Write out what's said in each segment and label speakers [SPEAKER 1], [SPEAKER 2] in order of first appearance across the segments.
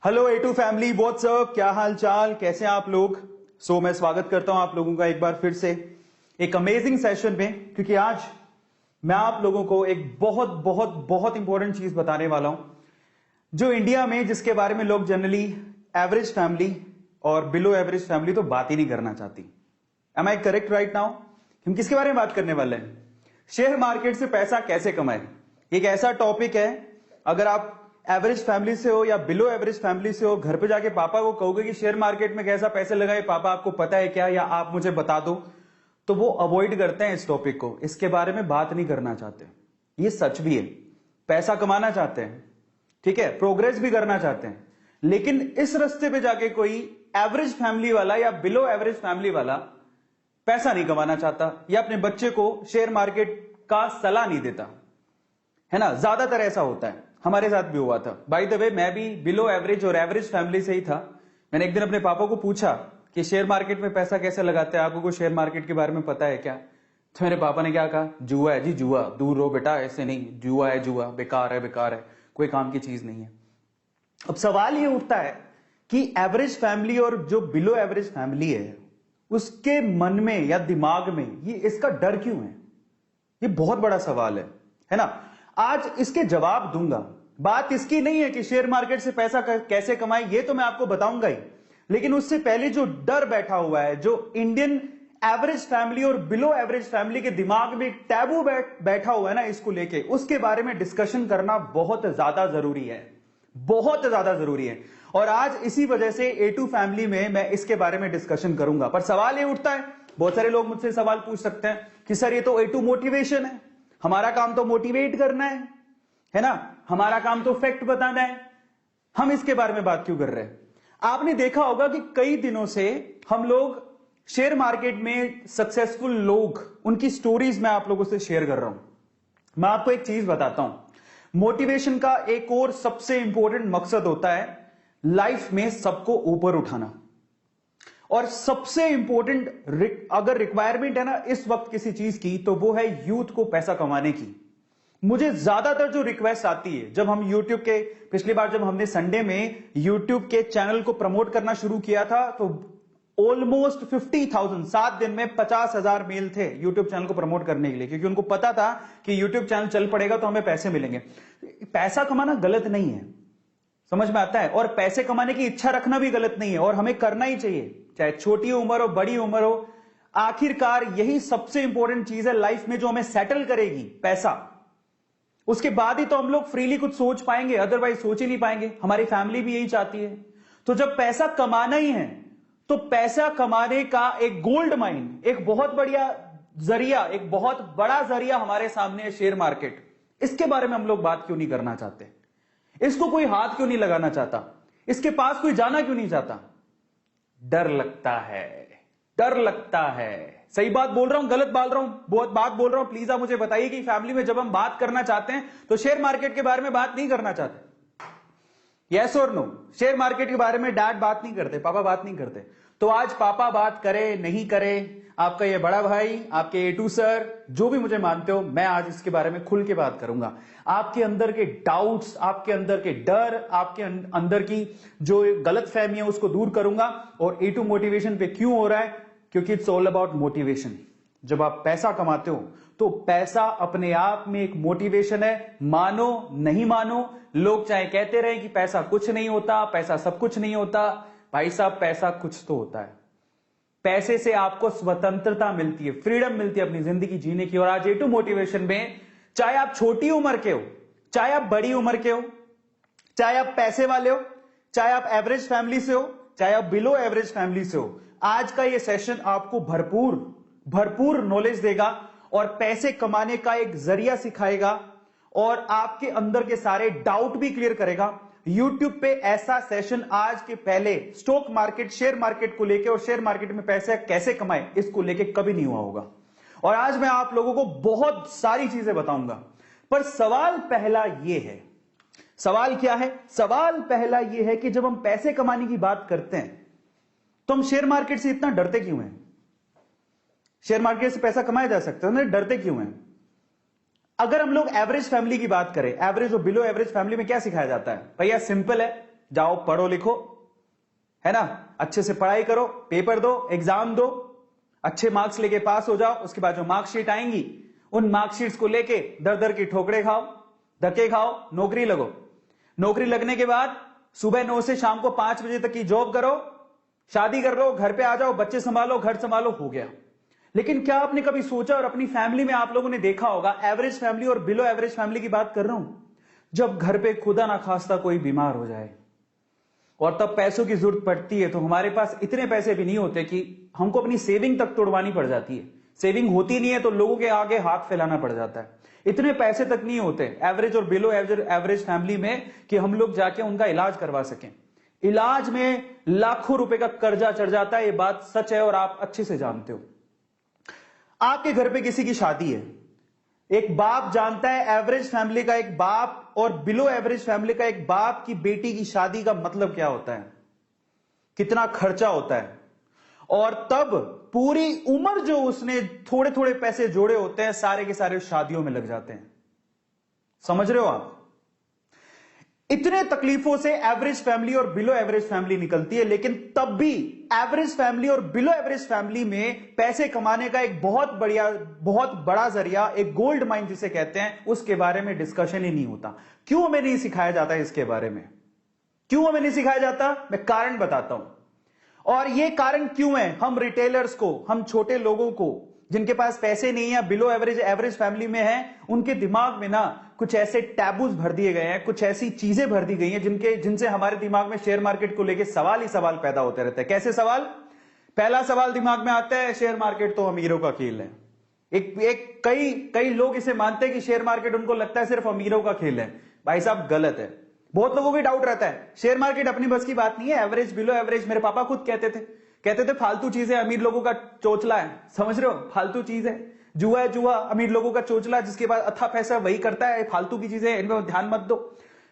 [SPEAKER 1] Hello A two family, what's up, क्या हाल चाल, कैसे हैं आप लोग। मैं स्वागत करता हूं आप लोगों का एक बार फिर से एक अमेजिंग सेशन में, क्योंकि आज मैं आप लोगों को एक बहुत बहुत बहुत इंपॉर्टेंट चीज बताने वाला हूं जो इंडिया में, जिसके बारे में लोग जनरली एवरेज फैमिली और बिलो एवरेज फैमिली तो बात ही नहीं करना चाहती। Am I correct right now? हम किसके बारे में बात करने वाले हैं? शेयर मार्केट से पैसा कैसे कमाएं। एक ऐसा टॉपिक है, अगर आप एवरेज फैमिली से हो या बिलो एवरेज फैमिली से हो, घर पे जाके पापा को कहोगे कि शेयर मार्केट में कैसा पैसे लगाए, पापा आपको पता है क्या, या आप मुझे बता दो, तो वो अवॉइड करते हैं इस टॉपिक को, इसके बारे में बात नहीं करना चाहते। ये सच भी है, पैसा कमाना चाहते हैं, ठीक है, प्रोग्रेस भी करना चाहते हैं, लेकिन इस रास्ते पे जाके कोई एवरेज फैमिली वाला या बिलो एवरेज फैमिली वाला पैसा नहीं कमाना चाहता, या अपने बच्चे को शेयर मार्केट का सलाह नहीं देता, है ना। ज्यादातर ऐसा होता है, हमारे साथ भी हुआ था। बाय द वे, मैं भी बिलो एवरेज और एवरेज फैमिली से ही था। मैंने एक दिन अपने पापा को पूछा कि शेयर मार्केट में पैसा कैसे लगाते हैं, आपको कोई शेयर मार्केट के बारे में पता है क्या? तो मेरे पापा ने क्या कहा, जुआ है जी जुआ, दूर रहो बेटा, ऐसे नहीं, जुआ है जुआ, बेकार है बेकार है, कोई काम की चीज नहीं है। अब सवाल ये उठता है कि एवरेज फैमिली और जो बिलो एवरेज फैमिली है, उसके मन में या दिमाग में ये इसका डर क्यों है? ये बहुत बड़ा सवाल है ना। आज इसके जवाब दूंगा। बात इसकी नहीं है कि शेयर मार्केट से पैसा कैसे कमाए, ये तो मैं आपको बताऊंगा ही, लेकिन उससे पहले जो डर बैठा हुआ है, जो इंडियन एवरेज फैमिली और बिलो एवरेज फैमिली के दिमाग में एक टैबू बैठा हुआ है ना, इसको लेके, उसके बारे में डिस्कशन करना बहुत ज्यादा जरूरी है, बहुत ज्यादा जरूरी है। और आज इसी वजह से ए टू फैमिली में मैं इसके बारे में डिस्कशन करूंगा। पर सवाल ये उठता है, बहुत सारे लोग मुझसे सवाल पूछ सकते हैं कि सर ये तो ए टू मोटिवेशन है, हमारा काम तो मोटिवेट करना है ना, हमारा काम तो फैक्ट बताना है, हम इसके बारे में बात क्यों कर रहे हैं? आपने देखा होगा कि कई दिनों से हम लोग शेयर मार्केट में सक्सेसफुल लोग, उनकी स्टोरीज मैं आप लोगों से शेयर कर रहा हूं। मैं आपको एक चीज बताता हूं, मोटिवेशन का एक और सबसे इंपॉर्टेंट मकसद होता है लाइफ में सबको ऊपर उठाना। और सबसे इंपॉर्टेंट अगर रिक्वायरमेंट है ना इस वक्त किसी चीज की, तो वो है यूथ को पैसा कमाने की। मुझे ज्यादातर जो रिक्वेस्ट आती है, जब हम यूट्यूब के, पिछली बार जब हमने संडे में यूट्यूब के चैनल को प्रमोट करना शुरू किया था, तो ऑलमोस्ट 50,000, 7 दिन में 50,000 मेल थे यूट्यूब चैनल को प्रमोट करने के लिए, क्योंकि उनको पता था कि यूट्यूब चैनल चल पड़ेगा तो हमें पैसे मिलेंगे। पैसा कमाना गलत नहीं है, समझ में आता है, और पैसे कमाने की इच्छा रखना भी गलत नहीं है, और हमें करना ही चाहिए, चाहे छोटी उम्र हो बड़ी उम्र हो। आखिरकार यही सबसे इंपॉर्टेंट चीज है लाइफ में जो हमें सेटल करेगी, पैसा। उसके बाद ही तो हम लोग फ्रीली कुछ सोच पाएंगे, अदरवाइज सोच ही नहीं पाएंगे। हमारी फैमिली भी यही चाहती है। तो जब पैसा कमाना ही है, तो पैसा कमाने का एक गोल्ड माइन, एक बहुत बढ़िया जरिया, एक बहुत बड़ा जरिया हमारे सामने है शेयर मार्केट। इसके बारे में हम लोग बात क्यों नहीं करना चाहते? इसको कोई हाथ क्यों नहीं लगाना चाहता? इसके पास कोई जाना क्यों नहीं चाहता? डर लगता है, डर लगता है। सही बात बोल रहा हूं, गलत बोल रहा हूं, बहुत बात बोल रहा हूं? प्लीज आप मुझे बताइए कि फैमिली में जब हम बात करना चाहते हैं तो शेयर मार्केट के बारे में बात नहीं करना चाहते, यस और नो? शेयर मार्केट के बारे में डैड बात नहीं करते, पापा बात नहीं करते, तो आज पापा बात करे नहीं करे, आपका ये बड़ा भाई, आपके ए टू सर, जो भी मुझे मानते हो, मैं आज इसके बारे में खुल के बात करूंगा। आपके अंदर के डाउट्स, आपके अंदर के डर, आपके अंदर की जो गलत फहमी है उसको दूर करूंगा। और ए टू मोटिवेशन पे क्यों हो रहा है? क्योंकि इट्स ऑल अबाउट मोटिवेशन। जब आप पैसा कमाते हो तो पैसा अपने आप में एक मोटिवेशन है, मानो नहीं मानो। लोग चाहे कहते रहे कि पैसा कुछ नहीं होता, पैसा सब कुछ नहीं होता, भाई साहब पैसा कुछ तो होता है। पैसे से आपको स्वतंत्रता मिलती है, फ्रीडम मिलती है अपनी जिंदगी जीने की। और आज ए टू मोटिवेशन में, चाहे आप छोटी उम्र के हो, चाहे आप बड़ी उम्र के हो, चाहे आप पैसे वाले हो, चाहे आप एवरेज फैमिली से हो, चाहे आप बिलो एवरेज फैमिली से हो, आज का यह सेशन आपको भरपूर भरपूर नॉलेज देगा और पैसे कमाने का एक जरिया सिखाएगा, और आपके अंदर के सारे डाउट भी क्लियर करेगा। YouTube पे ऐसा सेशन आज के पहले स्टॉक मार्केट, शेयर मार्केट को लेके और शेयर मार्केट में पैसे कैसे कमाए, इसको लेके कभी नहीं हुआ होगा। और आज मैं आप लोगों को बहुत सारी चीजें बताऊंगा। पर सवाल पहला यह है, सवाल क्या है? सवाल पहला यह है कि जब हम पैसे कमाने की बात करते हैं तो हम शेयर मार्केट से इतना डरते क्यों हैं? शेयर मार्केट से पैसा कमाया जा सकता है, डरते क्यों हैं? अगर हम लोग एवरेज फैमिली की बात करें, एवरेज और बिलो एवरेज फैमिली में क्या सिखाया जाता है? भैया सिंपल है, जाओ पढ़ो लिखो, है ना, अच्छे से पढ़ाई करो, पेपर दो, एग्जाम दो, अच्छे मार्क्स लेके पास हो जाओ। उसके बाद जो मार्कशीट आएंगी उन मार्कशीट्स को लेके दर दर की ठोकरे खाओ, धक्के खाओ, नौकरी लगो। नौकरी लगने के बाद सुबह 9 से शाम को 5 बजे तक की जॉब करो, शादी कर लो, घर पे आ जाओ, बच्चे संभालो, घर संभालो, हो गया। लेकिन क्या आपने कभी सोचा, और अपनी फैमिली में आप लोगों ने देखा होगा, एवरेज फैमिली और बिलो एवरेज फैमिली की बात कर रहा हूं, जब घर पे खुदा ना खास्ता कोई बीमार हो जाए और तब पैसों की जरूरत पड़ती है, तो हमारे पास इतने पैसे भी नहीं होते कि हमको अपनी सेविंग तक तोड़वानी पड़ जाती है। सेविंग होती नहीं है तो लोगों के आगे हाथ फैलाना पड़ जाता है। इतने पैसे तक नहीं होते एवरेज और बिलो एवरेज फैमिली में कि हम लोग जाके उनका इलाज करवा सकें। इलाज में लाखों रुपए का कर्जा चढ़ जाता है, ये बात सच है और आप अच्छे से जानते हो। आपके घर पे किसी की शादी है, एक बाप जानता है एवरेज फैमिली का एक बाप और बिलो एवरेज फैमिली का एक बाप की बेटी की शादी का मतलब क्या होता है, कितना खर्चा होता है, और तब पूरी उम्र जो उसने थोड़े थोड़े पैसे जोड़े होते हैं सारे के सारे शादियों में लग जाते हैं। समझ रहे हो आप? इतने तकलीफों से एवरेज फैमिली और बिलो एवरेज फैमिली निकलती है, लेकिन तब भी एवरेज फैमिली और बिलो एवरेज फैमिली में पैसे कमाने का एक बहुत बड़ा जरिया, एक गोल्ड माइन जिसे कहते हैं, उसके बारे में डिस्कशन ही नहीं होता। क्यों हमें नहीं सिखाया जाता इसके बारे में? क्यों हमें नहीं सिखाया जाता? मैं कारण बताता हूं। और यह कारण क्यों है, हम रिटेलर्स को, हम छोटे लोगों को जिनके पास पैसे नहीं है, बिलो एवरेज फैमिली में है, उनके दिमाग में ना कुछ ऐसे टैबूज भर दिए गए हैं, कुछ ऐसी चीजें भर दी गई हैं जिनसे हमारे दिमाग में शेयर मार्केट को लेके सवाल ही सवाल पैदा होते रहते हैं। कैसे सवाल? पहला सवाल दिमाग में आता है, शेयर मार्केट तो अमीरों का खेल है। कई लोग इसे मानते हैं कि शेयर मार्केट उनको लगता है सिर्फ अमीरों का खेल है। भाई साहब गलत है। बहुत लोगों को डाउट रहता है शेयर मार्केट अपनी बस की बात नहीं है, एवरेज बिलो एवरेज। मेरे पापा खुद कहते थे फालतू चीज है, अमीर लोगों का चोचला है। समझ रहे हो? फालतू चीज है, जुआ है, जुआ अमीर लोगों का चोचला, जिसके बाद अच्छा पैसा वही करता है। फालतू की चीजें, इनमें ध्यान मत दो।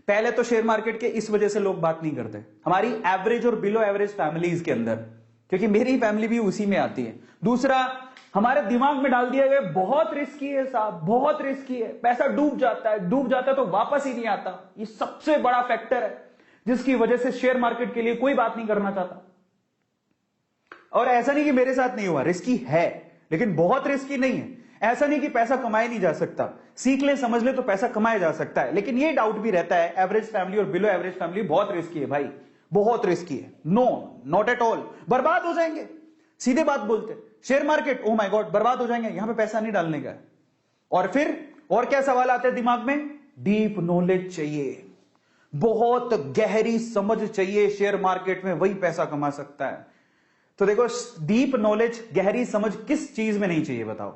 [SPEAKER 1] पहले तो शेयर मार्केट के इस वजह से लोग बात नहीं करते हमारी एवरेज और बिलो एवरेज फैमिलीज के अंदर, क्योंकि मेरी फैमिली भी उसी में आती है। दूसरा, हमारे दिमाग में डाल दिया गया बहुत रिस्की है साहब, बहुत रिस्की है, पैसा डूब जाता है तो वापस ही नहीं आता। ये सबसे बड़ा फैक्टर है जिसकी वजह से शेयर मार्केट के लिए कोई बात नहीं करना चाहता। और ऐसा नहीं कि मेरे साथ नहीं हुआ, रिस्की है लेकिन बहुत रिस्की नहीं है। ऐसा नहीं कि पैसा कमाया नहीं जा सकता, सीख ले समझ ले तो पैसा कमाया जा सकता है। लेकिन ये डाउट भी रहता है एवरेज फैमिली और बिलो एवरेज फैमिली बहुत रिस्की है भाई, बहुत रिस्की है। नो, नॉट एट ऑल, बर्बाद हो जाएंगे। सीधे बात बोलते, share market oh my God बर्बाद हो जाएंगे, यहां पे पैसा नहीं डालने का है। और फिर और क्या सवाल आते हैं दिमाग में? डीप नॉलेज चाहिए, बहुत गहरी समझ चाहिए, शेयर मार्केट में वही पैसा कमा सकता है। तो देखो, डीप नॉलेज, गहरी समझ किस चीज में नहीं चाहिए बताओ?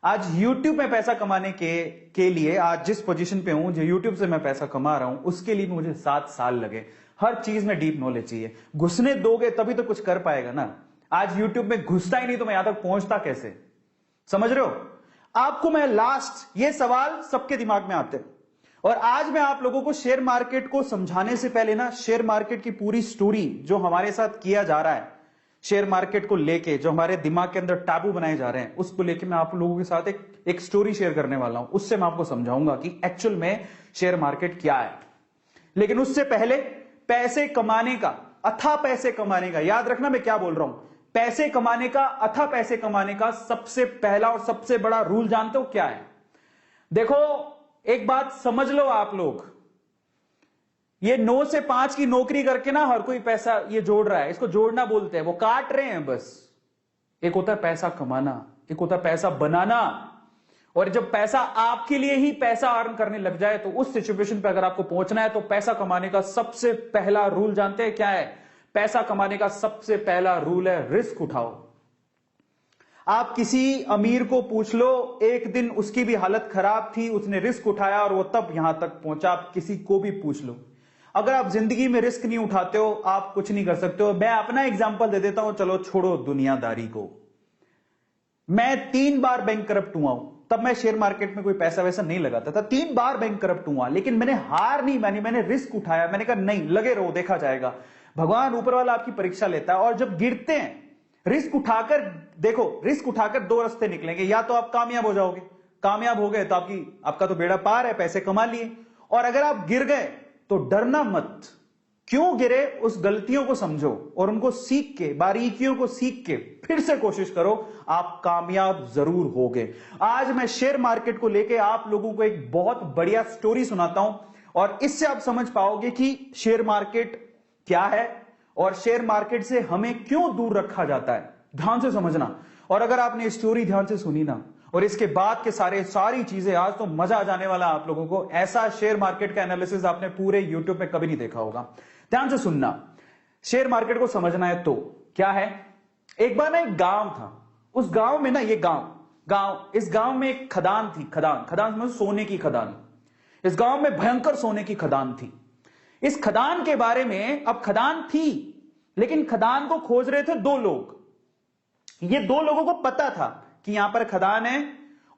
[SPEAKER 1] आज YouTube में पैसा कमाने के लिए, आज जिस पोजीशन पे हूं, जो YouTube से मैं पैसा कमा रहा हूं, उसके लिए मुझे 7 साल लगे। हर चीज में डीप नॉलेज चाहिए। घुसने दोगे तभी तो कुछ कर पाएगा ना। आज YouTube में घुसता ही नहीं तो मैं यहां तक पहुंचता कैसे? समझ रहे हो? आपको मैं लास्ट, ये सवाल सबके दिमाग में आते हैं। और आज मैं आप लोगों को शेयर मार्केट को समझाने से पहले ना, शेयर मार्केट की पूरी स्टोरी जो हमारे साथ किया जा रहा है, शेयर मार्केट को लेके जो हमारे दिमाग के अंदर टाबू बनाए जा रहे हैं, उसको लेके मैं आप लोगों के साथ एक स्टोरी शेयर करने वाला हूं। उससे मैं आपको समझाऊंगा कि एक्चुअल में शेयर मार्केट क्या है। लेकिन उससे पहले पैसे कमाने का, अथाह पैसे कमाने का, याद रखना मैं क्या बोल रहा हूं, पैसे कमाने का, अथाह पैसे कमाने का सबसे पहला और सबसे बड़ा रूल जानते हो क्या है? देखो, एक बात समझ लो आप लोग, ये 9 से 5 की नौकरी करके ना हर कोई पैसा ये जोड़ रहा है, इसको जोड़ना बोलते हैं, वो काट रहे हैं बस। एक होता है पैसा कमाना, एक होता है पैसा बनाना। और जब पैसा आपके लिए ही पैसा अर्न करने लग जाए, तो उस सिचुएशन पे अगर आपको पहुंचना है, तो पैसा कमाने का सबसे पहला रूल जानते हैं क्या है? पैसा कमाने का सबसे पहला रूल है रिस्क उठाओ। आप किसी अमीर को पूछ लो, एक दिन उसकी भी हालत खराब थी, उसने रिस्क उठाया और वो तब यहां तक पहुंचा। आप किसी को भी पूछ लो, अगर आप जिंदगी में रिस्क नहीं उठाते हो, आप कुछ नहीं कर सकते हो। मैं अपना एग्जांपल दे देता हूं, चलो छोड़ो दुनियादारी को। मैं 3 बार बैंक करप्ट हुआ हूं, तब मैं शेयर मार्केट में कोई पैसा वैसा नहीं लगाता था। 3 बार बैंक करप्ट हुआ, लेकिन मैंने हार नहीं मानी, मैंने रिस्क उठाया। मैंने कहा नहीं, लगे रहो, देखा जाएगा। भगवान ऊपर वाला आपकी परीक्षा लेता है। और जब गिरते हैं, रिस्क उठाकर देखो, रिस्क उठाकर 2 रास्ते निकलेंगे। या तो आप कामयाब हो जाओगे, कामयाब हो गए तो आपका तो बेड़ा पार है, पैसे कमा लिए। और अगर आप गिर गए तो डरना मत। क्यों गिरे उस गलतियों को समझो और उनको सीख के, बारीकियों को सीख के फिर से कोशिश करो, आप कामयाब जरूर होगे। आज मैं शेयर मार्केट को लेके आप लोगों को एक बहुत बढ़िया स्टोरी सुनाता हूं और इससे आप समझ पाओगे कि शेयर मार्केट क्या है और शेयर मार्केट से हमें क्यों दूर रखा जाता है। ध्यान से समझना, और अगर आपने स्टोरी ध्यान से सुनी ना और इसके बाद के सारी चीजें, आज तो मजा आ जाने वाला आप लोगों को। ऐसा शेयर मार्केट का एनालिसिस आपने पूरे यूट्यूब में कभी नहीं देखा होगा। ध्यान से सुनना, शेयर मार्केट को समझना है तो क्या है। एक बार ना एक गांव था, उस गांव में ना, ये इस गांव में एक खदान थी। खदान मतलब सोने की खदान। इस गांव में भयंकर सोने की खदान थी। इस खदान के बारे में, अब खदान थी लेकिन खदान को खोज रहे थे दो लोग। ये दो लोगों को पता था कि यहां पर खदान है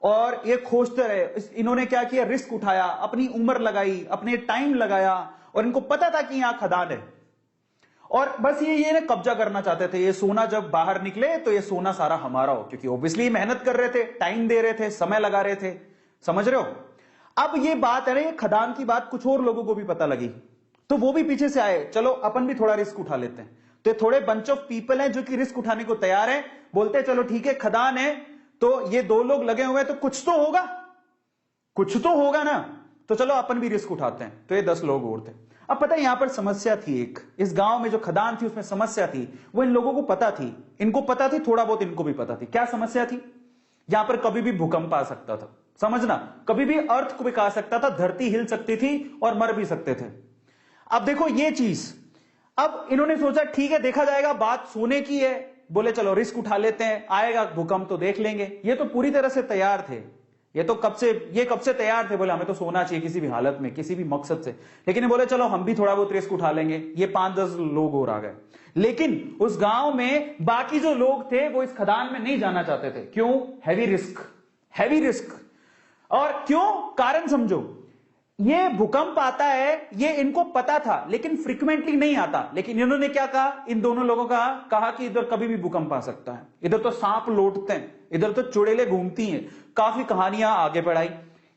[SPEAKER 1] और ये खोजते रहे। इन्होंने क्या किया, रिस्क उठाया, अपनी उम्र लगाई, अपने टाइम लगाया और इनको पता था कि यहां खदान है और बस ये कब्जा करना चाहते थे। ये सोना जब बाहर निकले तो ये सोना सारा हमारा हो, क्योंकि ऑब्वियसली मेहनत कर रहे थे, टाइम दे रहे थे, समय लगा रहे थे। समझ रहे हो। अब ये बात है ना, ये खदान की बात कुछ और लोगों को भी पता लगी तो वो भी पीछे से आए, चलो अपन भी थोड़ा रिस्क उठा लेते हैं। तो ये थोड़े बंच ऑफ पीपल हैं जो कि रिस्क उठाने को तैयार है। बोलते हैं चलो ठीक है, खदान है तो ये दो लोग लगे हुए हैं तो कुछ तो होगा ना, तो चलो अपन भी रिस्क उठाते हैं। तो ये 10 लोग और थे। अब पता है यहां पर समस्या थी एक, इस गांव में जो खदान थी उसमें समस्या थी, वो इन लोगों को पता थी, इनको पता थी, थोड़ा बहुत इनको भी पता थी। क्या समस्या थी, यहां पर कभी भी भूकंप आ सकता था। समझना, कभी भी अर्थ को आ सकता था, धरती हिल सकती थी और मर भी सकते थे। अब देखो ये चीज, अब इन्होंने सोचा ठीक है देखा जाएगा, बात सोने की है, बोले चलो रिस्क उठा लेते हैं, आएगा भूकंप तो देख लेंगे। ये तो पूरी तरह से तैयार थे, ये कब से तैयार थे, बोले हमें तो सोना चाहिए किसी भी हालत में, किसी भी मकसद से। लेकिन बोले चलो हम भी थोड़ा बहुत रिस्क उठा लेंगे। ये 5-10 लोग और आ गए, लेकिन उस गांव में बाकी जो लोग थे वो इस खदान में नहीं जाना चाहते थे। क्यों, हैवी रिस्क। और क्यों, कारण समझो। ये भूकंप आता है ये इनको पता था लेकिन फ्रीक्वेंटली नहीं आता। लेकिन इन्होंने क्या कहा, इन दोनों लोगों का कहा कि इधर कभी भी भूकंप आ सकता है, इधर तो सांप लौटते हैं, इधर तो चुड़ैलें घूमती हैं। काफी कहानियां आगे बढ़ाई,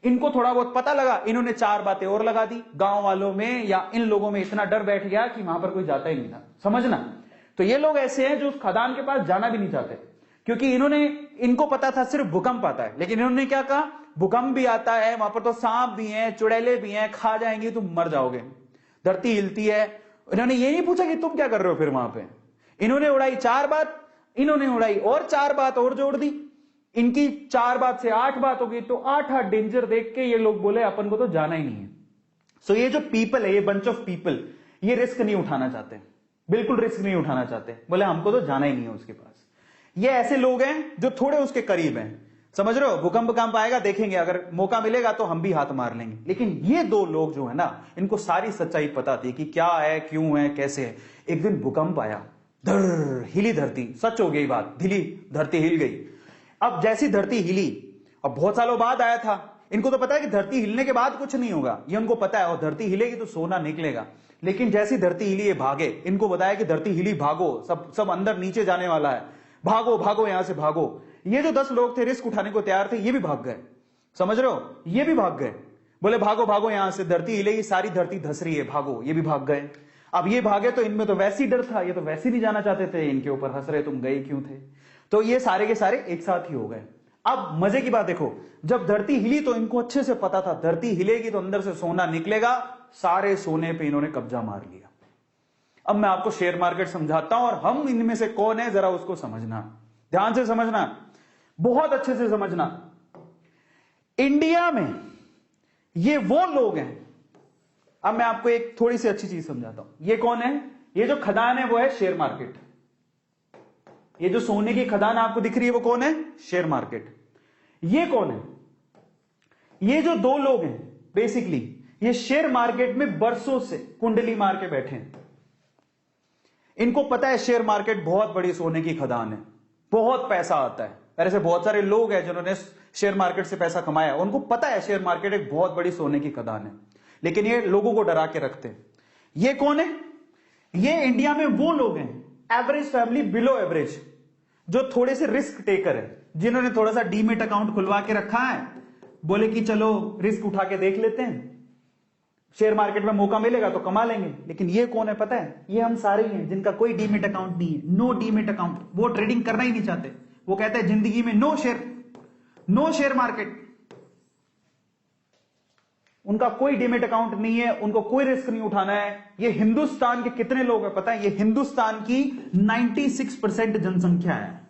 [SPEAKER 1] इनको थोड़ा बहुत पता लगा, इन्होंने 4 बातें और लगा दी। गांव वालों में या इन लोगों में इतना डर बैठ गया कि वहां पर कोई जाता ही नहीं था। समझना, तो ये लोग ऐसे हैं जो उस खदान के पास जाना भी नहीं चाहते, क्योंकि इनको पता था सिर्फ भूकंप आता है। लेकिन इन्होंने क्या कहा, भूकंप भी आता है, वहां पर तो सांप भी हैं, चुड़ैलें भी हैं, खा जाएंगी, तुम मर जाओगे, धरती हिलती है। इन्होंने ये नहीं पूछा कि तुम क्या कर रहे हो फिर वहां पे। इन्होंने उड़ाई 4 बात, इन्होंने उड़ाई और 4 बात और जोड़ दी। इनकी 4 बात से 8 बात हो गई, तो 8 डेंजर देख के ये लोग बोले अपन को तो जाना ही नहीं है। सो ये जो पीपल है, ये बंच ऑफ पीपल, ये रिस्क नहीं उठाना चाहते, बिल्कुल रिस्क नहीं उठाना चाहते। बोले हमको तो जाना ही नहीं है उसके पास। ये ऐसे लोग हैं जो थोड़े उसके करीब हैं। समझ रहे हो, भूकंप आएगा देखेंगे, अगर मौका मिलेगा तो हम भी हाथ मार लेंगे। लेकिन ये 2 लोग जो है ना, इनको सारी सच्चाई पता थी कि क्या है, क्यों है, कैसे है। एक दिन भूकंप आया, हिली धरती, सच हो गई बात, धरती हिल गई। अब जैसी धरती हिली, अब बहुत सालों बाद आया था, इनको तो पता है कि धरती हिलने के बाद कुछ नहीं होगा, ये उनको पता है, और धरती हिलेगी तो सोना निकलेगा। लेकिन जैसी धरती हिली ये भागे, इनको बताया कि धरती हिली, भागो, सब अंदर नीचे जाने वाला है, भागो यहां से भागो। ये जो 10 लोग थे रिस्क उठाने को तैयार थे, ये भी भाग गए। समझ रहे हो, ये भी भाग गए, बोले भागो यहां से, धरती हिलेगी, सारी धरती धस रही है, भागो। ये भी भाग गए। अब ये भागे तो इनमें तो वैसे ही डर था, ये तो वैसे नहीं जाना चाहते थे, इनके ऊपर हंस रहे तुम गए क्यों थे। तो ये सारे के सारे एक साथ ही हो गए। अब मजे की बात देखो, जब धरती हिली तो इनको अच्छे से पता था धरती हिलेगी तो अंदर से सोना निकलेगा। सारे सोने पे इन्होंने कब्जा मार लिया। अब मैं आपको शेयर मार्केट समझाता हूं और हम इनमें से कौन है जरा उसको समझना, ध्यान से समझना, बहुत अच्छे से समझना। इंडिया में ये वो लोग हैं, अब मैं आपको एक थोड़ी सी अच्छी चीज समझाता हूं। ये कौन है, ये जो खदान है वो है शेयर मार्केट। ये जो सोने की खदान आपको दिख रही है वो कौन है, शेयर मार्केट। ये कौन है, ये जो 2 लोग हैं बेसिकली ये शेयर मार्केट में बरसों से कुंडली मार के बैठे हैं। इनको पता है शेयर मार्केट बहुत बड़ी सोने की खदान है, बहुत पैसा आता है। ऐसे बहुत सारे लोग हैं जिन्होंने शेयर मार्केट से पैसा कमाया, उनको पता है शेयर मार्केट एक बहुत बड़ी सोने की खदान है, लेकिन ये लोगों को डरा के रखते हैं। ये कौन है, ये इंडिया में वो लोग हैं, एवरेज फैमिली, बिलो एवरेज, जो थोड़े से रिस्क टेकर है, जिन्होंने थोड़ा सा डीमेट अकाउंट खुलवा के रखा है, बोले कि चलो रिस्क उठा के देख लेते हैं। शेयर मार्केट में मौका मिलेगा तो कमा लेंगे। लेकिन ये कौन है पता है? ये हम सारे ही हैं जिनका कोई डीमेट अकाउंट नहीं है, नो डीमेट अकाउंट। वो ट्रेडिंग करना ही नहीं चाहते। वो कहते हैं जिंदगी में नो शेयर मार्केट। उनका कोई डीमेट अकाउंट नहीं है, उनको कोई रिस्क नहीं उठाना है। ये हिंदुस्तान के कितने लोग हैं पता है? ये हिंदुस्तान की 96% जनसंख्या है।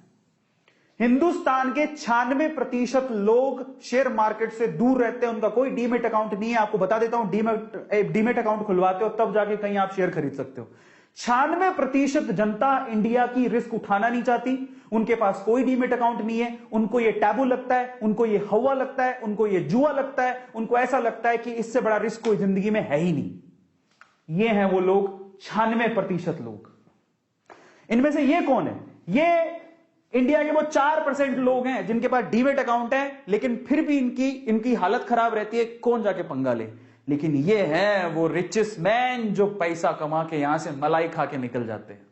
[SPEAKER 1] हिंदुस्तान के 96% लोग शेयर मार्केट से दूर रहते हैं, उनका कोई डीमेट अकाउंट नहीं है। आपको बता देता हूं, डीमेट अकाउंट खुलवाते हो तब जाके कहीं आप शेयर खरीद सकते हो। 96% जनता इंडिया की रिस्क उठाना नहीं चाहती, उनके पास कोई डीमेट अकाउंट नहीं है। उनको ये टैबू लगता है, उनको ये हवा लगता है, उनको ये जुआ लगता है, उनको ऐसा लगता है कि इससे बड़ा रिस्क कोई जिंदगी में है ही नहीं। ये हैं वो लोग, 96% लोग। इनमें से ये कौन है? ये इंडिया के वो 4% लोग हैं जिनके पास डीमेट अकाउंट है, लेकिन फिर भी इनकी हालत खराब रहती है। कौन जाके पंगा ले? लेकिन ये है वो रिचेस्ट मैन जो पैसा कमा के यहां से मलाई खा के निकल जाते हैं।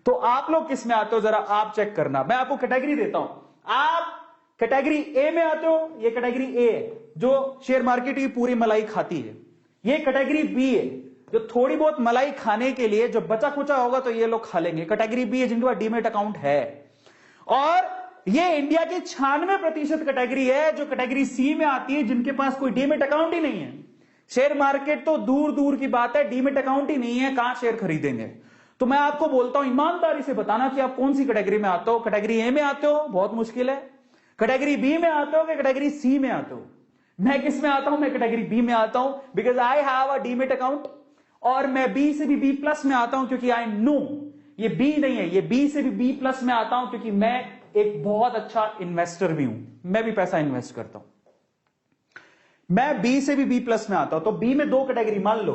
[SPEAKER 1] तो आप लोग किस में आते हो जरा आप चेक करना। मैं आपको कैटेगरी देता हूं, आप कैटेगरी ए में आते हो। ये कैटेगरी ए है जो शेयर मार्केट की पूरी मलाई खाती है। ये कैटेगरी बी है जो थोड़ी बहुत मलाई खाने के लिए जो बचा कुचा होगा तो ये लोग खा लेंगे। कैटेगरी बी है जिनके पास डीमेट अकाउंट है। और ये इंडिया की 96% कैटेगरी है जो कैटेगरी सी में आती है, जिनके पास कोई डीमेट अकाउंट ही नहीं है। शेयर मार्केट तो दूर दूर की बात है, डीमेट अकाउंट ही नहीं है, कहां शेयर खरीदेंगे? तो मैं आपको बोलता हूं ईमानदारी से बताना कि आप कौन सी कैटेगरी में आते हो। कैटेगरी ए में आते हो, बहुत मुश्किल है। कैटेगरी बी में आते हो कि कैटेगरी सी में आते हो? मैं किस में आता हूं? मैं कैटेगरी बी में आता हूं, because I have a demat account. और मैं बी से भी बी प्लस में आता हूं क्योंकि आई नो ये बी नहीं है, ये बी से भी बी प्लस में आता हूं क्योंकि मैं एक बहुत अच्छा इन्वेस्टर भी हूं। मैं भी पैसा इन्वेस्ट करता हूं। मैं बी से भी बी प्लस में आता हूं। तो बी में दो कैटेगरी मान लो,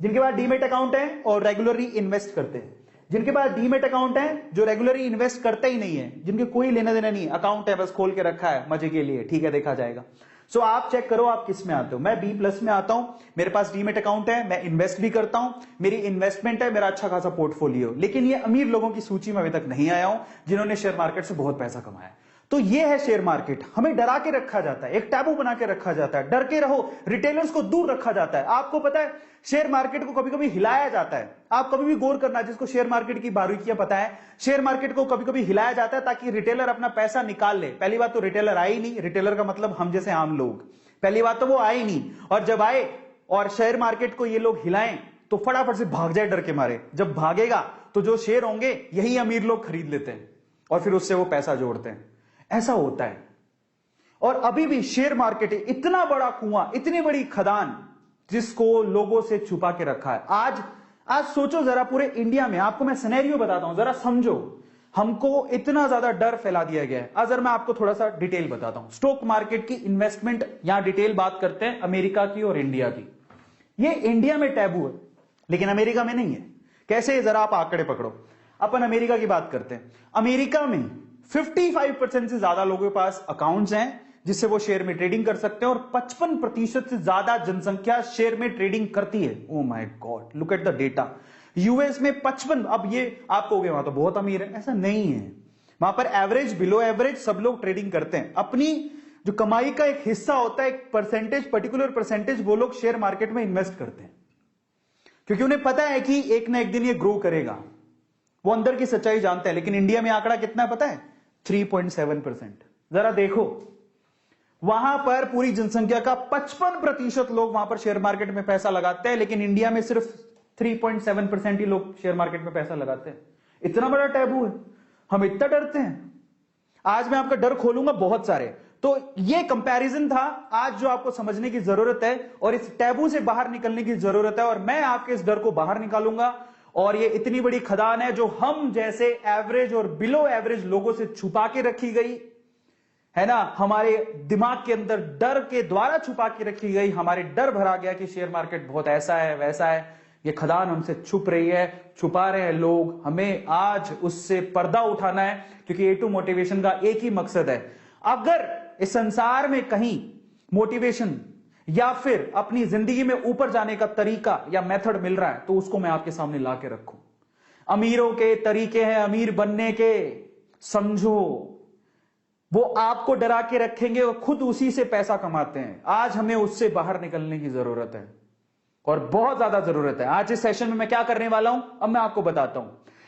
[SPEAKER 1] जिनके पास डीमेट अकाउंट है और रेगुलरली इन्वेस्ट करते हैं। जिनके पास डीमेट अकाउंट है जो रेगुलरली इन्वेस्ट करते ही नहीं है, जिनके कोई लेना देना नहीं, अकाउंट है बस खोल के रखा है मजे के लिए, ठीक है देखा जाएगा। सो आप चेक करो आप किस में आते हो। मैं बी प्लस में आता हूं, मेरे पास डीमेट अकाउंट है, मैं इन्वेस्ट भी करता हूं, मेरी इन्वेस्टमेंट है, मेरा अच्छा खासा पोर्टफोलियो। लेकिन ये अमीर लोगों की सूची में अभी तक नहीं आया हूं जिन्होंने शेयर मार्केट से बहुत पैसा कमाया। तो ये है शेयर मार्केट। हमें डरा के रखा जाता है, एक टैबू बना के रखा जाता है, डर के रहो, रिटेलर्स को दूर रखा जाता है। आपको पता है शेयर मार्केट को कभी कभी हिलाया जाता है। आप कभी भी गौर करना, जिसको शेयर मार्केट की बारीकियां पता है, शेयर मार्केट को कभी कभी हिलाया जाता है ताकि रिटेलर अपना पैसा निकाल ले। पहली बात तो रिटेलर आए ही नहीं, रिटेलर का मतलब हम जैसे आम लोग, पहली बात तो वो आए ही नहीं। और जब आए और शेयर मार्केट को ये लोग हिलाएं तो फटाफट से भाग जाए डर के मारे। जब भागेगा तो जो शेयर होंगे यही अमीर लोग खरीद लेते हैं और फिर उससे वो पैसा जोड़ते हैं। ऐसा होता है। और अभी भी शेयर मार्केट इतना बड़ा कुआं, इतनी बड़ी खदान जिसको लोगों से छुपा के रखा है। आज सोचो जरा, पूरे इंडिया में आपको मैं सिनेरियो बताता हूं, जरा समझो। हमको इतना ज्यादा डर फैला दिया गया है। अगर मैं आपको थोड़ा सा डिटेल बताता हूं, स्टॉक मार्केट की इन्वेस्टमेंट, यहां डिटेल बात करते हैं अमेरिका की और इंडिया की। ये इंडिया में टैबू है लेकिन अमेरिका में नहीं है। कैसे? जरा आप आंकड़े पकड़ो। अपन अमेरिका की बात करते हैं। अमेरिका में 55% से ज्यादा लोगों के पास अकाउंट्स हैं जिससे वो शेयर में ट्रेडिंग कर सकते हैं और 55% से ज्यादा जनसंख्या शेयर में ट्रेडिंग करती है। Oh my God, look at the data. US में 55। अब ये आप कहोगे वहां तो बहुत अमीर है, ऐसा नहीं है। वहां पर एवरेज, बिलो एवरेज सब लोग ट्रेडिंग करते हैं। अपनी जो कमाई का एक हिस्सा होता है, एक परसेंटेज, पर्टिकुलर परसेंटेज, वो लोग शेयर मार्केट में इन्वेस्ट करते हैं क्योंकि उन्हें पता है कि एक ना एक दिन ये ग्रो करेगा। वो अंदर की सच्चाई जानते हैं। लेकिन इंडिया में आंकड़ा कितना है पता है? 3.7%। जरा देखो, वहां पर पूरी जनसंख्या का 55% लोग वहां पर शेयर मार्केट में पैसा लगाते हैं, लेकिन इंडिया में सिर्फ 3.7% ही लोग शेयर मार्केट में पैसा लगाते हैं। इतना बड़ा टैबू है, हम इतना डरते हैं। आज मैं आपका डर खोलूंगा बहुत सारे। तो ये कंपैरिजन था आज जो आपको समझने की जरूरत है और इस टैबू से बाहर निकलने की जरूरत है। और मैं आपके इस डर को बाहर निकालूंगा। और ये इतनी बड़ी खदान है जो हम जैसे एवरेज और बिलो एवरेज लोगों से छुपा के रखी गई है ना, हमारे दिमाग के अंदर डर के द्वारा छुपा के रखी गई। हमारे डर भरा गया कि शेयर मार्केट बहुत ऐसा है वैसा है। ये खदान हमसे छुप रही है, छुपा रहे हैं लोग। हमें आज उससे पर्दा उठाना है क्योंकि A2 मोटिवेशन का एक ही मकसद है। अगर इस संसार में कहीं मोटिवेशन या फिर अपनी जिंदगी में ऊपर जाने का तरीका या मेथड मिल रहा है तो उसको मैं आपके सामने ला के रखूं। अमीरों के तरीके हैं अमीर बनने के, समझो। वो आपको डरा के रखेंगे और खुद उसी से पैसा कमाते हैं। आज हमें उससे बाहर निकलने की जरूरत है। और बहुत ज्यादा जरूरत है। आज इस सेशन में मैं क्या करने वाला हूं, अब मैं आपको बताता हूं।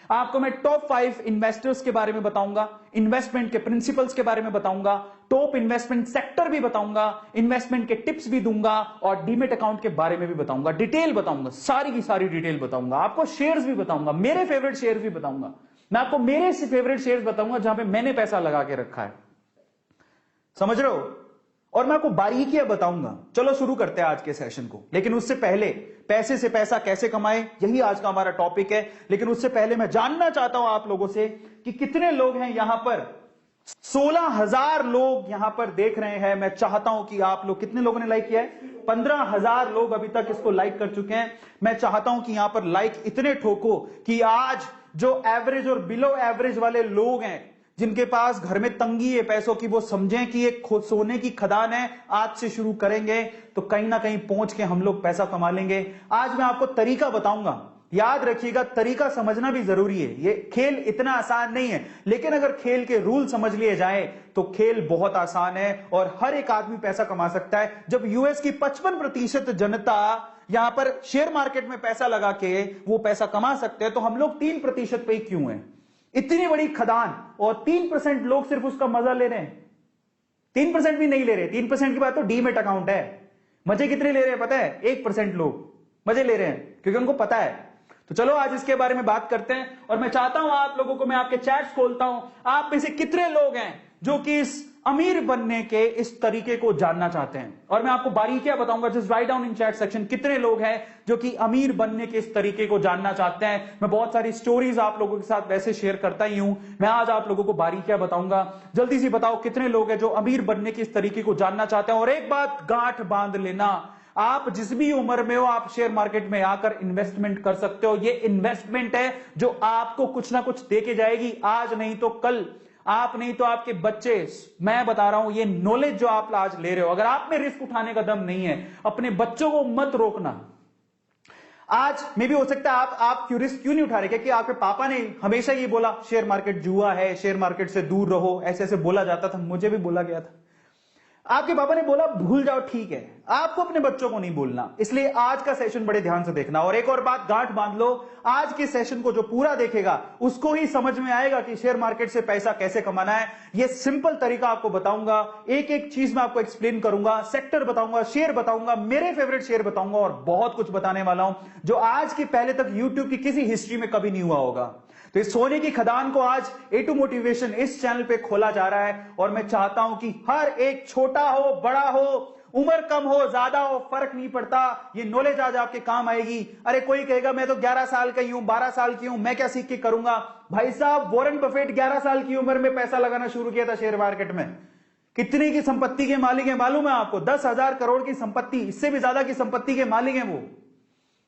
[SPEAKER 1] आपको मैं टॉप 5 इन्वेस्टर्स के बारे में बताऊंगा, इन्वेस्टमेंट के प्रिंसिपल्स के बारे में बताऊंगा, टॉप इन्वेस्टमेंट सेक्टर भी बताऊंगा, इन्वेस्टमेंट के टिप्स भी दूंगा और डीमेट अकाउंट के बारे में भी बताऊंगा। डिटेल बताऊंगा, सारी की सारी डिटेल बताऊंगा। आपको शेयर्स भी बताऊंगा, मेरे फेवरेट शेयर्स भी बताऊंगा। मैं आपको मेरे से फेवरेट शेयर्स बताऊंगा जहां पे मैंने पैसा लगा के रखा है, समझ रहे हो। और मैं आपको बारीकियां बताऊंगा। चलो शुरू करते हैं आज के सेशन को। लेकिन उससे पहले पैसे से पैसा कैसे कमाएं, यही आज का हमारा टॉपिक है। लेकिन उससे पहले मैं जानना चाहता हूं आप लोगों से कि कितने लोग हैं यहां पर। 16,000 लोग यहां पर देख रहे हैं। मैं चाहता हूं कि आप लोग, कितने लोगों ने लाइक किया है? 15,000 लोग अभी तक इसको लाइक कर चुके हैं। मैं चाहता हूं कि यहां पर लाइक इतने ठोको कि आज जो एवरेज और बिलो एवरेज वाले लोग हैं, जिनके पास घर में तंगी है पैसों की, वो समझें कि एक सोने की खदान है। आज से शुरू करेंगे तो कहीं ना कहीं पहुंच के हम लोग पैसा कमा लेंगे। आज मैं आपको तरीका बताऊंगा, याद रखिएगा, तरीका समझना भी जरूरी है। ये खेल इतना आसान नहीं है, लेकिन अगर खेल के रूल समझ लिए जाए तो खेल बहुत आसान है और हर एक आदमी पैसा कमा सकता है। जब यूएस की 55% जनता यहां पर शेयर मार्केट में पैसा लगा के वो पैसा कमा सकते हैं, तो हम लोग 3% पे ही क्यों हैं? इतनी बड़ी खदान और 3% लोग सिर्फ उसका मजा ले रहे हैं। 3% भी नहीं ले रहे। 3% की बात तो डीमेट अकाउंट है। मजे कितने ले रहे हैं पता है? 1% लोग मजे ले रहे हैं क्योंकि उनको पता है। तो चलो आज इसके बारे में बात करते हैं। और मैं चाहता हूं आप लोगों को, मैं आपके चैट्स खोलता हूं, आप में से कितने लोग हैं जो कि इस अमीर बनने के इस तरीके को जानना चाहते हैं। और मैं आपको बारीकियां बताऊंगा। Just write down in chat section कितने लोग हैं जो कि अमीर बनने के इस तरीके को जानना चाहते हैं। मैं बहुत सारी स्टोरीज आप लोगों के साथ वैसे शेयर करता ही हूं। मैं आज आप लोगों को बारीकियां बताऊंगा। जल्दी से बताओ कितने लोग हैं जो अमीर बनने के इस तरीके को जानना चाहते हैं। और एक बात गांठ बांध लेना, आप जिस भी उम्र में हो आप शेयर मार्केट में आकर इन्वेस्टमेंट कर सकते हो। ये इन्वेस्टमेंट है जो आपको कुछ ना कुछ देके जाएगी, आज नहीं तो कल, आप नहीं तो आपके बच्चे। मैं बता रहा हूं, ये नॉलेज जो आप आज ले रहे हो, अगर आप में रिस्क उठाने का दम नहीं है, अपने बच्चों को मत रोकना। आज मे भी हो सकता है आप क्यों रिस्क क्यों नहीं उठा रहे? क्योंकि आपके पापा ने हमेशा ये बोला शेयर मार्केट जुआ है, शेयर मार्केट से दूर रहो, ऐसे ऐसे बोला जाता था। मुझे भी बोला गया था। आपके पापा ने बोला भूल जाओ, ठीक है, आपको अपने बच्चों को नहीं बोलना। इसलिए आज का सेशन बड़े ध्यान से देखना। और एक और बात गांठ बांध लो, आज के सेशन को जो पूरा देखेगा उसको ही समझ में आएगा कि शेयर मार्केट से पैसा कैसे कमाना है। ये सिंपल तरीका आपको बताऊंगा, एक एक चीज में आपको एक्सप्लेन करूंगा, सेक्टर बताऊंगा, शेयर बताऊंगा, मेरे फेवरेट शेयर बताऊंगा और बहुत कुछ बताने वाला हूं जो आज के पहले तक यूट्यूब की किसी हिस्ट्री में कभी नहीं हुआ होगा। तो इस सोने की खदान को आज A2 मोटिवेशन इस चैनल पे खोला जा रहा है और मैं चाहता हूं कि हर एक, छोटा हो बड़ा हो, उम्र कम हो ज्यादा हो, फर्क नहीं पड़ता, ये नॉलेज आज आपके काम आएगी। अरे कोई कहेगा मैं तो 11 साल का ही हूं, 12 साल की हूं, मैं क्या सीख के करूंगा? भाई साहब, वॉरेन बफेट 11 साल की उम्र में पैसा लगाना शुरू किया था शेयर मार्केट में। कितने की संपत्ति के मालिक है मालूम है आपको? 10,000 करोड़ की संपत्ति, इससे भी ज्यादा की संपत्ति के मालिक है वो।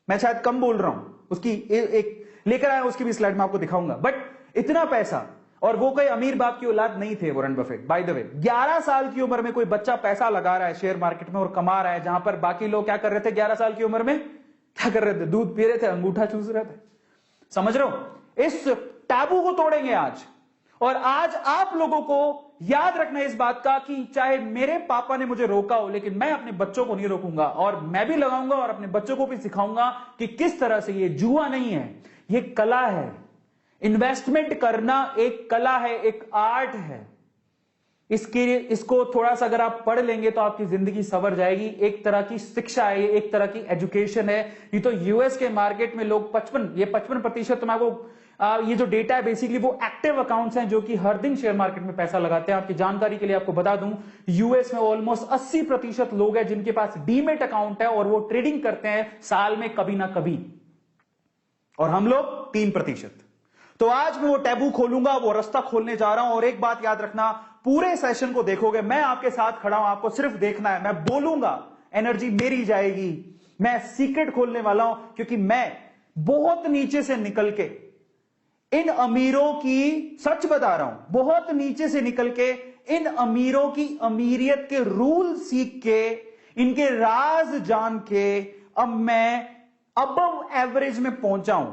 [SPEAKER 1] मैं शायद कम बोल रहा हूं, उसकी एक लेकर आया, उसकी भी स्लाइड में आपको दिखाऊंगा। बट इतना पैसा, और वो कोई अमीर बाप की औलाद नहीं थे Warren Buffett. By the way, 11 साल की उम्र में कोई बच्चा पैसा लगा रहा है शेयर मार्केट में और कमा रहा है, जहां पर बाकी लोग क्या कर रहे थे 11 साल की उम्र में? क्या कर रहे थे? दूध पी रहे थे, अंगूठा चूस रहे थे। समझ रहे हो? इस टैबू को तोड़ेंगे आज। और आज आप लोगों को याद रखना इस बात का कि चाहे मेरे पापा ने मुझे रोका हो, लेकिन मैं अपने बच्चों को नहीं रोकूंगा और मैं भी लगाऊंगा और अपने बच्चों को भी सिखाऊंगा कि किस तरह से ये जुआ नहीं है, ये कला है। इन्वेस्टमेंट करना एक कला है, एक आर्ट है। इसको थोड़ा सा अगर आप पढ़ लेंगे तो आपकी जिंदगी संवर जाएगी। एक तरह की शिक्षा है, एक तरह की एजुकेशन है। ये तो यूएस के मार्केट में लोग 55% मैं आपको ये जो डेटा है बेसिकली वो एक्टिव अकाउंट्स हैं जो कि हर दिन शेयर मार्केट में पैसा लगाते हैं। आपकी जानकारी के लिए आपको बता दूं, यूएस में ऑलमोस्ट 80% लोग हैं जिनके पास डीमेट अकाउंट है और वो ट्रेडिंग करते हैं साल में कभी ना कभी, और हम लोग 3%। तो आज मैं वो टैबू खोलूंगा, वो रास्ता खोलने जा रहा हूं। और एक बात याद रखना, पूरे सेशन को देखोगे, मैं आपके साथ खड़ा हूं, आपको सिर्फ देखना है। मैं बोलूंगा, एनर्जी मेरी जाएगी, मैं सीक्रेट खोलने वाला हूं, क्योंकि मैं बहुत नीचे से निकल के इन अमीरों की, सच बता रहा हूं, बहुत नीचे से निकल के इन अमीरों की अमीरियत के रूल सीख के, इनके राज जान के अब मैं अबव एवरेज में पहुंचा हूं।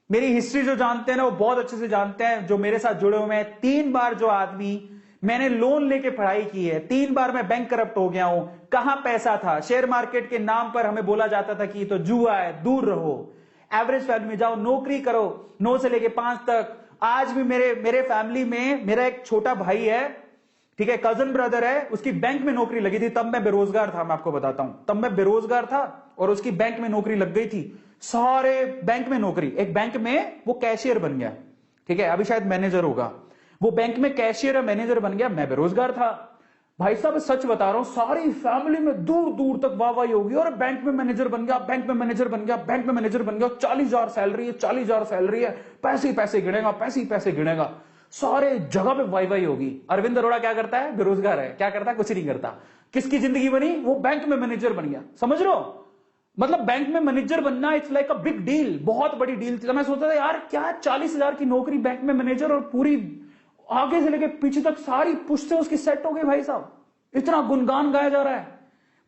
[SPEAKER 1] मेरी हिस्ट्री जो जानते हैं ना वो बहुत अच्छे से जानते हैं, जो मेरे साथ जुड़े हुए हैं। 3 बार जो आदमी, मैंने लोन लेके पढ़ाई की है, 3 बार मैं बैंक करप्ट हो गया हूं, कहां पैसा था? शेयर मार्केट के नाम पर हमें बोला जाता था कि ये तो जुआ है, दूर रहो। एवरेज फैमिली में जाओ, नौकरी करो 9 से लेके 5 तक। आज भी मेरे फैमिली में मेरा एक छोटा भाई है, ठीक है, कजन ब्रदर है, उसकी बैंक में नौकरी लगी थी। तब मैं बेरोजगार था, मैं आपको बताता हूं, तब मैं बेरोजगार था और उसकी बैंक में नौकरी लग गई थी। सारे बैंक में नौकरी, एक बैंक में वो कैशियर बन गया, ठीक है, अभी शायद मैनेजर होगा। वो बैंक में कैशियर है, मैनेजर बन गया, मैं बेरोजगार था। भाई साहब सच बता रहा हूं, सारी फैमिली में दूर दूर तक वाहवाही होगी, और बैंक में मैनेजर बन गया, बैंक में मैनेजर बन गया, बैंक में मैनेजर बन गया, 40,000 सैलरी है, 40,000 सैलरी है, पैसे ही पैसे गिनेगा, पैसे ही पैसे गिनेगा, सारे जगह पे वाहवाही होगी। अरविंद अरोड़ा क्या करता है? बेरोजगार है, क्या करता है? कुछ नहीं करता। किसकी जिंदगी बनी? वो बैंक में मैनेजर बन गया। समझ लो, मतलब बैंक में मैनेजर बनना it's like a big deal, बहुत बड़ी डील थी। मैं सोचता था यार क्या 40,000 की नौकरी, बैंक में मैनेजर, और पूरी आगे से लेके पीछे तक सारी पुश्तें उसकी सेट हो गई। भाई साहब इतना गुणगान गाया जा रहा है।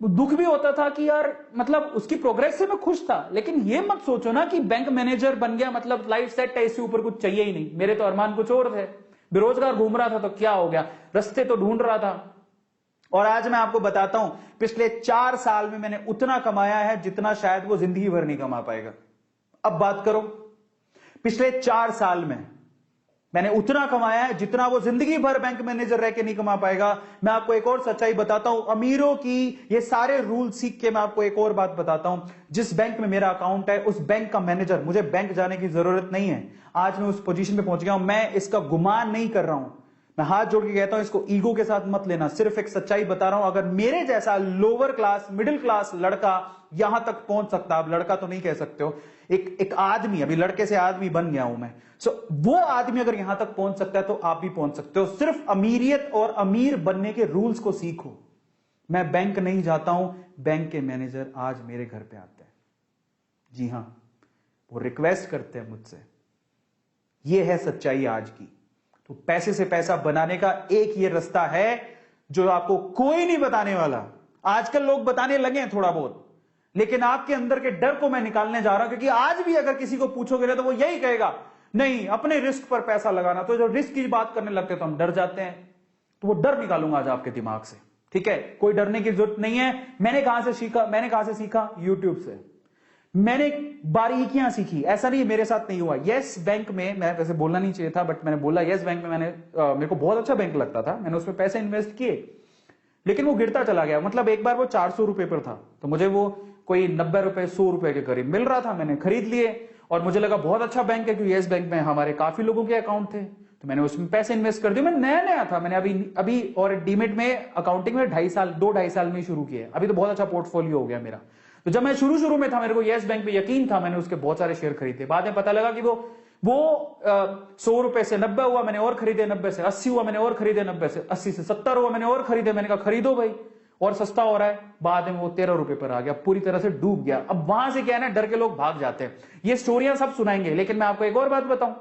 [SPEAKER 1] दुख भी होता था कि यार मतलब उसकी प्रोग्रेस से मैं खुश था, लेकिन ये मत सोचो ना कि बैंक मैनेजर बन गया मतलब लाइफ सेट है, इससे ऊपर कुछ चाहिए ही नहीं। मेरे तो अरमान कुछ और थे। बेरोजगार घूम रहा था तो क्या हो गया, रास्ते तो ढूंढ रहा था। और आज मैं आपको बताता हूं, पिछले 4 साल में मैंने उतना कमाया है जितना शायद वो जिंदगी भर नहीं कमा पाएगा। अब बात करो, पिछले 4 साल में मैंने उतना कमाया है जितना वो जिंदगी भर बैंक मैनेजर रह के नहीं कमा पाएगा। मैं आपको एक और सच्चाई बताता हूं, अमीरों की ये सारे रूल सीख के मैं आपको एक और बात बताता हूं। जिस बैंक में मेरा अकाउंट है उस बैंक का मैनेजर, मुझे बैंक जाने की जरूरत नहीं है, आज मैं उस पोजीशन पे पहुंच गया हूं। मैं इसका गुमान नहीं कर रहा हूं, मैं हाथ जोड़ के कहता हूं, इसको ईगो के साथ मत लेना, सिर्फ एक सच्चाई बता रहा हूं। अगर मेरे जैसा लोअर क्लास मिडिल क्लास लड़का यहां तक पहुंच सकता, आप लड़का तो नहीं कह सकते हो, एक आदमी, अभी लड़के से आदमी बन गया हूं मैं, वो आदमी अगर यहां तक पहुंच सकता है तो आप भी पहुंच सकते हो। सिर्फ अमीरियत और अमीर बनने के रूल्स को सीखो। मैं बैंक नहीं जाता हूं, बैंक के मैनेजर आज मेरे घर पे आते हैं। जी हां, वो रिक्वेस्ट करते हैं मुझसे। ये है सच्चाई आज की। तो पैसे से पैसा बनाने का एक ये रास्ता है जो आपको कोई नहीं बताने वाला। आजकल लोग बताने लगे हैं थोड़ा बहुत, लेकिन आपके अंदर के डर को मैं निकालने जा रहा हूं, क्योंकि आज भी अगर किसी को पूछोगे ना तो वो यही कहेगा, नहीं अपने रिस्क पर पैसा लगाना। तो जो रिस्क की बात करने लगते तो हम डर जाते हैं। तो वो डर निकालूंगा आज आपके दिमाग से, ठीक है? कोई डरने की जरूरत नहीं है। मैंने कहां से सीखा? यूट्यूब से। मैंने बारीकियां सीखी, ऐसा नहीं मेरे साथ नहीं हुआ। यस बैंक में, मैं वैसे बोलना नहीं चाहिए था बट मैंने बोला, यस बैंक में मेरे को बहुत अच्छा बैंक लगता था, मैंने उसमें पैसे इन्वेस्ट किए, लेकिन वो गिरता चला गया। मतलब एक बार वो 400 रुपए पर था, तो मुझे वो कोई 90 रुपए 100 रुपए के करीब मिल रहा था, मैंने खरीद लिए और मुझे लगा बहुत अच्छा बैंक है, क्योंकि यस बैंक में हमारे काफी लोगों के अकाउंट थे, तो मैंने उसमें पैसे इन्वेस्ट कर दिए। मैं नया था, मैंने अभी और डीमेट में अकाउंटिंग में 2.5 साल में शुरू किया। अभी तो बहुत अच्छा पोर्टफोलियो हो गया मेरा। तो जब मैं शुरू में था, मेरे को यस बैंक पे यकीन था, मैंने उसके बहुत सारे शेयर खरीदे। बाद में पता लगा कि वो 100 रुपए से 90 हुआ, मैंने और खरीदे, 90 से 80 हुआ, मैंने और खरीदे, 90 से 80 से 70 हुआ, मैंने और खरीदे। मैंने कहा खरीदो भाई, और सस्ता हो रहा है। बाद में वो 13 रुपए पर आ गया, पूरी तरह से डूब गया। अब वहां से क्या है ना, डर के लोग भाग जाते हैं। ये स्टोरियां सब सुनाएंगे, लेकिन मैं आपको एक और बात बताऊं,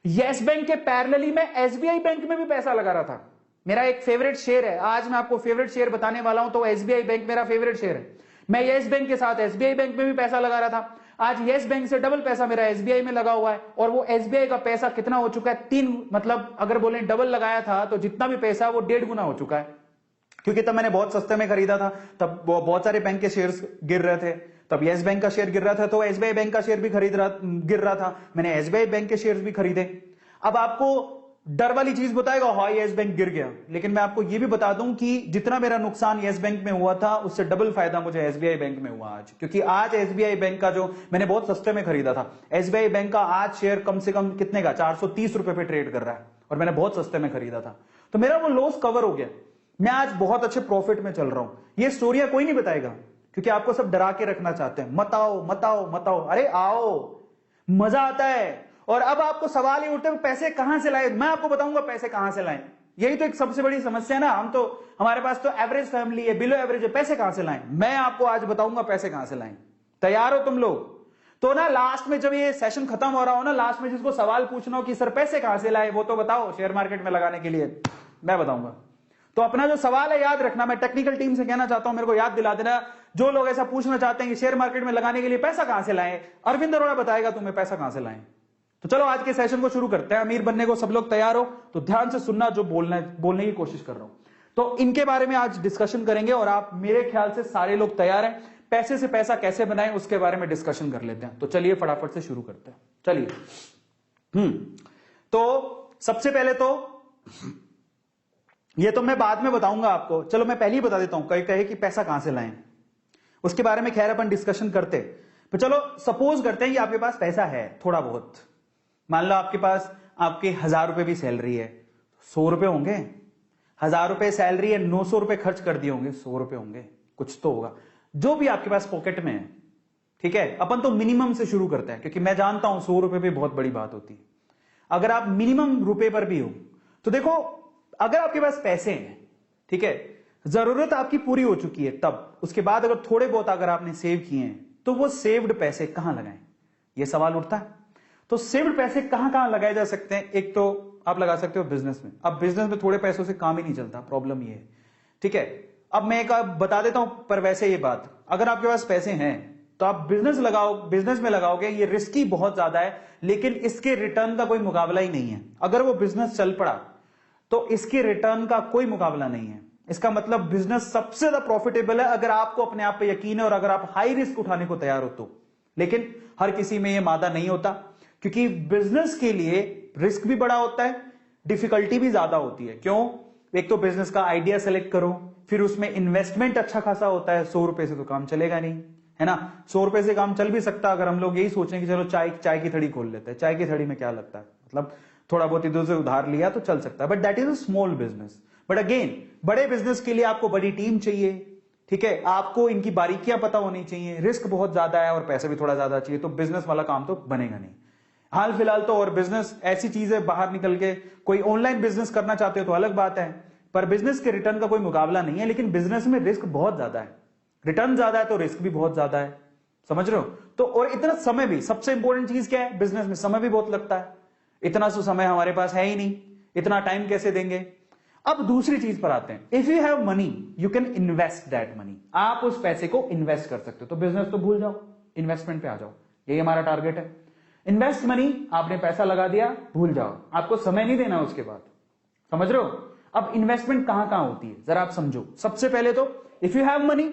[SPEAKER 1] यस बैंक के पैरेलली में एसबीआई बैंक में भी पैसा लगा रहा था। मेरा एक फेवरेट शेयर है, आज मैं आपको फेवरेट शेयर बताने वाला हूं, तो एसबीआई बैंक मेरा फेवरेट शेयर है। मैं यस बैंक के साथ एसबीआई बैंक में भी पैसा लगा रहा था। आज यस बैंक से डबल पैसा मेरा एसबीआई में लगा हुआ है, और वो एसबीआई का पैसा कितना हो चुका है? 3, मतलब अगर बोले डबल लगाया था तो जितना भी पैसा वो 1.5 गुना हो चुका है। क्योंकि तब मैंने बहुत सस्ते में खरीदा था, तब बहुत सारे बैंक के शेयर्स गिर रहे थे, तब यस बैंक का शेयर गिर रहा था, तो एसबीआई बैंक का शेयर भी गिर रहा था, मैंने एसबीआई बैंक के शेयर्स भी खरीदे। अब आपको डर वाली चीज बताएगा, हाँ यस बैंक गिर गया, लेकिन मैं आपको यह भी बता दूं कि जितना मेरा नुकसान यस बैंक में हुआ था, उससे डबल फायदा मुझे एसबीआई बैंक में हुआ आज। क्योंकि आज एसबीआई बैंक का, जो मैंने बहुत सस्ते में खरीदा था, एसबीआई बैंक का आज शेयर कम से कम कितने का, 430 रुपए पे ट्रेड कर रहा है, और मैंने बहुत सस्ते में खरीदा था। तो मेरा वो लॉस कवर हो गया, मैं आज बहुत अच्छे प्रॉफिट में चल रहा हूं। ये स्टोरियां कोई नहीं बताएगा, क्योंकि आपको सब डरा के रखना चाहते हैं, मत आओ मत आओ मत आओ। अरे आओ, मजा आता है। और अब आपको सवाल ही उठते हैं पैसे कहां से लाए। मैं आपको बताऊंगा पैसे कहां से लाएं। यही तो एक सबसे बड़ी समस्या है ना, हमारे पास तो एवरेज फैमिली है, बिलो एवरेज है, पैसे कहां से लाएं। मैं आपको आज बताऊंगा पैसे कहां से लाएं। तैयार हो तुम लोग? तो ना लास्ट में जब ये सेशन खत्म हो रहा हो ना, लास्ट में जिसको सवाल पूछना हो कि सर पैसे कहां से लाए, वो तो बताओ शेयर मार्केट में लगाने के लिए, मैं बताऊंगा। तो अपना जो सवाल है याद रखना। मैं टेक्निकल टीम से कहना चाहता हूं, मेरे को याद दिला देना, जो लोग ऐसा पूछना चाहते हैं कि शेयर मार्केट में लगाने के लिए पैसा कहां से लाएं, अरविंद अरोड़ा बताएगा तुम्हें पैसा कहां से लाएं। तो चलो आज के सेशन को शुरू करते हैं। अमीर बनने को सब लोग तैयार हो तो ध्यान से सुनना जो बोलने की कोशिश कर रहा हूं। तो इनके बारे में आज डिस्कशन करेंगे और आप मेरे ख्याल से सारे लोग तैयार हैं। पैसे से पैसा कैसे बनाएं उसके बारे में डिस्कशन कर लेते हैं। तो चलिए फटाफट से शुरू करते हैं। चलिए तो सबसे पहले तो ये तो मैं बाद में बताऊंगा आपको, चलो मैं पहले ही बता देता हूं। कई कहे कि पैसा कहां से लाएं, उसके बारे में खैर अपन डिस्कशन करते। तो चलो सपोज करते हैं कि आपके पास पैसा है थोड़ा बहुत, मान लो आपके पास आपके 1000 रुपए भी सैलरी है, 100 रुपए होंगे। 1000 रुपए सैलरी है, 900 रुपए खर्च कर दिए होंगे, 100 रुपए होंगे, कुछ तो होगा जो भी आपके पास पॉकेट में है। ठीक है, अपन तो मिनिमम से शुरू करते हैं क्योंकि मैं जानता हूं 100 रुपए भी बहुत बड़ी बात होती है। अगर आप मिनिमम रुपए पर भी हो तो देखो, अगर आपके पास पैसे हैं, ठीक है, जरूरत आपकी पूरी हो चुकी है, तब उसके बाद अगर थोड़े बहुत अगर आपने सेव किए हैं तो वो सेव्ड पैसे कहां लगाएं, ये सवाल उठता है। तो सेव्ड पैसे कहां कहां लगाए जा सकते हैं? एक तो आप लगा सकते हो बिजनेस में। अब बिजनेस में थोड़े पैसों से काम ही नहीं चलता, प्रॉब्लम ये है। ठीक है, अब मैं एक बता देता हूं, पर वैसे ये बात, अगर आपके पास पैसे हैं तो आप बिजनेस लगाओ, बिजनेस में लगाओगे, ये रिस्की बहुत ज्यादा है, लेकिन इसके रिटर्न का कोई मुकाबला ही नहीं है। अगर वो बिजनेस चल पड़ा तो इसके रिटर्न का कोई मुकाबला नहीं है। इसका मतलब बिजनेस सबसे ज्यादा प्रॉफिटेबल है अगर आपको अपने आप पे यकीन है और अगर आप हाई रिस्क उठाने को तैयार हो तो। लेकिन हर किसी में यह मादा नहीं होता, क्योंकि बिजनेस के लिए रिस्क भी बड़ा होता है, डिफिकल्टी भी ज्यादा होती है। क्यों? एक तो बिजनेस का आइडिया सेलेक्ट करो, फिर उसमें इन्वेस्टमेंट अच्छा खासा होता है। 100 रुपए से तो काम चलेगा नहीं, है ना। 100 रुपए से काम चल भी सकता अगर हम लोग यही सोचें कि चलो चाय की थड़ी खोल लेते हैं। चाय की थड़ी में क्या लगता है, मतलब थोड़ा बहुत इधर से उधार लिया तो चल सकता है, but that is a small business. But again, बड़े बिजनेस के लिए आपको बड़ी टीम चाहिए। ठीक है, आपको इनकी बारीकियां पता होनी चाहिए, रिस्क बहुत ज्यादा है और पैसा भी थोड़ा ज्यादा चाहिए, तो बिजनेस वाला काम तो बनेगा नहीं। हाल फिलहाल तो और बिजनेस ऐसी चीज है, बाहर निकल के कोई ऑनलाइन बिजनेस करना चाहते हो तो अलग बात है, पर बिजनेस के रिटर्न का कोई मुकाबला नहीं है। लेकिन बिजनेस में रिस्क बहुत ज्यादा है, रिटर्न ज्यादा है तो रिस्क भी बहुत ज्यादा है, समझ रहे हो। तो और इतना समय भी, सबसे इंपॉर्टेंट चीज क्या है बिजनेस में, समय भी बहुत लगता है। इतना सो समय हमारे पास है ही नहीं, इतना टाइम कैसे देंगे। अब दूसरी चीज पर आते हैं, if you have money you can invest that money. आप उस पैसे को इन्वेस्ट कर सकते हो। तो बिजनेस तो भूल जाओ, इन्वेस्टमेंट पे आ जाओ, यही हमारा टारगेट है। इन्वेस्ट मनी, आपने पैसा लगा दिया, भूल जाओ, आपको समय नहीं देना उसके बाद, समझ रहे हो। अब इन्वेस्टमेंट कहां कहां होती है जरा आप समझो। सबसे पहले तो इफ यू हैव मनी,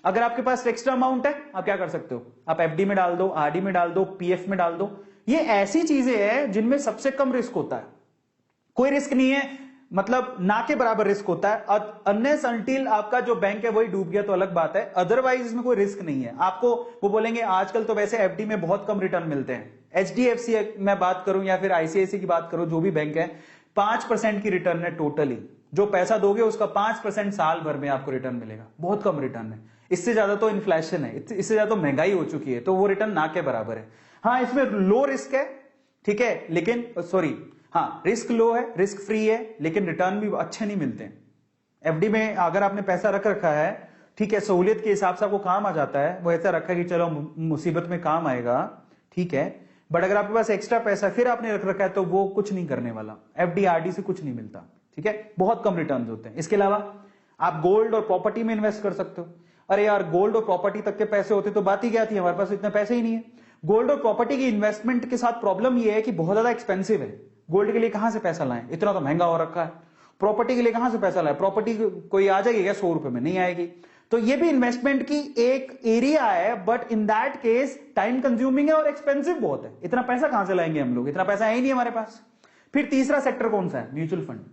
[SPEAKER 1] अगर आपके पास एक्स्ट्रा अमाउंट है आप क्या कर सकते हो, आप एफडी में डाल दो, आरडी में डाल दो, पीएफ में डाल दो। ये ऐसी चीजें हैं जिनमें सबसे कम रिस्क होता है, कोई रिस्क नहीं है, मतलब ना के बराबर रिस्क होता है। अनलेस अनटिल आपका जो बैंक है वही डूब गया तो अलग बात है, अदरवाइज इसमें कोई रिस्क नहीं है। आपको वो बोलेंगे आजकल तो वैसे एफडी में बहुत कम रिटर्न मिलते हैं, एचडीएफसी मैं बात करूं या फिर आईसीआईसी की बात करूं, जो भी बैंक है, 5% की रिटर्न है टोटली। जो पैसा दोगे उसका 5% साल भर में आपको रिटर्न मिलेगा, बहुत कम रिटर्न है। इससे ज्यादा तो इन्फ्लेशन है, इससे ज्यादा तो महंगाई हो चुकी है, तो वो रिटर्न ना के बराबर है। हाँ, इसमें लो रिस्क है, ठीक है, लेकिन सॉरी, हाँ रिस्क लो है, रिस्क फ्री है, लेकिन रिटर्न भी अच्छे नहीं मिलते हैं। एफडी में अगर आपने पैसा रख रखा है, ठीक है, सहूलियत के हिसाब से आपको काम आ जाता है, वो ऐसा रखा है कि चलो मुसीबत में काम आएगा, ठीक है, बट अगर आपके पास एक्स्ट्रा पैसा फिर आपने रख रखा है तो वो कुछ नहीं करने वाला। एफडी आरडी से कुछ नहीं मिलता, ठीक है, बहुत कम रिटर्न होते हैं। इसके अलावा आप गोल्ड और प्रॉपर्टी में इन्वेस्ट कर सकते हो। अरे यार, गोल्ड और प्रॉपर्टी तक के पैसे होते तो बात ही क्या थी, हमारे पास इतने पैसे ही नहीं है। गोल्ड और प्रॉपर्टी की इन्वेस्टमेंट के साथ प्रॉब्लम यह है कि बहुत ज्यादा एक्सपेंसिव है। गोल्ड के लिए कहां से पैसा लाएं, इतना तो महंगा हो रखा है। प्रॉपर्टी के लिए कहां से पैसा लाएं, प्रॉपर्टी कोई आ जाएगी क्या 100 रुपए में, नहीं आएगी। तो ये भी इन्वेस्टमेंट की एक एरिया है, but in that case time consuming है और एक्सपेंसिव बहुत है। इतना पैसा कहां से लाएंगे हम लोग, इतना पैसा है ही नहीं हमारे पास। फिर तीसरा सेक्टर कौन सा है, म्यूचुअल फंड।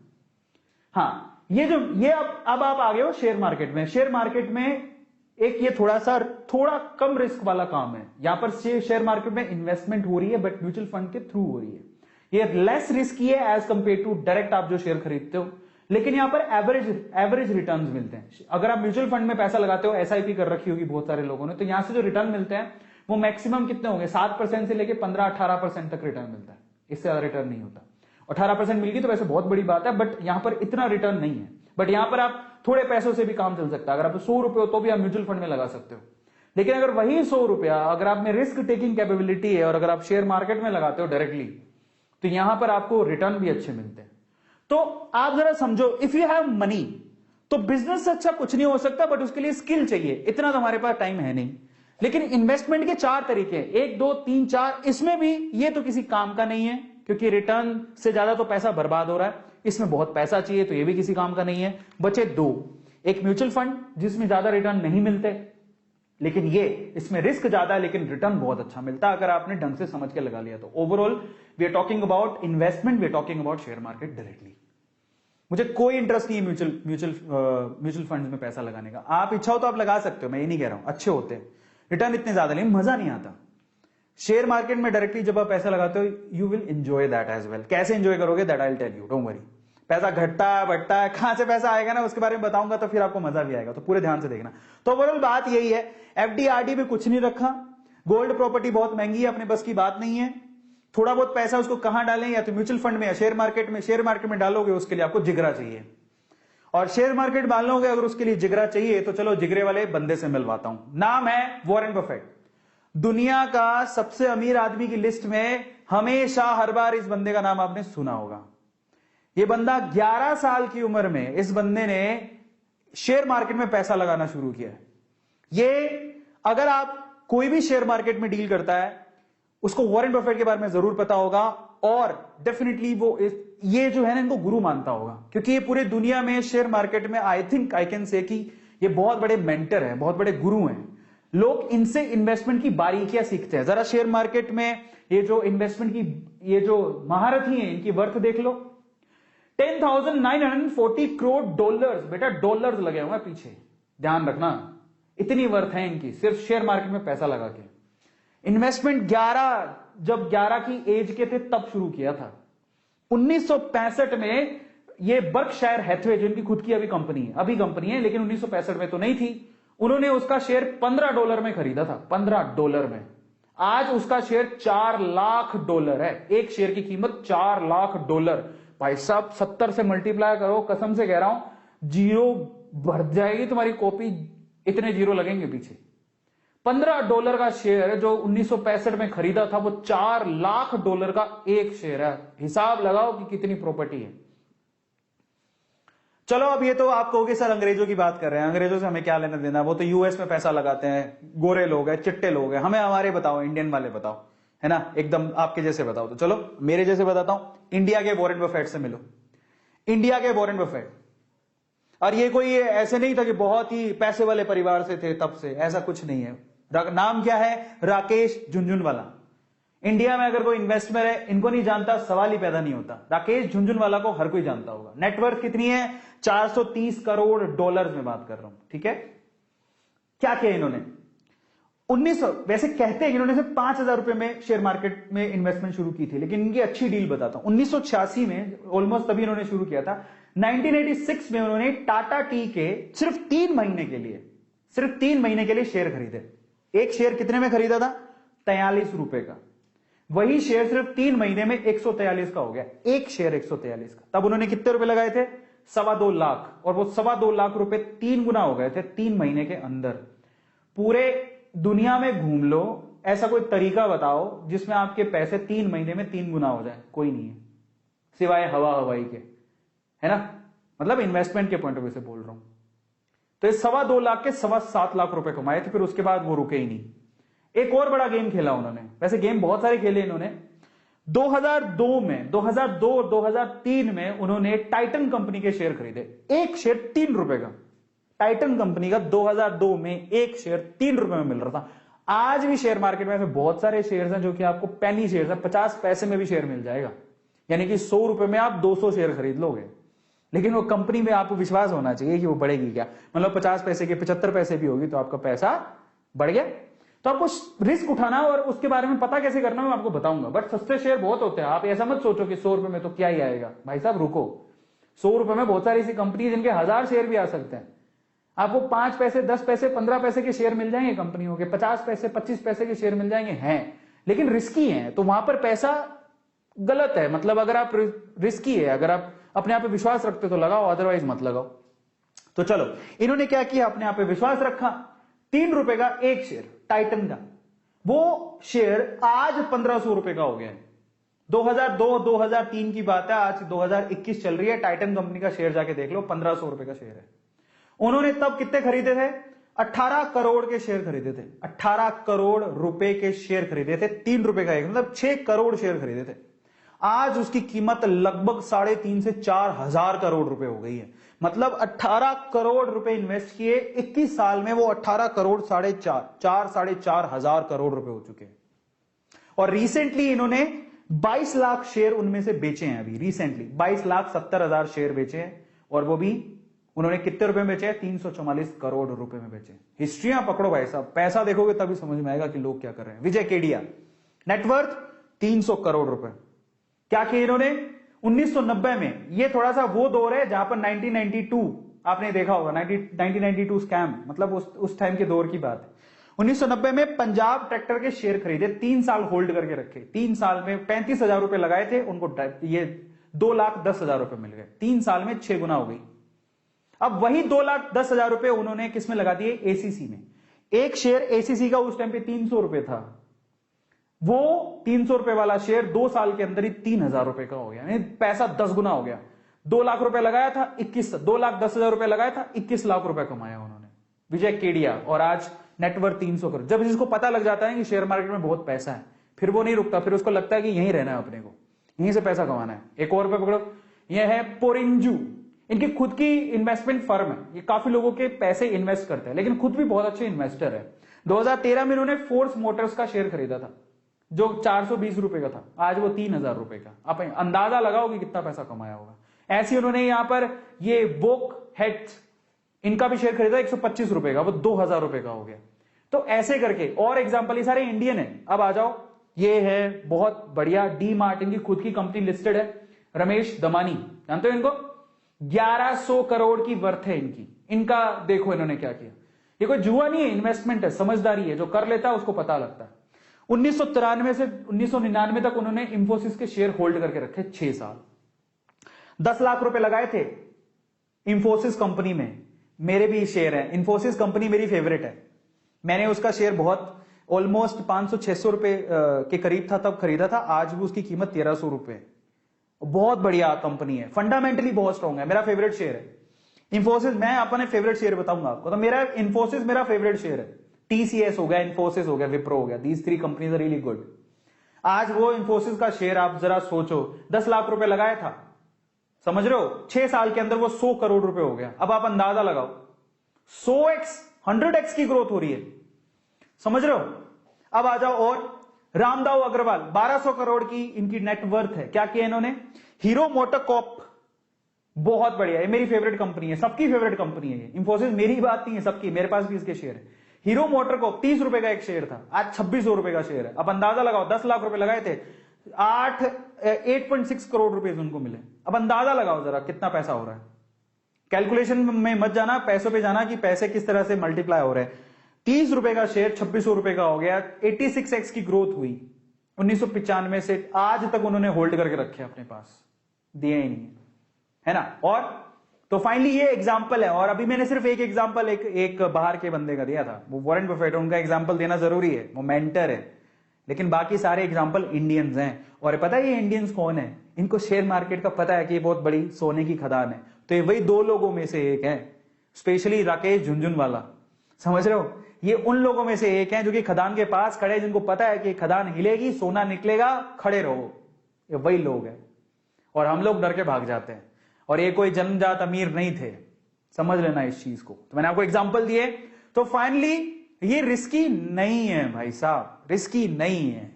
[SPEAKER 1] हाँ, ये अब आप आ गए हो शेयर मार्केट में। शेयर मार्केट में एक ये थोड़ा कम रिस्क वाला काम है। यहां पर शेयर मार्केट में इन्वेस्टमेंट हो रही है बट म्यूचुअल फंड के थ्रू हो रही है। ये लेस रिस्की है एज कंपेयर टू डायरेक्ट आप जो शेयर खरीदते हो, लेकिन यहां पर एवरेज रिटर्न्स मिलते हैं। अगर आप म्यूचुअल फंड में पैसा लगाते हो, एसआईपी कर रखी होगी बहुत सारे लोगों ने, तो यहां से जो रिटर्न मिलते हैं वो मैक्सिमम कितने होंगे, 7% से लेकर 15-18% तक रिटर्न मिलता है, इससे ज्यादा रिटर्न नहीं होता। 18% मिल गई तो वैसे बहुत बड़ी बात है, बट यहां पर इतना रिटर्न नहीं है। बट यहां पर आप थोड़े पैसों से भी काम चल सकता है। अगर आप 100 रुपए हो तो भी आप म्यूचुअल फंड में लगा सकते हो। लेकिन अगर वही 100 रुपया अगर आप में रिस्क टेकिंग कैपेबिलिटी है और अगर आप शेयर मार्केट में लगाते हो डायरेक्टली, तो यहां पर आपको रिटर्न भी अच्छे मिलते हैं। तो आप जरा समझो, इफ यू हैव मनी तो बिजनेस से अच्छा कुछ नहीं हो सकता, बट उसके लिए स्किल चाहिए। इतना तो हमारे पास टाइम है नहीं। लेकिन इन्वेस्टमेंट के 4 तरीके हैं, 1 2 3 4। इसमें भी ये तो किसी काम का नहीं है, क्योंकि रिटर्न से ज्यादा तो पैसा बर्बाद हो रहा है। इसमें बहुत पैसा चाहिए तो ये भी किसी काम का नहीं है। बचे दो, एक म्यूचुअल फंड जिसमें ज्यादा रिटर्न नहीं मिलते, लेकिन ये इसमें रिस्क ज्यादा है लेकिन रिटर्न बहुत अच्छा मिलता है अगर आपने ढंग से समझ के लगा लिया तो। Overall we are talking about investment, we are talking about share market directly. मुझे कोई इंटरेस्ट नहीं है म्यूचुअल फंड्स में पैसा लगाने का। आप इच्छा हो तो आप लगा सकते हो, मैं ये नहीं कह रहा हूं, अच्छे होते हैं, रिटर्न इतने ज्यादा नहीं, मजा नहीं आता। शेयर मार्केट में डायरेक्टली जब आप पैसा लगाते हो you will enjoy that as well. कैसे एंजॉय करोगे that I will tell you, don't worry. पैसा घटता है बढ़ता है, कहां से पैसा आएगा ना उसके बारे में बताऊंगा तो फिर आपको मजा भी आएगा, तो पूरे ध्यान से देखना। तो ओवरऑल बात यही है, एफडी आरडी भी कुछ नहीं रखा, गोल्ड प्रॉपर्टी बहुत महंगी है, अपने बस की बात नहीं है। थोड़ा बहुत पैसा उसको कहां डालें, या तो म्यूचुअल फंड में या शेयर मार्केट में। शेयर मार्केट में डालोगे उसके लिए आपको जिगरा चाहिए, और शेयर मार्केट डालोगे अगर उसके लिए जिगरा चाहिए तो चलो जिगरे वाले बंदे से मिलवाता हूं। नाम है वॉरेन बफेट। दुनिया का सबसे अमीर आदमी की लिस्ट में हमेशा हर बार इस बंदे का नाम आपने सुना होगा। ये बंदा 11 साल की उम्र में इस बंदे ने शेयर मार्केट में पैसा लगाना शुरू किया है। ये अगर आप कोई भी शेयर मार्केट में डील करता है उसको वॉरेन बफेट के बारे में जरूर पता होगा, और डेफिनेटली वो ये जो है ना इनको गुरु मानता होगा, क्योंकि ये पूरे दुनिया में शेयर मार्केट में I think I can say कि ये बहुत बड़े मेंटर हैं, बहुत बड़े गुरु हैं। लोग इनसे इन्वेस्टमेंट की बारीकियां सीखते हैं। जरा शेयर मार्केट में ये जो इन्वेस्टमेंट की ये जो महारथी हैं इनकी वर्थ देख लो, 10,940 करोड़ डॉलर्स, बेटा डॉलर्स लगे हुए हैं पीछे, ध्यान रखना, इतनी वर्थ है इनकी सिर्फ शेयर मार्केट में पैसा लगा के। इन्वेस्टमेंट 11 की एज के थे तब शुरू किया था। 1965 में ये बर्कशायर हैथवे जो इनकी खुद की अभी कंपनी है, लेकिन 1965 में तो नहीं थी। उन्होंने उसका शेयर $15 में खरीदा था, $15 में। आज उसका शेयर $4 लाख है, एक शेयर की कीमत $4 लाख। भाई साहब 70 से मल्टीप्लाई करो, कसम से कह रहा हूं जीरो भर जाएगी तुम्हारी कॉपी, इतने जीरो लगेंगे पीछे। $15 का शेयर जो 1965 में खरीदा था वो $4 लाख का एक शेयर है। हिसाब लगाओ कि कितनी प्रॉपर्टी है। चलो अब ये तो आप कहोगे सर अंग्रेजों की बात कर रहे हैं, अंग्रेजों से हमें क्या लेना देना, वो तो यूएस में पैसा लगाते हैं, गोरे लोग हैं, चिट्टे लोग हैं, हमें हमारे बताओ, इंडियन वाले बताओ, है ना, एकदम आपके जैसे बताओ। तो चलो मेरे जैसे बताता हूं, इंडिया के वॉरेन बफेट से मिलो, इंडिया के वॉरेन बफेट। और ये कोई ऐसे नहीं था कि बहुत ही पैसे वाले परिवार से थे तब से, ऐसा कुछ नहीं है। नाम क्या है, राकेश झुनझुनवाला। इंडिया में अगर कोई इन्वेस्टर है इनको नहीं जानता सवाल ही पैदा नहीं होता। राकेश झुनझुनवाला को हर कोई जानता होगा। नेटवर्थ कितनी है, 430 करोड़ डॉलर में बात कर रहा हूं, ठीक है। क्या किया इन्होंने, 1900 वैसे कहते हैं कि इन्होंने सिर्फ 5,000 रुपए में शेयर मार्केट में इन्वेस्टमेंट शुरू की थी, लेकिन इनकी अच्छी डील बताता हूं। 1986 में ऑलमोस्ट तभी इन्होंने शुरू किया था। 1986 में उन्होंने टाटा टी के सिर्फ 3 महीने के लिए शेयर खरीदे। एक शेयर कितने में खरीदा था, 43 रुपए का। वही शेयर सिर्फ 3 महीने में 143 का हो गया, एक शेयर 143 का। तब उन्होंने कितने रुपए लगाए थे, 2.25 लाख, और वो 2.25 लाख रुपए 3 गुना हो गए थे 3 महीने के अंदर। पूरे दुनिया में घूम लो, ऐसा कोई तरीका बताओ जिसमें आपके पैसे 3 महीने में 3 गुना हो जाए, कोई नहीं है सिवाय हवाई के, है ना। मतलब इन्वेस्टमेंट के पॉइंट ऑफ व्यू से बोल रहा हूं। तो ये 2.25 लाख के 7.25 लाख रुपए कमाए थे, फिर उसके बाद वो रुके ही नहीं। एक और बड़ा गेम खेला उन्होंने, वैसे गेम बहुत सारे खेले इन्होंने। 2003 में उन्होंने टाइटन कंपनी के शेयर खरीदे, एक शेयर 3 रुपए का। टाइटन कंपनी का 2002 में एक शेयर 3 रुपए में मिल रहा था। आज भी शेयर मार्केट में ऐसे बहुत सारे शेयर्स हैं जो कि आपको पेनी शेयर्स हैं, 50 पैसे में भी शेयर मिल जाएगा, यानी कि 100 रुपए में आप 200 शेयर खरीद लोगे। लेकिन वो कंपनी में आपको विश्वास होना चाहिए कि वो बढ़ेगी क्या, मतलब 50 पैसे की 75 पैसे भी होगी तो आपका पैसा बढ़ गया। तो आपको रिस्क उठाना और उसके बारे में पता कैसे करना मैं आपको बताऊंगा। बट सस्ते शेयर बहुत होते हैं, आप ऐसा मत सोचो कि 100 रुपए में तो क्या ही आएगा। भाई साहब रुको, 100 रुपए में बहुत सारी ऐसी कंपनी जिनके 1000 शेयर भी आ सकते हैं। आपको 5 पैसे 10 पैसे 15 पैसे के शेयर मिल जाएंगे कंपनियों के, 50 पैसे 25 पैसे के शेयर मिल जाएंगे, हैं लेकिन रिस्की हैं, तो वहां पर पैसा गलत है। मतलब अगर आप रिस्की है, अगर आप अपने आप पे विश्वास रखते तो लगाओ, अदरवाइज मत लगाओ। तो चलो इन्होंने क्या किया, अपने आप पे विश्वास रखा, 3 रुपए का एक शेयर टाइटन का, वो शेयर आज 1500 रुपए का हो गया है। 2002-2003 की बात है, आज 2021 चल रही है। टाइटन कंपनी का शेयर जाके देख लो, 1500 रुपए का शेयर है। उन्होंने तब कितने खरीदे थे, 18 करोड़ के शेयर खरीदे थे, 18 करोड़ रुपए के शेयर खरीदे थे, 3 रुपए का एक, मतलब 6 करोड़ शेयर खरीदे थे। आज उसकी कीमत लगभग 3.5 से 4 हजार करोड़ रुपए हो गई है। मतलब 18 करोड़ रुपए इन्वेस्ट किए 21 साल में, वो 18 करोड़ 4.5 हजार करोड़ रुपए हो चुके हैं। और रिसेंटली इन्होंने 22 लाख शेयर उनमें से बेचे हैं। अभी रिसेंटली 22,70,000 शेयर बेचे हैं, और वो भी उन्होंने कितने रुपए में बेचे हैं? 344 करोड़ रुपए में बेचे। हिस्ट्रियां पकड़ो भाई साहब, पैसा देखोगे तभी समझ में आएगा कि लोग क्या कर रहे हैं। विजय केडिया, नेटवर्थ 300 करोड़ रुपए। क्या किया इन्होंने? 1990 में, ये थोड़ा सा वो दौर है जहां पर 1992 आपने देखा होगा, 1992 स्कैम, मतलब उस टाइम के दौर की बात है। 1990 में पंजाब ट्रैक्टर के शेयर खरीदे, 3 साल होल्ड करके रखे। 3 साल में 35,000 रुपए लगाए थे उनको, ये 2,10,000 रुपए मिल गए। 3 साल में 6 गुना हो गई। अब वही 2,10,000 रुपए उन्होंने किसमें लगा दिए? एसीसी में। एक शेयर एसीसी का उस टाइम पे 300 रुपए था, वो 300 रुपए वाला शेयर 2 साल के अंदर ही 3,000 रुपए का हो गया, यानी पैसा 10 गुना हो गया। 2 लाख रुपए लगाया था, 2,10,000 रुपए लगाया था, 21 लाख रुपए कमाया उन्होंने, विजय केडिया। और आज नेटवर्थ 300 करोड़। जब जिसको पता लग जाता है कि शेयर मार्केट में बहुत पैसा है, फिर वो नहीं रुकता, फिर उसको लगता है कि यहीं रहना है, अपने को यहीं से पैसा कमाना है। एक और पे पकड़ो, यह है पोरिंजू। इनकी खुद की इन्वेस्टमेंट फर्म है, ये काफी लोगों के पैसे इन्वेस्ट करते हैं, लेकिन खुद भी बहुत अच्छे इन्वेस्टर है। 2013 में इन्होंने फोर्स मोटर्स का शेयर खरीदा था, जो 420 रुपए का था, आज वो 3,000 रुपए का। आप अंदाजा लगाओ कि कितना पैसा कमाया होगा। ऐसे उन्होंने यहां पर ये वोक हेड्स, इनका भी शेयर खरीदा 125 रुपए का, वो 2,000 रुपए का हो गया। तो ऐसे करके और एग्जांपल, ये सारे इंडियन है। अब आ जाओ, ये है बहुत बढ़िया, डी मार्ट, इनकी खुद की कंपनी लिस्टेड है। रमेश दमानी, जानते हो इनको? 1100 करोड़ की वर्थ है इनकी। इनका देखो इन्होंने क्या किया। ये कोई जुआ नहीं है, इन्वेस्टमेंट है, समझदारी है। जो कर लेता है उसको पता लगता है। 1993 से 1999 तक उन्होंने इंफोसिस के शेयर होल्ड करके रखे 6 साल। 10 लाख रुपए लगाए थे इंफोसिस कंपनी में। मेरे भी शेयर है, इंफोसिस कंपनी मेरी फेवरेट है। मैंने उसका शेयर बहुत ऑलमोस्ट 500-600 रुपए के करीब था तब खरीदा था। आज भी उसकी कीमत 1,300 रुपए। बहुत बढ़िया कंपनी है, फंडामेंटली बहुत स्ट्रॉन्ग है, मेरा फेवरेट शेयर है इंफोसिस। मैं अपने फेवरेट शेयर बताऊंगा आपको, तो मेरा इंफोसिस मेरा फेवरेट शेयर है। टीसीएस हो गया, इंफोसिस हो गया, विप्रो हो गया, these 3 companies are really good. आज वो इंफोसिस का शेयर आप जरा सोचो, 10 लाख रुपए लगाया था, समझ रहे हो? 6 साल के अंदर वो 100 करोड़ रुपए हो गया। अब आप अंदाजा लगाओ, 100x 100x की ग्रोथ हो रही है, समझ रहे हो? अब आ जाओ, और रामदाव अग्रवाल, 1200 करोड़ की इनकी नेटवर्थ है। क्या किया इन्होंने? हीरो मोटोकॉर्प, बहुत बढ़िया, ये मेरी फेवरेट कंपनी है, सबकी फेवरेट कंपनी है ये। इंफोसिस मेरी बात नहीं है, सबकी, मेरे पास भी इसके शेयर है। हीरो मोटोकॉर्प 30 रुपए का एक शेयर था, आज 2600 रुपए का शेयर है। अब अंदाजा लगाओ, 10 लाख रुपए लगाए थे, 8.6 करोड़ रुपए उनको मिले। अब अंदाजा लगाओ जरा कितना पैसा हो रहा है। कैलकुलेशन में मत जाना, पैसों पे जाना कि पैसे किस तरह से मल्टीप्लाई हो रहे हैं। 30 रुपए का शेयर 2600 रुपए का हो गया, 86x की ग्रोथ हुई 1995 से आज तक। उन्होंने होल्ड करके रखे अपने पास, दिए ही नहीं है ना। और तो फाइनली ये एग्जांपल है। और अभी मैंने सिर्फ एक एग्जांपल एक बाहर के बंदे का दिया था, वो वॉरेन बफेट, उनका एग्जांपल देना जरूरी है, वो मेंटर है, लेकिन बाकी सारे एग्जांपल इंडियंस हैं। और पता है ये इंडियंस कौन है? इनको शेयर मार्केट का पता है कि ये बहुत बड़ी सोने की खदान है। तो ये वही 2 लोगों में से एक है, स्पेशली राकेश झुनझुनवाला, समझ रहे हो? ये उन लोगों में से एक है जो कि खदान के पास खड़े, जिनको पता है कि खदान हिलेगी, सोना निकलेगा, खड़े रहो। ये वही लोग हैं। और हम लोग डर के भाग जाते हैं। और ये कोई जन्मजात अमीर नहीं थे, समझ लेना इस चीज को। तो मैंने आपको एग्जांपल दिए। तो फाइनली ये रिस्की नहीं है भाई साहब, रिस्की नहीं है।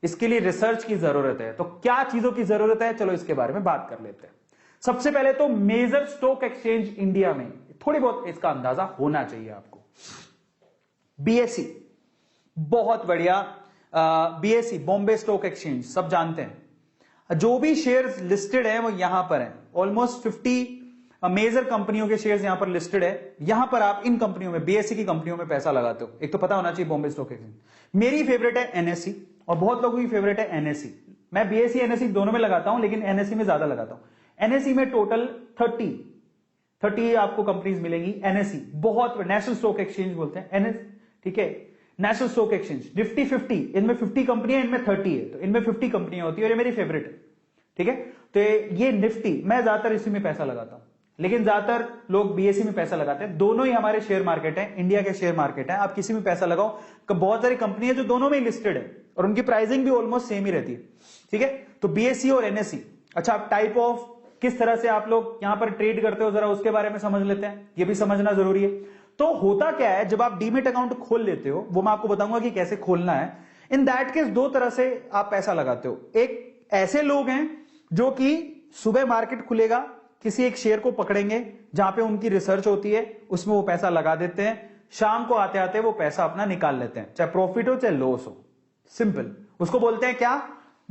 [SPEAKER 1] इसके लिए रिसर्च की जरूरत है। तो क्या चीजों की जरूरत है, चलो इसके बारे में बात कर लेते हैं। सबसे पहले तो मेजर स्टॉक एक्सचेंज इंडिया में थोड़ी बहुत इसका अंदाजा होना चाहिए आपको। बीएसई, बहुत बढ़िया, बीएसई बॉम्बे स्टॉक एक्सचेंज, सब जानते हैं। जो भी शेयर्स लिस्टेड है वो यहां पर है। ऑलमोस्ट 50 मेजर कंपनियों के शेयर्स यहां पर लिस्टेड है। यहां पर आप इन कंपनियों में, बीएसई की कंपनियों में पैसा लगाते हो। एक तो पता होना चाहिए बॉम्बे स्टॉक एक्सचेंज। मेरी फेवरेट है एनएससी, और बहुत लोगों की फेवरेट है एनएससी। मैं बीएसई एनएससी दोनों में लगाता हूं, लेकिन एनएससी में ज्यादा लगाता हूं। एनएससी में टोटल 30 आपको कंपनीज मिलेंगी। एनएससी बहुत, नेशनल स्टॉक एक्सचेंज बोलते हैं एनएस, ठीक है, नेशनल स्टॉक एक्सचेंज। निफ्टी 50, इनमें 50 कंपनियां, इनमें 30 है, तो इनमें 50 कंपनियां होती है, और ये मेरी फेवरेट है, ठीक है। तो ये निफ्टी, मैं ज्यादातर इसी में पैसा लगाता हूं, लेकिन ज्यादातर लोग बीएसई में पैसा लगाते हैं। दोनों ही हमारे शेयर मार्केट है, इंडिया के शेयर मार्केट है। आप किसी में पैसा लगाओ, बहुत सारी कंपनी है जो दोनों में लिस्टेड है। और उनकी प्राइसिंग भी ऑलमोस्ट सेम ही रहती है, ठीक है। तो बीएसई और एनएसई, अच्छा टाइप ऑफ किस तरह से आप लोग यहां पर ट्रेड करते हो जरा उसके बारे में समझ लेते हैं, ये भी समझना जरूरी है। तो होता क्या है, जब आप डीमेट अकाउंट खोल लेते हो, वो मैं आपको बताऊंगा कि कैसे खोलना है। इन दैट केस दो तरह से आप पैसा लगाते हो। एक ऐसे लोग हैं जो कि सुबह मार्केट खुलेगा, किसी एक शेयर को पकड़ेंगे जहां पे उनकी रिसर्च होती है, उसमें वो पैसा लगा देते हैं, शाम को आते आते वो पैसा अपना निकाल लेते हैं, चाहे प्रॉफिट हो चाहे लॉस हो। सिंपल, उसको बोलते हैं क्या,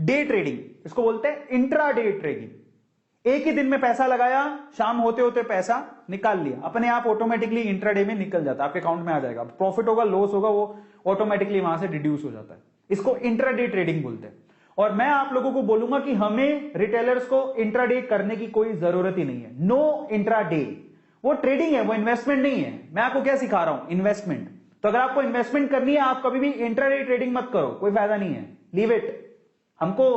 [SPEAKER 1] डे ट्रेडिंग। इसको बोलते हैं इंट्रा डे ट्रेडिंग। एक ही दिन में पैसा लगाया, शाम होते होते पैसा निकाल लिया, अपने आप ऑटोमेटिकली इंट्राडे में निकल जाता है, आपके अकाउंट में आ जाएगा। प्रॉफिट होगा लॉस होगा वो ऑटोमेटिकली वहां से डिड्यूस हो जाता है। इसको इंट्राडे ट्रेडिंग बोलते हैं। और मैं आप लोगों को बोलूंगा कि हमें रिटेलर्स को इंट्राडे करने की कोई जरूरत ही नहीं है। नो इंट्राडे, वो ट्रेडिंग है, वो इन्वेस्टमेंट नहीं है। मैं आपको क्या सिखा रहा हूं, इन्वेस्टमेंट। तो अगर आपको इन्वेस्टमेंट करनी है, आप कभी भी इंट्राडे ट्रेडिंग मत करो, कोई फायदा नहीं है, लीव इट। हमको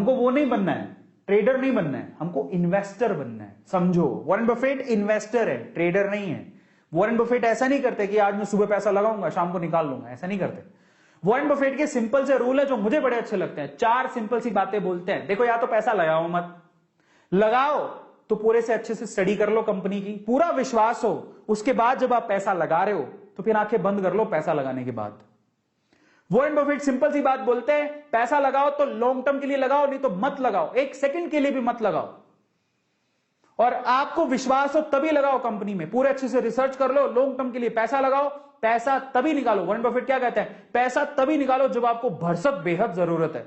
[SPEAKER 1] वो नहीं बनना है, ट्रेडर नहीं बनना है, हमको इन्वेस्टर बनना है, समझो। वॉरेन बफेट इन्वेस्टर है, ट्रेडर नहीं है। वॉरेन बफेट ऐसा नहीं करते कि आज मैं सुबह पैसा लगाऊंगा शाम को निकाल लूंगा, ऐसा नहीं करते। वॉरेन बफेट के सिंपल से रूल है जो मुझे बड़े अच्छे लगते हैं। 4 सिंपल सी बातें बोलते हैं। देखो, या तो पैसा लगाओ मत, लगाओ तो पूरे से अच्छे से स्टडी कर लो कंपनी की, पूरा विश्वास हो, उसके बाद जब आप पैसा लगा रहे हो तो फिर आंखें बंद कर लो पैसा लगाने के बाद। वॉरेन बफेट सिंपल सी बात बोलते हैं, पैसा लगाओ तो लॉन्ग टर्म के लिए लगाओ, नहीं तो मत लगाओ, एक सेकंड के लिए भी मत लगाओ। और आपको विश्वास हो तभी लगाओ कंपनी में, पूरे अच्छे से रिसर्च कर लो, लॉन्ग टर्म के लिए पैसा लगाओ, पैसा तभी निकालो। वॉरेन बफेट क्या कहते हैं, पैसा तभी निकालो जब आपको भरसक बेहद जरूरत है,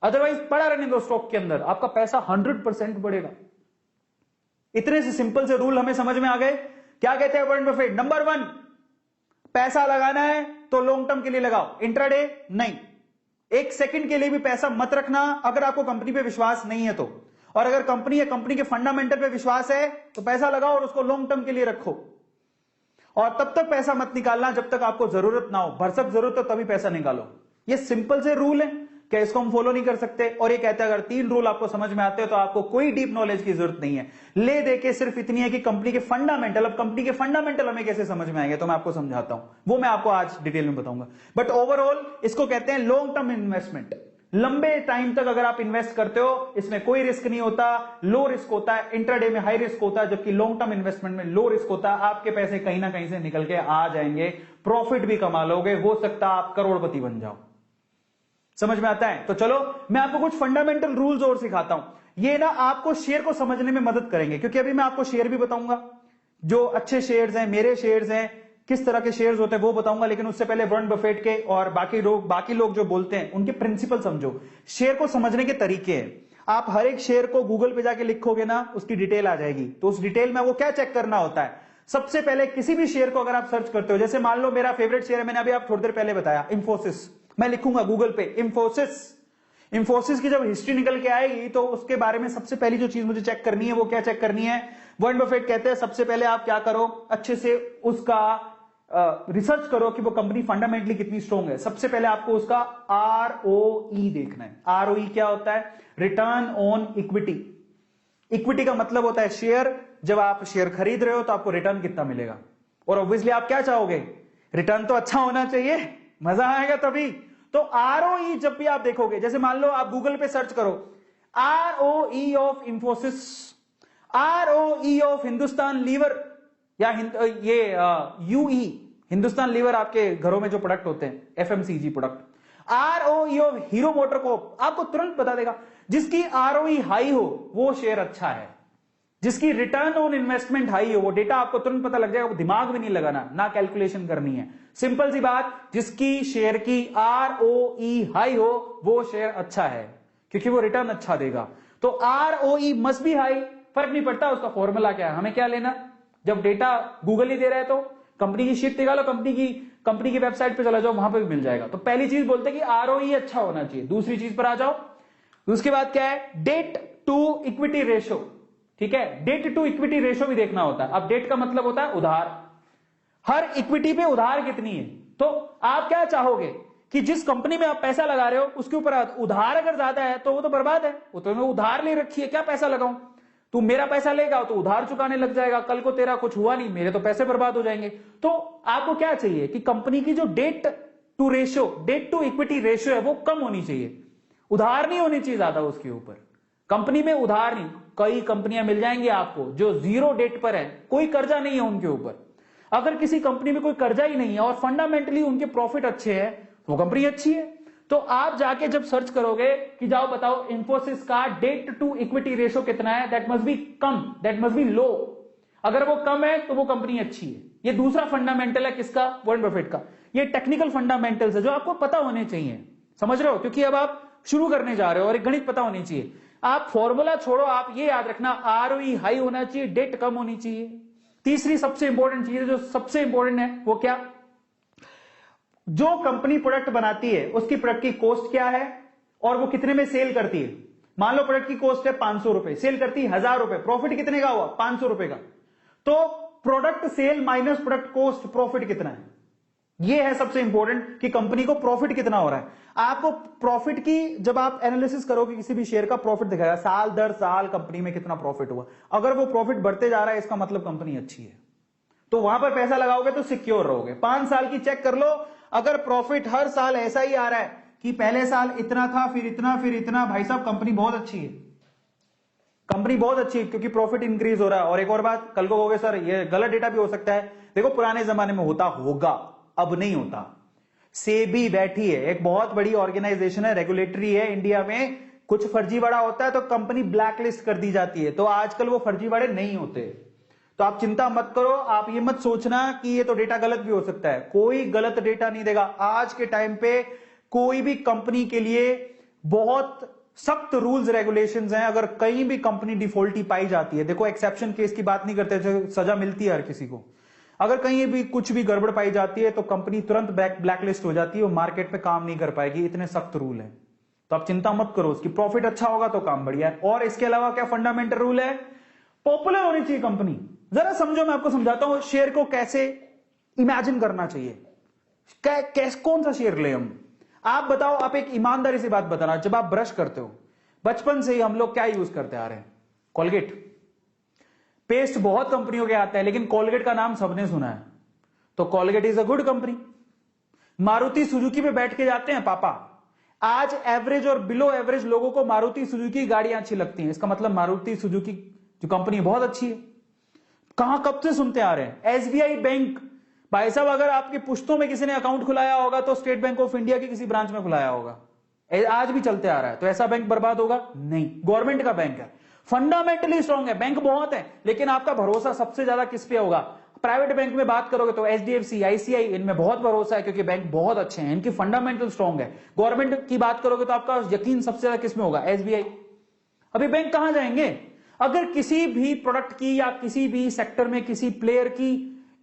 [SPEAKER 1] अदरवाइज पड़ा रहने दो स्टॉक के अंदर, आपका पैसा 100% बढ़ेगा। इतने से सिंपल से रूल हमें समझ में आ गए। क्या कहते हैं वॉरेन बफेट, नंबर 1, पैसा लगाना है तो लॉन्ग टर्म के लिए लगाओ, इंट्राडे नहीं। एक सेकंड के लिए भी पैसा मत रखना अगर आपको कंपनी पे विश्वास नहीं है तो। और अगर कंपनी है, कंपनी के फंडामेंटल पे विश्वास है तो पैसा लगाओ और उसको लॉन्ग टर्म के लिए रखो। और तब तक पैसा मत निकालना जब तक आपको जरूरत ना हो, भरसक जरूरत हो तभी पैसा निकालो। ये सिंपल से रूल है, क्या इसको हम फॉलो नहीं कर सकते? और ये कहते हैं अगर 3 रूल आपको समझ में आते हो तो आपको कोई डीप नॉलेज की जरूरत नहीं है। ले दे के सिर्फ इतनी है कि कंपनी के फंडामेंटल, अब कंपनी के फंडामेंटल हमें कैसे समझ में आएंगे तो मैं आपको समझाता हूं, वो मैं आपको आज डिटेल में बताऊंगा। बट ओवरऑल इसको कहते हैं लॉन्ग टर्म इन्वेस्टमेंट। लंबे टाइम तक अगर आप इन्वेस्ट करते हो, इसमें कोई रिस्क नहीं होता, लो रिस्क होता है। इंट्राडे में हाई रिस्क होता है, जबकि लॉन्ग टर्म इन्वेस्टमेंट में लो रिस्क होता है। आपके पैसे कहीं ना कहीं से निकल के आ जाएंगे, प्रॉफिट भी कमा लोगे, हो सकता है आप करोड़पति बन जाओ। समझ में आता है? तो चलो मैं आपको कुछ फंडामेंटल रूल्स और सिखाता हूं, ये ना आपको शेयर को समझने में मदद करेंगे, क्योंकि अभी मैं आपको शेयर भी बताऊंगा, जो अच्छे शेयर्स हैं, मेरे शेयर्स हैं, किस तरह के शेयर्स होते हैं वो बताऊंगा। लेकिन उससे पहले वॉरेन बफेट के और बाकी लोग जो बोलते हैं उनके प्रिंसिपल समझो, शेयर को समझने के तरीके हैं। आप हर एक शेयर को गूगल पे जाके लिखोगे ना, उसकी डिटेल आ जाएगी। तो उस डिटेल में वो क्या चेक करना होता है, सबसे पहले किसी भी शेयर को अगर आप सर्च करते हो, जैसे मान लो मेरा फेवरेट शेयर है, मैंने अभी आप थोड़ी देर पहले बताया, इंफोसिस। मैं लिखूंगा गूगल पे इंफोसिस की जब हिस्ट्री निकल के आएगी तो उसके बारे में सबसे पहली जो चीज मुझे चेक करनी है वो क्या चेक करनी है, वॉरेन बफेट कहते हैं सबसे पहले आप क्या करो, अच्छे से उसका रिसर्च करो कि वो कंपनी फंडामेंटली कितनी स्ट्रॉन्ग है। सबसे पहले आपको उसका ROE देखना है। ROE क्या होता है, रिटर्न ऑन इक्विटी। इक्विटी का मतलब होता है शेयर, जब आप शेयर खरीद रहे हो तो आपको रिटर्न कितना मिलेगा। और ऑब्वियसली आप क्या चाहोगे, रिटर्न तो अच्छा होना चाहिए, मजा आएगा तभी। तो ROE जब भी आप देखोगे, जैसे मान लो आप गूगल पे सर्च करो ROE of Infosys, ROE of Hindustan Lever, या ये UE, हिंदुस्तान लीवर आपके घरों में जो प्रोडक्ट होते हैं FMCG product, ROE of Hero MotoCorp, आपको तुरंत बता देगा। जिसकी ROE हाई हो वो शेयर अच्छा है, जिसकी रिटर्न ऑन इन्वेस्टमेंट हाई हो, वो डेटा आपको तुरंत पता लग जाएगा, वो दिमाग भी नहीं लगाना, ना कैलकुलेशन करनी है, सिंपल सी बात, जिसकी शेयर की ROE हाई हो वो शेयर अच्छा है, क्योंकि वो रिटर्न अच्छा देगा। तो ROE मस्ट बी हाई, फर्क नहीं पड़ता उसका फॉर्मूला क्या है, हमें क्या लेना, जब डेटा गूगल ही दे रहा है तो कंपनी की शीट निकालो, कंपनी की वेबसाइट पे चला जाओ, वहां पे भी मिल जाएगा। तो पहली चीज बोलते हैं कि ROE अच्छा होना चाहिए। दूसरी चीज पर आ जाओ, उसके बाद क्या है, डेट टू इक्विटी रेशो, ठीक है, डेट टू इक्विटी रेशो भी देखना होता है। अब डेट का मतलब होता है उधार, हर इक्विटी पे उधार कितनी है। तो आप क्या चाहोगे कि जिस कंपनी में आप पैसा लगा रहे हो उसके ऊपर उधार अगर ज्यादा है तो वो तो बर्बाद है, वो तो उधार ले रखी है, क्या पैसा लगाऊं, तू मेरा पैसा लेगा तो उधार चुकाने लग जाएगा, कल को तेरा कुछ हुआ नहीं, मेरे तो पैसे बर्बाद हो जाएंगे। तो आपको क्या चाहिए कि कंपनी की जो debt
[SPEAKER 2] to ratio, debt to equity ratio है वो कम होनी चाहिए, उधार नहीं होनी चाहिए ज्यादा उसके ऊपर। कंपनी में उधार नहीं, कई कंपनियां मिल जाएंगी आपको जो जीरो डेट पर है, कोई कर्जा नहीं है उनके ऊपर। अगर किसी कंपनी में कोई कर्जा ही नहीं है और फंडामेंटली उनके प्रॉफिट अच्छे हैं तो वो कंपनी अच्छी है। तो आप जाके जब सर्च करोगे कि जाओ बताओ इंफोसिस का डेट टू इक्विटी रेशियो कितना है, दैट मस्ट बी कम, दैट मस्ट बी लो। अगर वो कम है तो वो कंपनी अच्छी है। ये दूसरा फंडामेंटल है किसका, वॉरेन बफेट का। ये टेक्निकल फंडामेंटल्स है जो आपको पता होने चाहिए, समझ रहे हो, क्योंकि अब आप शुरू करने जा रहे हो और एक गणित पता होनी चाहिए। आप फॉर्मूला छोड़ो, आप ये याद रखना आरओई हाई होना चाहिए, डेट कम होनी चाहिए। तीसरी सबसे इंपॉर्टेंट चीज है, जो सबसे इंपॉर्टेंट है वो क्या, जो कंपनी प्रोडक्ट बनाती है उसकी प्रोडक्ट की कॉस्ट क्या है और वो कितने में सेल करती है। मान लो प्रोडक्ट की कॉस्ट है 500 रुपए, सेल करती है 1000 रुपए, प्रॉफिट कितने का हुआ, 500 रुपए का। तो product sale minus product cost, profit कितना है, ये है सबसे इंपॉर्टेंट कि कंपनी को प्रॉफिट कितना हो रहा है। आपको प्रॉफिट की जब आप एनालिसिस करोगे किसी भी शेयर का, प्रॉफिट दिखाएगा साल दर साल कंपनी में कितना प्रॉफिट हुआ। अगर वो प्रॉफिट बढ़ते जा रहा है इसका मतलब कंपनी अच्छी है, तो वहां पर पैसा लगाओगे तो सिक्योर रहोगे। 5 साल की चेक कर लो, अगर प्रॉफिट हर साल ऐसा ही आ रहा है कि पहले साल इतना था फिर इतना फिर इतना, भाई साहब कंपनी बहुत अच्छी है, कंपनी बहुत अच्छी है, क्योंकि प्रॉफिट इंक्रीज हो रहा है। और एक और बात, कल को कहोगे सर ये गलत डेटा भी हो सकता है, देखो पुराने जमाने में होता होगा, अब नहीं होता। सेबी बैठी है, एक बहुत बड़ी ऑर्गेनाइजेशन है, रेगुलेटरी है इंडिया में, कुछ फर्जीवाड़ा होता है तो कंपनी ब्लैकलिस्ट कर दी जाती है। तो आजकल वो फर्जीवाड़े नहीं होते, तो आप चिंता मत करो। आप ये मत सोचना कि ये तो डेटा गलत भी हो सकता है, कोई गलत डेटा नहीं देगा। आज के टाइम पे कोई भी कंपनी के लिए बहुत सख्त रूल्स रेगुलेशंस हैं। अगर कहीं भी कंपनी डिफॉल्टी पाई जाती है, देखो एक्सेप्शन केस की बात नहीं करते, सजा मिलती है हर किसी को, अगर कहीं भी कुछ भी गड़बड़ पाई जाती है तो कंपनी तुरंत ब्लैकलिस्ट हो जाती है, वो मार्केट पे काम नहीं कर पाएगी, इतने सख्त रूल है। तो आप चिंता मत करो, उसकी प्रॉफिट अच्छा होगा तो काम बढ़िया है। और इसके अलावा क्या फंडामेंटल रूल है, पॉपुलर होनी चाहिए कंपनी। जरा समझो, मैं आपको समझाता हूं शेयर को कैसे इमेजिन करना चाहिए, कौन सा शेयर ले हम। आप बताओ, आप एक ईमानदारी से बात बताना, जब आप ब्रश करते हो बचपन से ही हम लोग क्या यूज करते आ रहे हैं, कोलगेट। पेस्ट बहुत कंपनियों के आते हैं लेकिन कोलगेट का नाम सबने सुना है, तो Colgate is a good company. Maruti Suzuki पे बैठ के जाते हैं पापा, आज एवरेज और बिलो एवरेज लोगों को मारुति सुजुकी गाड़ियां अच्छी लगती हैं, इसका मतलब मारुति सुजुकी जो कंपनी बहुत अच्छी है। कहां कब से सुनते आ रहे हैं, एसबीआई बैंक, भाई साहब अगर आपकी पुश्तों में किसी ने अकाउंट खुलाया होगा तो स्टेट बैंक ऑफ इंडिया की किसी ब्रांच में खुलाया होगा, आज भी चलते आ रहा है। तो ऐसा बैंक बर्बाद होगा नहीं, गवर्नमेंट का बैंक है, फंडामेंटली स्ट्रांग है, बैंक बहुत है, लेकिन आपका भरोसा सबसे ज्यादा किस पे होगा। प्राइवेट बैंक में बात करोगे तो एचडीएफसी, आईसीआई, इनमें बहुत भरोसा है क्योंकि बैंक बहुत अच्छे हैं, इनकी फंडामेंटल स्ट्रांग है। गवर्नमेंट की बात करोगे तो आपका यकीन सबसे ज्यादा किस में होगा, एसबीआई। अभी बैंक कहां जाएंगे, अगर किसी भी प्रोडक्ट की या किसी भी सेक्टर में किसी प्लेयर की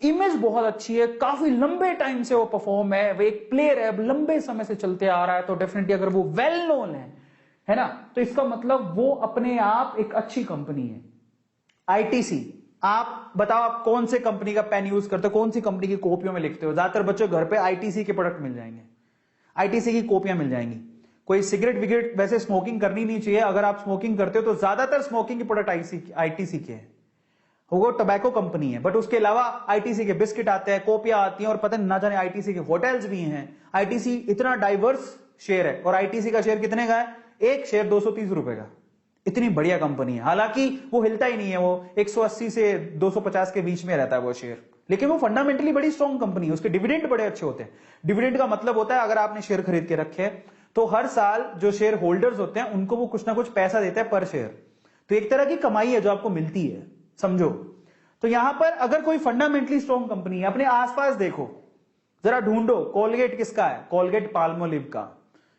[SPEAKER 2] इमेज बहुत अच्छी है, काफी लंबे टाइम से वो परफॉर्म है, वो एक प्लेयर है, लंबे समय से चलते आ रहा है, तो डेफिनेटली अगर वो वेल नोन है ना, तो इसका मतलब वो अपने आप एक अच्छी कंपनी है। आईटीसी, आप बताओ आप कौन से कंपनी का पेन यूज करते हो, कौन सी कंपनी की कॉपियों में लिखते हो। ज्यादातर बच्चों घर पे आईटीसी के प्रोडक्ट मिल जाएंगे, आईटीसी की कॉपियां मिल जाएंगी। कोई सिगरेट विगरेट वैसे स्मोकिंग करनी नहीं चाहिए, अगर आप स्मोकिंग करते हो तो ज्यादातर स्मोकिंग के प्रोडक्ट आईटीसी के हैं, वो टोबैको कंपनी है। बट उसके अलावा आईटीसी के बिस्किट आते हैं, कॉपियां आती हैं, और पता ना जाने आईटीसी के होटल्स भी हैं। आईटीसी इतना डाइवर्स शेयर है, और आईटीसी का शेयर कितने का है, एक शेयर 230 रुपए का, इतनी बढ़िया कंपनी है। हालांकि वो हिलता ही नहीं है, वो 180 से 250 के बीच में रहता है वो शेयर, लेकिन वो फंडामेंटली बड़ी स्ट्रॉन्ग कंपनी है, उसके डिविडेंड बड़े अच्छे होते हैं। डिविडेंड का मतलब होता है अगर आपने शेयर खरीद के रखे हैं तो हर साल जो शेयर होल्डर्स होते हैं उनको वो कुछ ना कुछ पैसा देते हैं पर शेयर, तो एक तरह की कमाई है जो आपको मिलती है, समझो। तो यहां पर अगर कोई फंडामेंटली स्ट्रॉन्ग कंपनी है, अपने आसपास देखो, जरा ढूंढो, कोलगेट किसका है, कोलगेट पाल्मोलिव का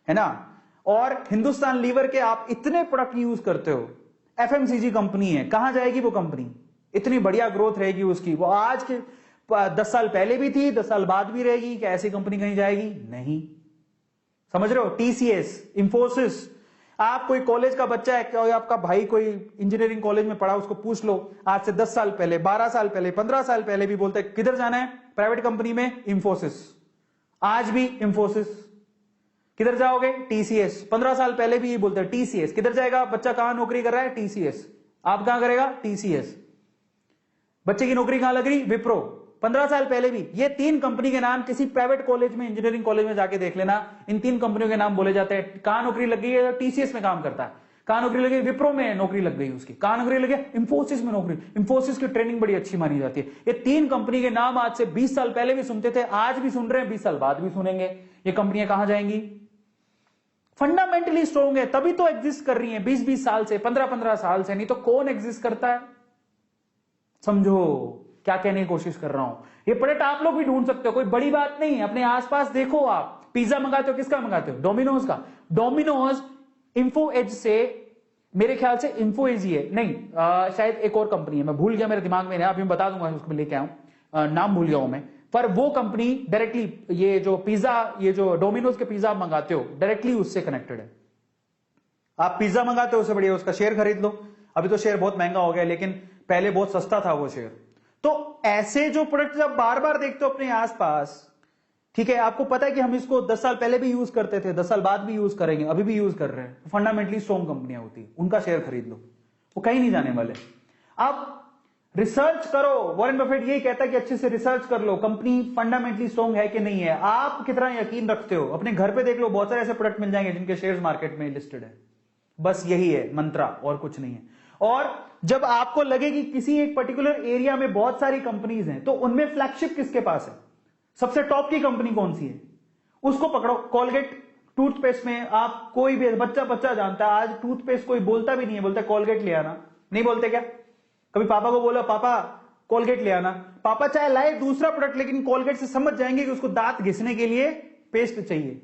[SPEAKER 2] है ना, और हिंदुस्तान लीवर के आप इतने प्रोडक्ट यूज करते हो, एफएमसीजी कंपनी है, कहां जाएगी वो कंपनी, इतनी बढ़िया ग्रोथ रहेगी उसकी, वो आज के 10 साल पहले भी थी, 10 साल बाद भी रहेगी, क्या ऐसी कंपनी कहीं जाएगी, नहीं, समझ रहे हो। टीसीएस, इंफोसिस, आप कोई कॉलेज का बच्चा है, कोई आपका भाई कोई इंजीनियरिंग कॉलेज में पढ़ा, उसको पूछ लो आज से 10 साल पहले, 12 साल पहले, 15 साल पहले भी बोलते किधर जाना है, प्राइवेट कंपनी में, इंफोसिस। आज भी इंफोसिस। किधर जाओगे, टीसीएस। 15 साल पहले भी ये बोलते हैं टीसीएस। किधर जाएगा बच्चा, कहां नौकरी कर रहा है, टीसीएस। आप कहां करेगा, टीसीएस। बच्चे की नौकरी कहां लग रही, विप्रो। 15 साल पहले भी। ये 3 कंपनी के नाम किसी प्राइवेट कॉलेज में, इंजीनियरिंग कॉलेज में जाके देख लेना, इन 3 कंपनियों के नाम बोले जाते हैं। कहां नौकरी लग गई है? टीसीएस में काम करता है। कहां नौकरी लगी? विप्रो में नौकरी लग गई उसकी। कहां नौकरी लगी? इंफोसिस में नौकरी। इंफोसिस की ट्रेनिंग बड़ी अच्छी मानी जाती है। ये 3 कंपनी के नाम आज से 20 साल पहले भी सुनते थे, आज भी सुन रहे हैं, 20 साल बाद भी सुनेंगे। ये कंपनियां कहां जाएंगी? फंडामेंटली स्ट्रॉन्ग है, तभी तो एग्जिस्ट कर रही हैं 20-20 साल से, 15-15 साल से। नहीं तो कौन एग्जिस्ट करता है? समझो क्या कहने की कोशिश कर रहा हूं। ये प्रोडक्ट आप लोग भी ढूंढ सकते हो, कोई बड़ी बात नहीं है। अपने आसपास देखो, आप पिज्जा मंगाते हो, किसका मंगाते हो? डोमिनोज का। डोमिनोज इन्फो एज से, मेरे ख्याल से इन्फो एज ही है, नहीं शायद एक और कंपनी है, मैं भूल गया, मेरे दिमाग में नहीं, अभी मैं बता दूंगा, उसको मैं लेके आऊं, नाम भूल गया हूं मैं। पर वो कंपनी डायरेक्टली, ये जो पिज्जा, ये जो डोमिनोज के पिज्जा आप मंगाते हो, डायरेक्टली उससे कनेक्टेड है। आप पिज्जा मंगाते हो, उससे बढ़िया उसका शेयर खरीद लो। अभी तो शेयर बहुत महंगा हो गया, लेकिन पहले बहुत सस्ता था वो शेयर। तो ऐसे जो प्रोडक्ट जब बार बार देखते हो अपने आसपास, ठीक है, आपको पता है कि हम इसको 10 साल पहले भी यूज करते थे, 10 साल बाद भी यूज करेंगे, अभी भी यूज कर रहे हैं, फंडामेंटली स्ट्रॉन्ग कंपनियां होती है, उनका शेयर खरीद लो, वो कहीं नहीं जाने वाले। अब रिसर्च करो, वॉरेन बफेट यही कहता है कि अच्छे से रिसर्च कर लो, कंपनी फंडामेंटली स्ट्रॉन्ग है कि नहीं है। आप कितना यकीन रखते हो? अपने घर पे देख लो, बहुत सारे ऐसे प्रोडक्ट मिल जाएंगे जिनके शेयर्स मार्केट में लिस्टेड है। बस यही है मंत्रा, और कुछ नहीं है। और जब आपको लगे कि किसी एक पर्टिकुलर एरिया में बहुत सारी कंपनीज हैं, तो उनमें फ्लैगशिप किसके पास है? सबसे टॉप की कंपनी कौन सी है? उसको पकड़ो। कॉलगेट टूथपेस्ट में आप, कोई भी बच्चा जानता है, आज टूथपेस्ट कोई बोलता भी नहीं है, बोलता है कॉलगेट ले आना। नहीं बोलते क्या? कभी पापा को बोला, पापा कॉलगेट ले आना, पापा चाहे लाए दूसरा प्रोडक्ट, लेकिन कॉलगेट से समझ जाएंगे कि उसको दांत घिसने के लिए पेस्ट चाहिए।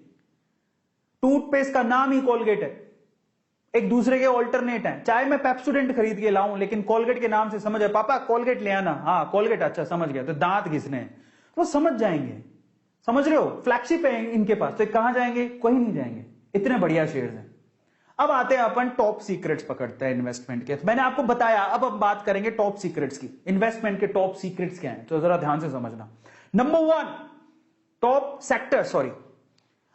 [SPEAKER 2] टूथपेस्ट का नाम ही कॉलगेट है, एक दूसरे के ऑल्टरनेट है। चाहे मैं पेप्सोडेंट खरीद के लाऊं, लेकिन कॉलगेट के नाम से समझ आए, पापा कॉलगेट ले आना, हाँ कॉलगेट, अच्छा समझ गया, तो दांत घिसने हैं, वो समझ जाएंगे। समझ रहे हो? फ्लैगशिप है इनके पास, तो कहां जाएंगे? कहीं नहीं जाएंगे, इतने बढ़िया शेयर्स हैं। अब आते हैं अपन टॉप सीक्रेट्स पकड़ते हैं इन्वेस्टमेंट के। मैंने आपको बताया, अब हम बात करेंगे टॉप सीक्रेट्स की। इन्वेस्टमेंट के टॉप सीक्रेट्स क्या हैं, तो जरा ध्यान से समझना। नंबर 1, टॉप सेक्टर, सॉरी,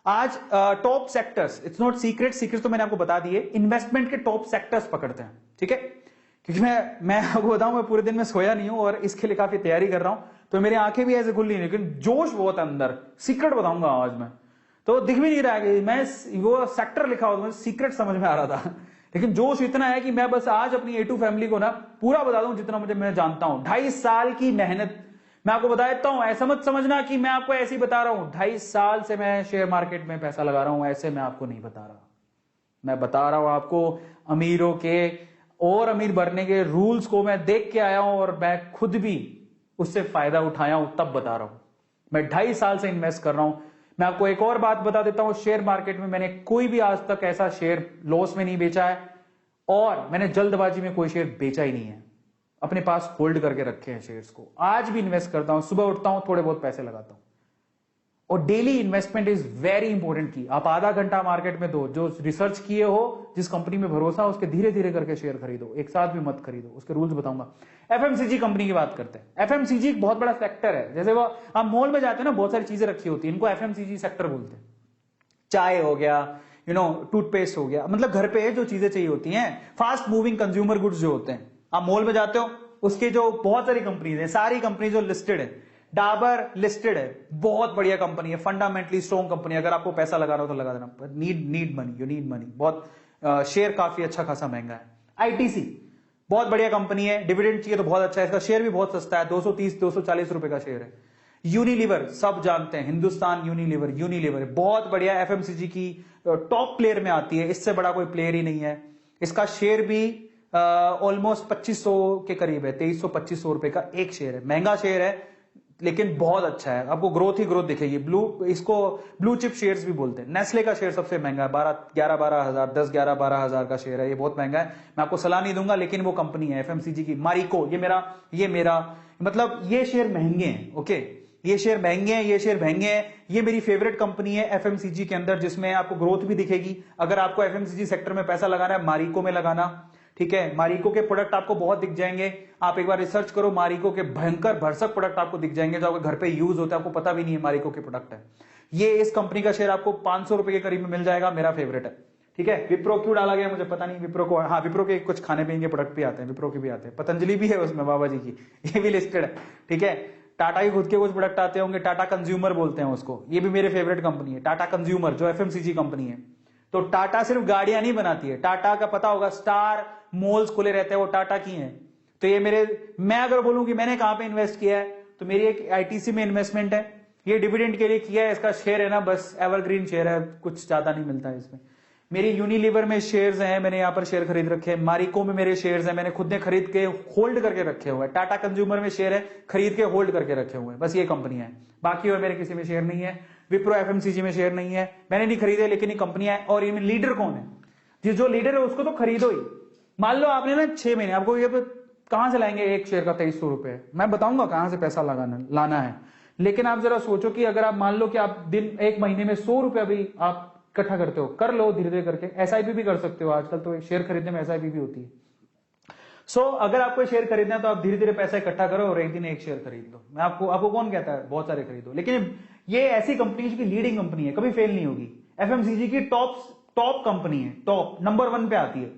[SPEAKER 2] आज top sectors, it's not secret, secret तो मैंने आपको बता दिए। इन्वेस्टमेंट के टॉप सेक्टर्स पकड़ते हैं, ठीक है? क्योंकि मैं आपको बताऊं, मैं पूरे दिन में सोया नहीं हूं और इसके लिए काफी तैयारी कर रहा हूं, तो मेरी आंखें भी ऐसे खुल नहीं, लेकिन जोश बहुत अंदर। सीक्रेट बताऊंगा आज मैं, तो दिख भी नहीं रहा है कि मैं वो सेक्टर लिखा हुआ, मुझे सीक्रेट समझ में आ रहा था, लेकिन जोश इतना है कि मैं बस आज अपनी A2 फैमिली को ना पूरा बता दूं जितना मैं जानता हूं। 2.5 साल की मेहनत मैं आपको बता देता हूं। ऐसा मत समझना कि मैं आपको ऐसे ही बता रहा हूं। 2.5 साल से मैं शेयर मार्केट में पैसा लगा रहा हूं, ऐसे मैं आपको नहीं बता रहा। मैं बता रहा हूं आपको अमीरों के और अमीर बनने के रूल्स को मैं देख के आया हूं, और मैं खुद भी उससे फायदा उठाया हूं, तब बता रहा हूं। मैं 2.5 साल से इन्वेस्ट कर रहा हूं। मैं आपको एक और बात बता देता हूं, शेयर मार्केट में मैंने कोई भी आज तक ऐसा शेयर लॉस में नहीं बेचा है, और मैंने जल्दबाजी में कोई शेयर बेचा ही नहीं है। अपने पास होल्ड करके रखे हैं शेयर्स को। आज भी इन्वेस्ट करता हूं, सुबह उठता हूं, थोड़े बहुत पैसे लगाता हूं। और daily investment is very important की। आप आधा घंटा मार्केट में दो, जो रिसर्च किए हो, जिस कंपनी में भरोसा हो, उसके धीरे धीरे करके शेयर खरीदो, एक साथ भी मत खरीदो। उसके रूल्स बताऊंगा। एफएमसीजी कंपनी की बात करते हैं। एफएमसीजी एक बहुत बड़ा सेक्टर है। जैसे वो आप मॉल में जाते हैं ना, बहुत सारी चीजें रखी होती है, इनको एफएमसीजी सेक्टर बोलते हैं। चाय हो गया, टूथपेस्ट हो गया, मतलब घर पे जो चीजें चाहिए होती हैं, फास्ट मूविंग कंज्यूमर गुड्स जो होते हैं। आप मॉल में जाते हो, उसके जो बहुत सारी कंपनीज हैं, सारी कंपनी जो लिस्टेड है, डाबर लिस्टेड है, बहुत बढ़िया कंपनी है, फंडामेंटली स्ट्रॉन्ग कंपनी। अगर आपको पैसा लगाना हो तो लगा देना, पर need money, you need money. बहुत शेयर काफी अच्छा खासा महंगा है। आईटीसी बहुत बढ़िया कंपनी है, डिविडेंड चाहिए तो बहुत अच्छा है, इसका शेयर भी बहुत सस्ता है, 230-240 रुपए का शेयर है। यूनिलीवर सब जानते हैं, हिंदुस्तान यूनिलीवर बहुत बढ़िया, एफएमसीजी की टॉप प्लेयर में आती है, इससे बड़ा कोई प्लेयर ही नहीं है। इसका शेयर भी ऑलमोस्ट 2500 के करीब है, 2300-2500 रुपए का एक शेयर है। महंगा शेयर है, लेकिन बहुत अच्छा है, आपको ग्रोथ ही ग्रोथ दिखेगी। इसको ब्लू चिप शेयर्स भी बोलते हैं। नेस्ले का शेयर सबसे महंगा है, 11-12 हजार, 10-11-12 हजार का शेयर है, ये बहुत महंगा है। मैं आपको सलाह नहीं दूंगा, लेकिन वो कंपनी है एफएमसीजी की। मारिको, ये मेरा मतलब ये शेयर महंगे हैं, ओके, ये शेयर महंगे हैं, ये शेयर महंगे हैं। ये मेरी फेवरेट कंपनी है एफएमसीजी के अंदर, जिसमें आपको ग्रोथ भी दिखेगी। अगर आपको एफएमसीजी सेक्टर में पैसा लगाना है, मारिको में लगाना, ठीक है। मारिको के प्रोडक्ट आपको बहुत दिख जाएंगे, आप एक बार रिसर्च करो, मारिको के भयंकर भरसक प्रोडक्ट आपको दिख जाएंगे, जो आपके घर पे यूज होता है, आपको पता भी नहीं है मारिको के प्रोडक्ट है ये। इस कंपनी का शेयर आपको 500 रुपए के करीब में मिल जाएगा, मेरा फेवरेट है, ठीक है। विप्रो क्यों डाला गया मुझे पता नहीं, विप्रो को, हाँ विप्रो के कुछ खाने पीने के प्रोडक्ट भी आते हैं, विप्रो के भी आते हैं, पतंजलि भी है उसमें बाबा जी की, ये भी लिस्टेड है, ठीक है। टाटा के खुद के कुछ प्रोडक्ट आते होंगे, टाटा कंज्यूमर बोलते हैं उसको, ये भी मेरे फेवरेट कंपनी है टाटा कंज्यूमर, जो एफएमसीजी कंपनी है। तो टाटा सिर्फ गाड़ियां नहीं बनाती है, टाटा का पता होगा स्टार मॉल्स खुले रहते हैं, वो टाटा की हैं। तो ये मैं अगर बोलूं कि मैंने कहां पे इन्वेस्ट किया है, तो मेरी एक आईटीसी में इन्वेस्टमेंट है, ये डिविडेंड के लिए किया है, इसका शेयर है ना बस एवरग्रीन शेयर है, कुछ ज्यादा नहीं मिलता है इसमें। मेरी यूनिलीवर में शेयर्स हैं, मैंने यहां पर शेयर खरीद रखे हैं, मारिको में मेरे शेयर्स हैं, मैंने खुद ने खरीद के होल्ड करके रखे हुए हैं, टाटा कंज्यूमर में शेयर है, खरीद के होल्ड करके रखे हुए हैं, बस ये कंपनियां हैं। बाकी और मेरे किसी में शेयर नहीं है, विप्रो एफएमसीजी में शेयर नहीं है, मैंने नहीं खरीदे, लेकिन ये कंपनियां हैं। और इनमें लीडर कौन है, जो लीडर है उसको तो खरीदो ही। मान लो आपने ना 6 महीने, आपको ये कहां से लाएंगे एक शेयर का 2300 रुपए, मैं बताऊंगा कहां से पैसा लाना है। लेकिन आप जरा सोचो कि अगर आप मान लो कि आप दिन एक महीने में 100 रुपए भी आप इकट्ठा करते हो, कर लो धीरे धीरे करके, एसआईपी भी कर सकते हो, आजकल तो शेयर खरीदने में एसआईपी भी होती है। अगर आपको शेयर खरीदना है तो आप धीरे धीरे पैसा इकट्ठा करो और एक दिन एक शेयर खरीद लो। मैं आपको कौन कहता है बहुत सारे खरीदो, लेकिन ये ऐसी कंपनी की लीडिंग कंपनी है, कभी फेल नहीं होगी। एफएमसीजी की टॉप कंपनी है, टॉप नंबर 1 पे आती है,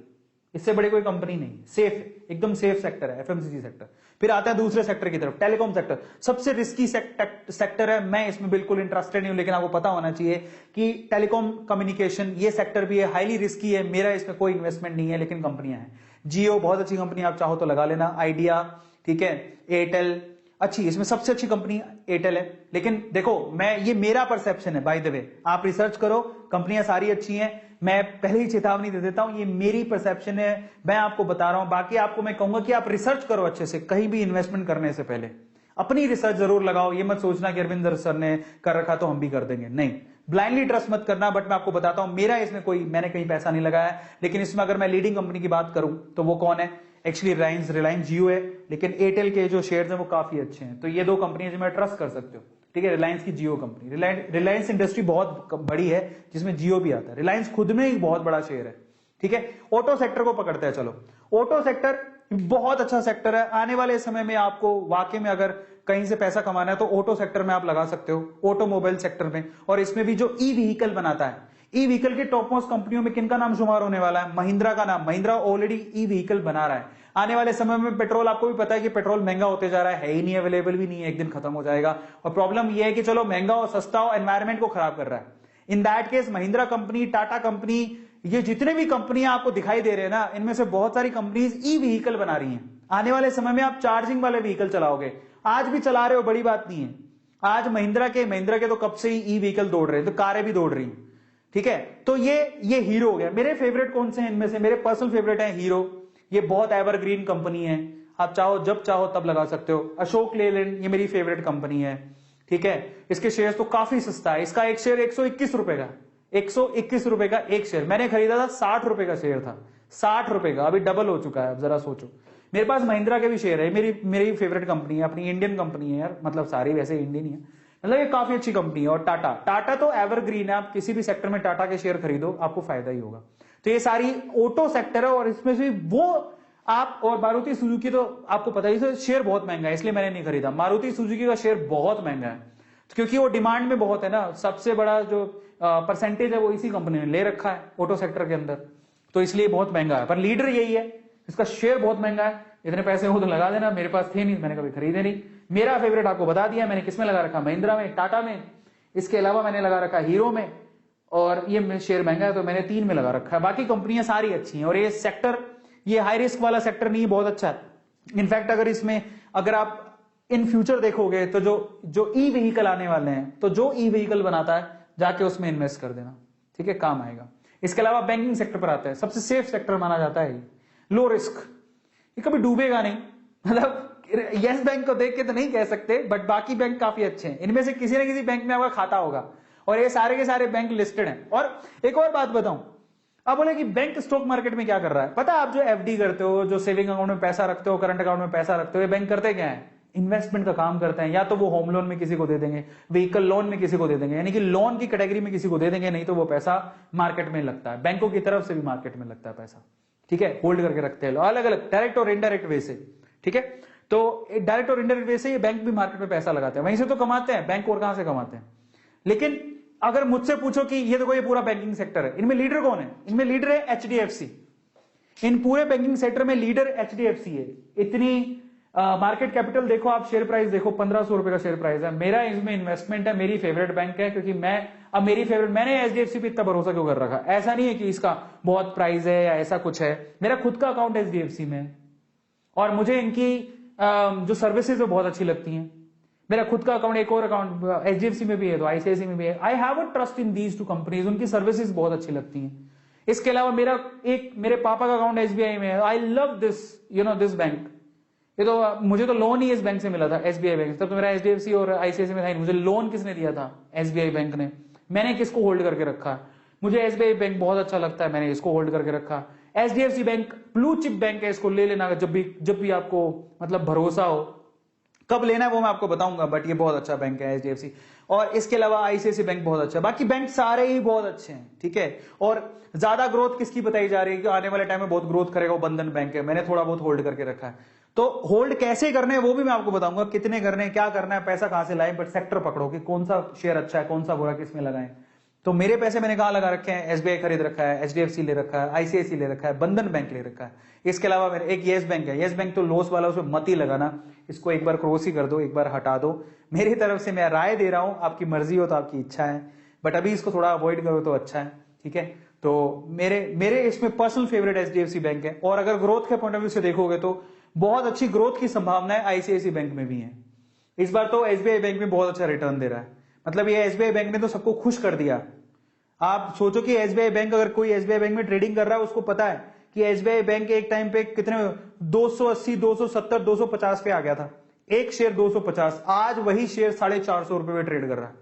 [SPEAKER 2] इससे बड़ी कोई कंपनी नहीं, सेफ है, एकदम सेफ सेक्टर है एफएमसीजी सेक्टर। फिर आता है दूसरे सेक्टर की तरफ, टेलीकॉम सेक्टर, सबसे रिस्की सेक्टर है, मैं इसमें बिल्कुल इंटरेस्टेड नहीं हूं, लेकिन आपको पता होना चाहिए कि टेलीकॉम कम्युनिकेशन ये सेक्टर भी है, हाईली रिस्की है, मेरा इसमें कोई इन्वेस्टमेंट नहीं है, लेकिन कंपनियां हैं। जियो बहुत अच्छी कंपनी, आप चाहो तो लगा लेना, आइडिया, ठीक है, एयरटेल अच्छी, इसमें सबसे अच्छी कंपनी एयरटेल है। लेकिन देखो ये मेरा परसेप्शन है, बाय द वे आप रिसर्च करो, कंपनियां सारी अच्छी हैं, मैं पहले ही चेतावनी दे देता हूं, ये मेरी परसेप्शन है, मैं आपको बता रहा हूं। बाकी आपको मैं कहूंगा कि आप रिसर्च करो अच्छे से, कहीं भी इन्वेस्टमेंट करने से पहले अपनी रिसर्च जरूर लगाओ। ये मत सोचना कि अरविंदर सर ने कर रखा तो हम भी कर देंगे, नहीं, ब्लाइंडली ट्रस्ट मत करना। बट मैं आपको बताता हूं, मेरा इसमें मैंने कहीं पैसा नहीं लगाया, लेकिन इसमें अगर मैं लीडिंग कंपनी की बात करूं तो वो कौन है, एक्चुअली रिलायंस जियो है, लेकिन एयरटेल के जो शेयर्स हैं वो काफी अच्छे हैं। तो ये 2 कंपनियां जो मैं ट्रस्ट कर सकते हो, ठीक है, रिलायंस की जियो कंपनी, रिलायंस इंडस्ट्री बहुत बड़ी है जिसमें जियो भी आता है, रिलायंस खुद में एक बहुत बड़ा शेयर है, ठीक है। ऑटो सेक्टर को पकड़ते हैं, चलो ऑटो सेक्टर बहुत अच्छा सेक्टर है, आने वाले समय में आपको वाकई में अगर कहीं से पैसा कमाना है तो ऑटो सेक्टर में आप लगा सकते हो, ऑटोमोबाइल सेक्टर में। और इसमें भी जो ई व्हीकल बनाता है, ई व्हीकल के टॉप मोस्ट कंपनियों में किनका नाम शुमार होने वाला है, महिंद्रा का नाम। महिंद्रा ऑलरेडी ई व्हीकल बना रहा है। आने वाले समय में पेट्रोल, आपको भी पता है कि पेट्रोल महंगा होते जा रहा है ही नहीं, अवेलेबल भी नहीं है, एक दिन खत्म हो जाएगा। और प्रॉब्लम यह है कि चलो महंगा और सस्ता हो, एनवायरमेंट को खराब कर रहा है। In that case Mahindra company, Tata company, ये जितने भी कंपनियां आपको दिखाई दे रहे हैं ना, इनमें से बहुत सारी कंपनीज ई व्हीकल बना रही हैं। आने वाले समय में आप चार्जिंग वाले व्हीकल चलाओगे, आज भी चला रहे हो, बड़ी बात नहीं है। आज महिंद्रा के तो कब से ही ई व्हीकल दौड़ रहे हैं, तो कारें भी दौड़ रही हैं, ठीक है। तो ये हीरो हो गया। मेरे फेवरेट कौन से हैं इनमें से, मेरे पर्सनल फेवरेट है हीरो, ये बहुत एवरग्रीन कंपनी है, आप चाहो जब चाहो तब लगा सकते हो। अशोक लेलैंड, ये मेरी फेवरेट कंपनी है, ठीक है, इसके शेयर तो काफी सस्ता है, इसका एक शेयर 121 रुपए का, 121 रुपए का एक शेयर, मैंने खरीदा था 60 रुपए का शेयर था, 60 रुपए का, अभी डबल हो चुका है। अब जरा सोचो, मेरे पास महिंद्रा के भी शेयर है, मेरी फेवरेट कंपनी है, अपनी इंडियन कंपनी है यार, मतलब सारी वैसे इंडियन ही है, मतलब ये काफी अच्छी कंपनी है। और टाटा तो एवरग्रीन है, आप किसी भी सेक्टर में टाटा के शेयर खरीदो, आपको फायदा ही होगा। तो ये सारी ऑटो सेक्टर है, और इसमें से वो आप, और मारुति सुजुकी तो आपको पता ही, शेयर बहुत महंगा है, इसलिए मैंने नहीं खरीदा। मारुति सुजुकी का शेयर बहुत महंगा है, क्योंकि वो डिमांड में बहुत है ना, सबसे बड़ा जो परसेंटेज है वो इसी कंपनी ने ले रखा है ऑटो सेक्टर के अंदर, तो इसलिए बहुत महंगा है। पर लीडर यही है, इसका शेयर बहुत महंगा है, इतने पैसे हो तो लगा देना, मेरे पास थे नहीं, मैंने कभी खरीदे नहीं। मेरा फेवरेट आपको बता दिया मैंने, किसमें लगा रखा, महिंद्रा में, टाटा में, इसके अलावा मैंने लगा रखा हीरो में, और ये शेयर महंगा है तो मैंने 3 में लगा रखा है। बाकी कंपनियां सारी अच्छी हैं, और ये सेक्टर, ये हाई रिस्क वाला सेक्टर नहीं, बहुत अच्छा है। इनफैक्ट अगर आप इन फ्यूचर देखोगे तो जो ई व्हीकल आने वाले हैं, तो जो ई व्हीकल बनाता है जाके उसमें इन्वेस्ट कर देना, ठीक है, काम आएगा। इसके अलावा बैंकिंग सेक्टर पर आता है, सबसे सेफ सेक्टर माना जाता है, लो रिस्क, ये कभी डूबेगा नहीं। मतलब यस बैंक को देख के तो नहीं कह सकते, बट बाकी बैंक काफी अच्छे हैं, इनमें से किसी ना किसी बैंक में आपका खाता होगा, और ये सारे के सारे बैंक लिस्टेड हैं। और एक और बात बताऊं, आप बोले कि बैंक स्टॉक मार्केट में क्या कर रहा है, पता है, आप जो एफडी करते हो, जो सेविंग अकाउंट में पैसा रखते हो, करंट अकाउंट में पैसा रखते हो, ये बैंक करते क्या है, इन्वेस्टमेंट का काम करते हैं। या तो वो होम लोन में किसी को दे देंगे, व्हीकल लोन में किसी को दे देंगे, यानी कि लोन की कैटेगरी में किसी को दे देंगे, नहीं तो वो पैसा मार्केट में लगता है, बैंकों की तरफ से भी मार्केट में लगता है पैसा, ठीक है, होल्ड करके रखते हैं अलग अलग डायरेक्ट और इनडायरेक्ट वे से, ठीक है। तो डायरेक्ट और इनडायरेक्ट वे से ये बैंक भी मार्केट में पैसा लगाते हैं, वहीं से तो कमाते हैं, बैंक और कहां से कमाते हैं। लेकिन अगर मुझसे पूछो कि ये देखो ये पूरा बैंकिंग सेक्टर है, इनमें लीडर कौन है, इनमें लीडर है एचडीएफसी, इन पूरे बैंकिंग सेक्टर में लीडर एचडीएफसी है। इतनी मार्केट कैपिटल देखो आप, शेयर प्राइस देखो, 1500 रुपए का शेयर प्राइस है। मेरा इसमें इन्वेस्टमेंट है, मेरी फेवरेट बैंक है, क्योंकि मैंने एचडीएफसी पे इतना भरोसा क्यों कर रखा। ऐसा नहीं है कि इसका बहुत प्राइस है या ऐसा कुछ है, मेरा खुद का अकाउंट एचडीएफसी में है और मुझे इनकी जो सर्विसेज है बहुत अच्छी लगती हैं। मेरा खुद का अकाउंट, एक और अकाउंट एचडीएफसी में भी है तो आईसीआईसी में भी है। I have a trust in these two companies, उनकी सर्विसेज बहुत अच्छी लगती हैं। इसके अलावा मेरे पापा का अकाउंट एसबीआई में है। I love this this bank. ये तो मुझे तो लोन ही इस बैंक से मिला था, एसबीआई बैंक। तब तो मेरा एचडीएफसी और आईसीआईसी में था ही। मुझे लोन किसने दिया था? एसबीआई बैंक ने। मैंने किसको होल्ड करके रखा? मुझे एसबीआई बैंक बहुत अच्छा लगता है, मैंने इसको होल्ड करके रखा। HDFC bank blue chip bank है, इसको ले लेना जब भी आपको मतलब भरोसा हो। कब लेना है वो मैं आपको बताऊंगा, बट ये बहुत अच्छा बैंक है एचडीएफसी। और इसके अलावा आईसीआईसी बैंक बहुत अच्छा है। बाकी बैंक सारे ही बहुत अच्छे हैं, ठीक है। और ज्यादा ग्रोथ किसकी बताई जा रही है कि आने वाले टाइम में बहुत ग्रोथ करेगा, वो बंधन बैंक है। मैंने थोड़ा बहुत होल्ड करके रखा है। तो होल्ड कैसे करने हैं वो भी मैं आपको बताऊंगा, कितने करने हैं, क्या करना है, पैसा कहां से लाए, बट सेक्टर पकड़ो कि कौन सा शेयर अच्छा है, कौन सा बुरा, किसमें लगाएं। तो मेरे पैसे मैंने कहां लगा रखे हैं? एसबीआई खरीद रखा है, एचडीएफसी ले रखा है, आईसीआईसी ले रखा है, बंधन बैंक ले रखा है। इसके अलावा मेरे एक येस बैंक है। येस बैंक तो लॉस वाला, उसमें मत ही लगाना, इसको एक बार क्रॉस ही कर दो, एक बार हटा दो। मेरी तरफ से मैं राय दे रहा हूं, आपकी मर्जी हो तो आपकी इच्छा है, बट अभी इसको थोड़ा अवॉइड करो तो अच्छा है, ठीक है। तो मेरे इसमें पर्सनल फेवरेट एचडीएफसी बैंक है। और अगर ग्रोथ के पॉइंट ऑफ व्यू से देखोगे तो बहुत अच्छी ग्रोथ की संभावनाएं आईसीआईसी बैंक में भी है। इस बार तो एसबीआई बैंक में बहुत अच्छा रिटर्न दे रहा है। मतलब ये एसबीआई बैंक ने तो सबको खुश कर दिया। आप सोचो कि एसबीआई बैंक, अगर कोई एसबीआई बैंक में ट्रेडिंग कर रहा है, उसको पता है कि एसबीआई बैंक एक टाइम पे कितने 280, 270, 250 पे आ गया था। एक शेयर 250, आज वही शेयर 450 रुपए में ट्रेड कर रहा है।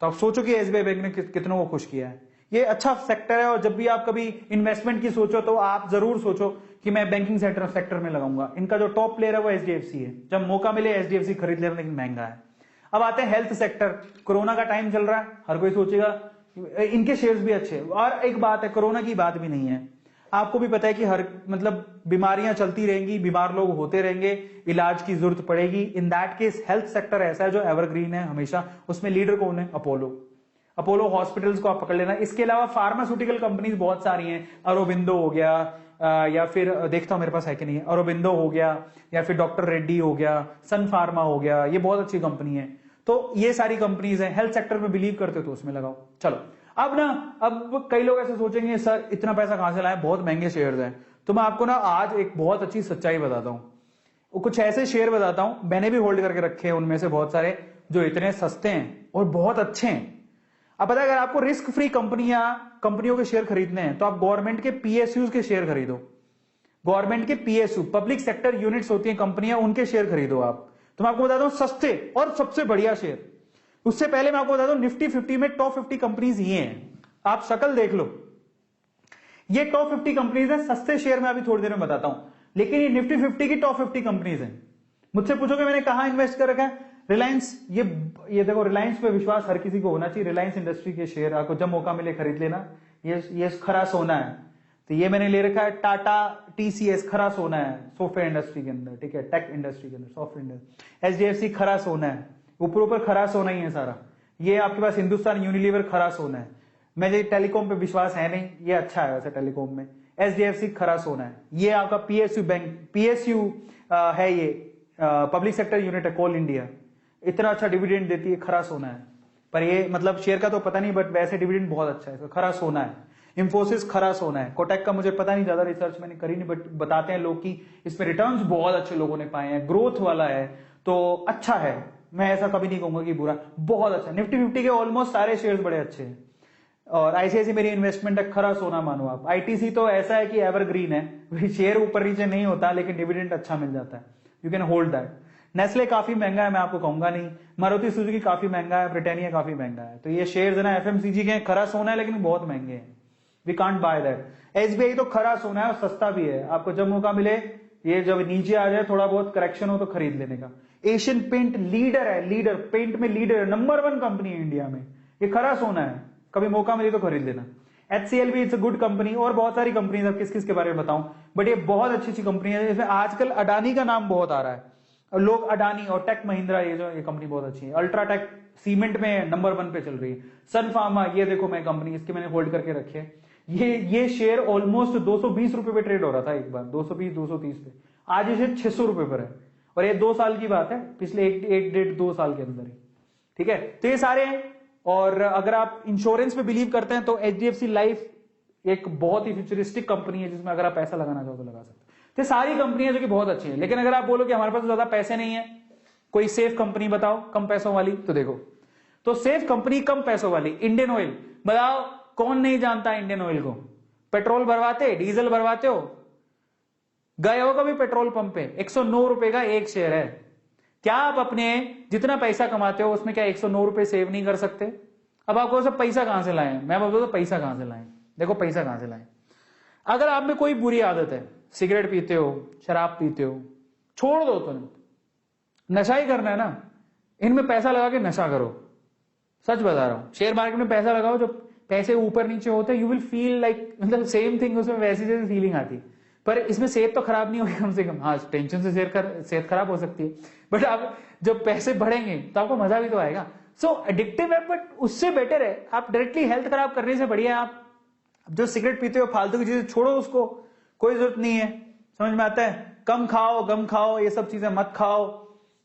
[SPEAKER 2] तो आप सोचो कि एसबीआई बैंक ने कितनों को खुश किया है। ये अच्छा सेक्टर है। और जब भी आप कभी इन्वेस्टमेंट की सोचो तो आप जरूर सोचो कि मैं बैंकिंग सेक्टर में लगाऊंगा। इनका जो टॉप प्लेयर है वो एचडीएफसी है। जब मौका मिले एचडीएफसी खरीद लेना, लेकिन महंगा है। अब आते हैं हेल्थ सेक्टर। कोरोना का टाइम चल रहा है, हर कोई सोचेगा इनके शेयर्स भी अच्छे। और एक बात है, कोरोना की बात भी नहीं है, आपको भी पता है कि हर मतलब बीमारियां चलती रहेंगी, बीमार लोग होते रहेंगे, इलाज की जरूरत पड़ेगी। In that case health sector ऐसा है जो एवरग्रीन है हमेशा। उसमें लीडर कौन है? अपोलो हॉस्पिटल्स को आप पकड़ लेना। इसके अलावा फार्मास्यूटिकल कंपनीज बहुत सारी हैं। अरोबिंदो हो गया, या फिर देखता हूं मेरे पास है कि नहीं है, अरोबिंदो हो गया, या फिर डॉक्टर रेड्डी हो गया, सन फार्मा हो गया, ये बहुत अच्छी कंपनी है। तो ये सारी कंपनीज हैं। हेल्थ सेक्टर में बिलीव करते हो तो उसमें लगाओ। चलो अब कई लोग ऐसे सोचेंगे सर इतना पैसा कहां से लाए, बहुत महंगे शेयर्स हैं। तो मैं आपको आज एक बहुत अच्छी सच्चाई बताता हूं। कुछ ऐसे शेयर बताता हूं, मैंने भी होल्ड करके रखे हैं उनमें से बहुत सारे, जो इतने सस्ते हैं और बहुत अच्छे हैं। अब पता है, अगर आपको रिस्क फ्री कंपनियों के शेयर खरीदने हैं तो आप गवर्नमेंट के पीएसयू के शेयर खरीदो। गवर्नमेंट के पीएसयू, पब्लिक सेक्टर यूनिट्स होती हैं कंपनियां, उनके शेयर खरीदो आप। तो मैं आपको बताता हूं सस्ते और सबसे बढ़िया शेयर। उससे पहले मैं आपको बताता हूं निफ्टी 50 में टॉप 50 कंपनीज ये हैं। आप शक्ल देख लो, ये टॉप 50 कंपनीज हैं। सस्ते शेयर मैं अभी थोड़ी देर में बताता हूं, लेकिन ये निफ्टी 50 की टॉप 50 कंपनीज हैं। मुझसे पूछोगे मैंने कहां इन्वेस्ट कर रखा है? रिलायंस। ये देखो, रिलायंस पे विश्वास हर किसी को होना चाहिए। रिलायंस इंडस्ट्री के शेयर आपको जब मौका मिले खरीद लेना। ये खरा सोना है। तो ये मैंने ले रखा है टाटा टीसीएस, खरा सोना है सॉफ्टवेयर इंडस्ट्री के अंदर, ठीक है, टेक इंडस्ट्री के अंदर, सॉफ्टवेयर इंडस्ट्री। एचडीएफसी खरा सोना है, ऊपर खरा सोना ही है सारा। ये आपके पास हिंदुस्तान यूनिलीवर खरा सोना है। मुझे टेलीकॉम पे विश्वास है नहीं, ये अच्छा है वैसे टेलीकॉम में। एचडीएफसी खरा सोना है। ये आपका पीएसयू बैंक, पीएसयू है, ये पब्लिक सेक्टर यूनिट है, कोल इंडिया। इतना अच्छा डिविडेंड देती है, खरा सोना है। पर ये मतलब शेयर का तो पता नहीं, बट वैसे डिविडेंड बहुत अच्छा है, खरा सोना है। इंफोसिस खरा सोना है। कोटक का मुझे पता नहीं, ज्यादा रिसर्च मैंने करी नहीं, बट बताते हैं लोग कि इसमें रिटर्न्स बहुत अच्छे लोगों ने पाए हैं, ग्रोथ वाला है, तो अच्छा है। मैं ऐसा कभी नहीं कहूंगा कि बुरा, बहुत अच्छा। निफ्टी 50 के ऑलमोस्ट सारे शेयर्स बड़े अच्छे हैं। और आईसीआईसी मेरी इन्वेस्टमेंट है, खरा सोना मानो आप। आईटीसी तो ऐसा है कि एवरग्रीन है, शेयर ऊपर नीचे नहीं होता, लेकिन डिविडेंड अच्छा मिल जाता है, you can hold that. Nestle काफी महंगा है, मैं आपको कहूंगा नहीं। मारुति सुजुकी काफी महंगा है, ब्रिटानिया काफी महंगा है। तो ये शेयर्स है ना एफएमसीजी के, खरा सोना है लेकिन बहुत महंगे हैं, we can't buy that. SBI तो खरा सोना है और सस्ता भी है। आपको जब मौका मिले, ये जब नीचे आ जाए, थोड़ा बहुत करेक्शन हो तो खरीद लेने का। एशियन पेंट लीडर है, लीडर पेंट में लीडर है, नंबर 1 कंपनी है इंडिया में, ये खरा सोना है। कभी मौका मिले तो खरीद लेना। HCL भी इट्स अ गुड कंपनी, और बहुत सारी कंपनी है, किस किस के बारे में बताऊं, बट ये बहुत अच्छी अच्छी कंपनी है। जैसे आजकल अडानी का नाम बहुत आ रहा है, और लोग अडानी और टेक महिंद्रा, ये कंपनी बहुत अच्छी है। अल्ट्राटेक सीमेंट में नंबर 1 पे चल रही है। सन फार्मा, ये देखो मैं कंपनी, इसके मैंने होल्ड करके रखे है। ये शेयर ऑलमोस्ट 220 रुपए पे ट्रेड हो रहा था एक बार, 220 230 पे, आज इसे 600 रुपए पर है। और ये 2 साल की बात है, पिछले एक डेढ़ 2 साल के अंदर ही। ठीक है, तो ये सारे हैं। और अगर आप इंश्योरेंस पे बिलीव करते हैं तो HDFC लाइफ एक बहुत ही फ्यूचरिस्टिक कंपनी है, जिसमें अगर आप पैसा लगाना चाहो तो लगा सकते हो। तो सारी कंपनियां जो कि बहुत अच्छी है। लेकिन अगर आप बोलो कि हमारे पास ज्यादा पैसे नहीं है, कोई सेफ कंपनी बताओ कम पैसों वाली, तो देखो, तो सेफ कंपनी कम पैसों वाली इंडियन ऑयल। बताओ कौन नहीं जानता इंडियन ऑयल को? पेट्रोल भरवाते, डीजल भरवाते हो, गए हो कभी पेट्रोल पंप पे? 109 रुपए का एक शेयर है। क्या आप अपने जितना पैसा कमाते हो उसमें क्या 109 रुपए सेव नहीं कर सकते? अब आपको सब पैसा कहां से लाएं? मैं बोलता हूं पैसा कहां से लाएं। देखो पैसा कहां से लाएं। अगर आप में कोई बुरी आदत है, सिगरेट पीते हो, शराब पीते हो, छोड़ दो। तो नशा ही करना है ना, इनमें पैसा लगा के नशा करो। सच बता रहा हूं, शेयर मार्केट में पैसा लगाओ, जो पैसे ऊपर नीचे होते हैं यू विल फील लाइक, मतलब सेम थिंग, उसमें वैसी जैसी फीलिंग आती है। पर इसमें सेहत तो खराब नहीं होगी कम से कम। हाँ, टेंशन से सेहत खराब हो सकती है, बट अब जब पैसे बढ़ेंगे तो आपको मजा भी तो आएगा। सो एडिक्टिव है, बट उससे बेटर है आप डायरेक्टली हेल्थ खराब करने से बढ़िया आप जो सिगरेट पीते हो, फालतू की चीजें छोड़ो, उसको कोई जरूरत नहीं है। समझ में आता है? कम खाओ, गम खाओ, ये सब चीजें मत खाओ,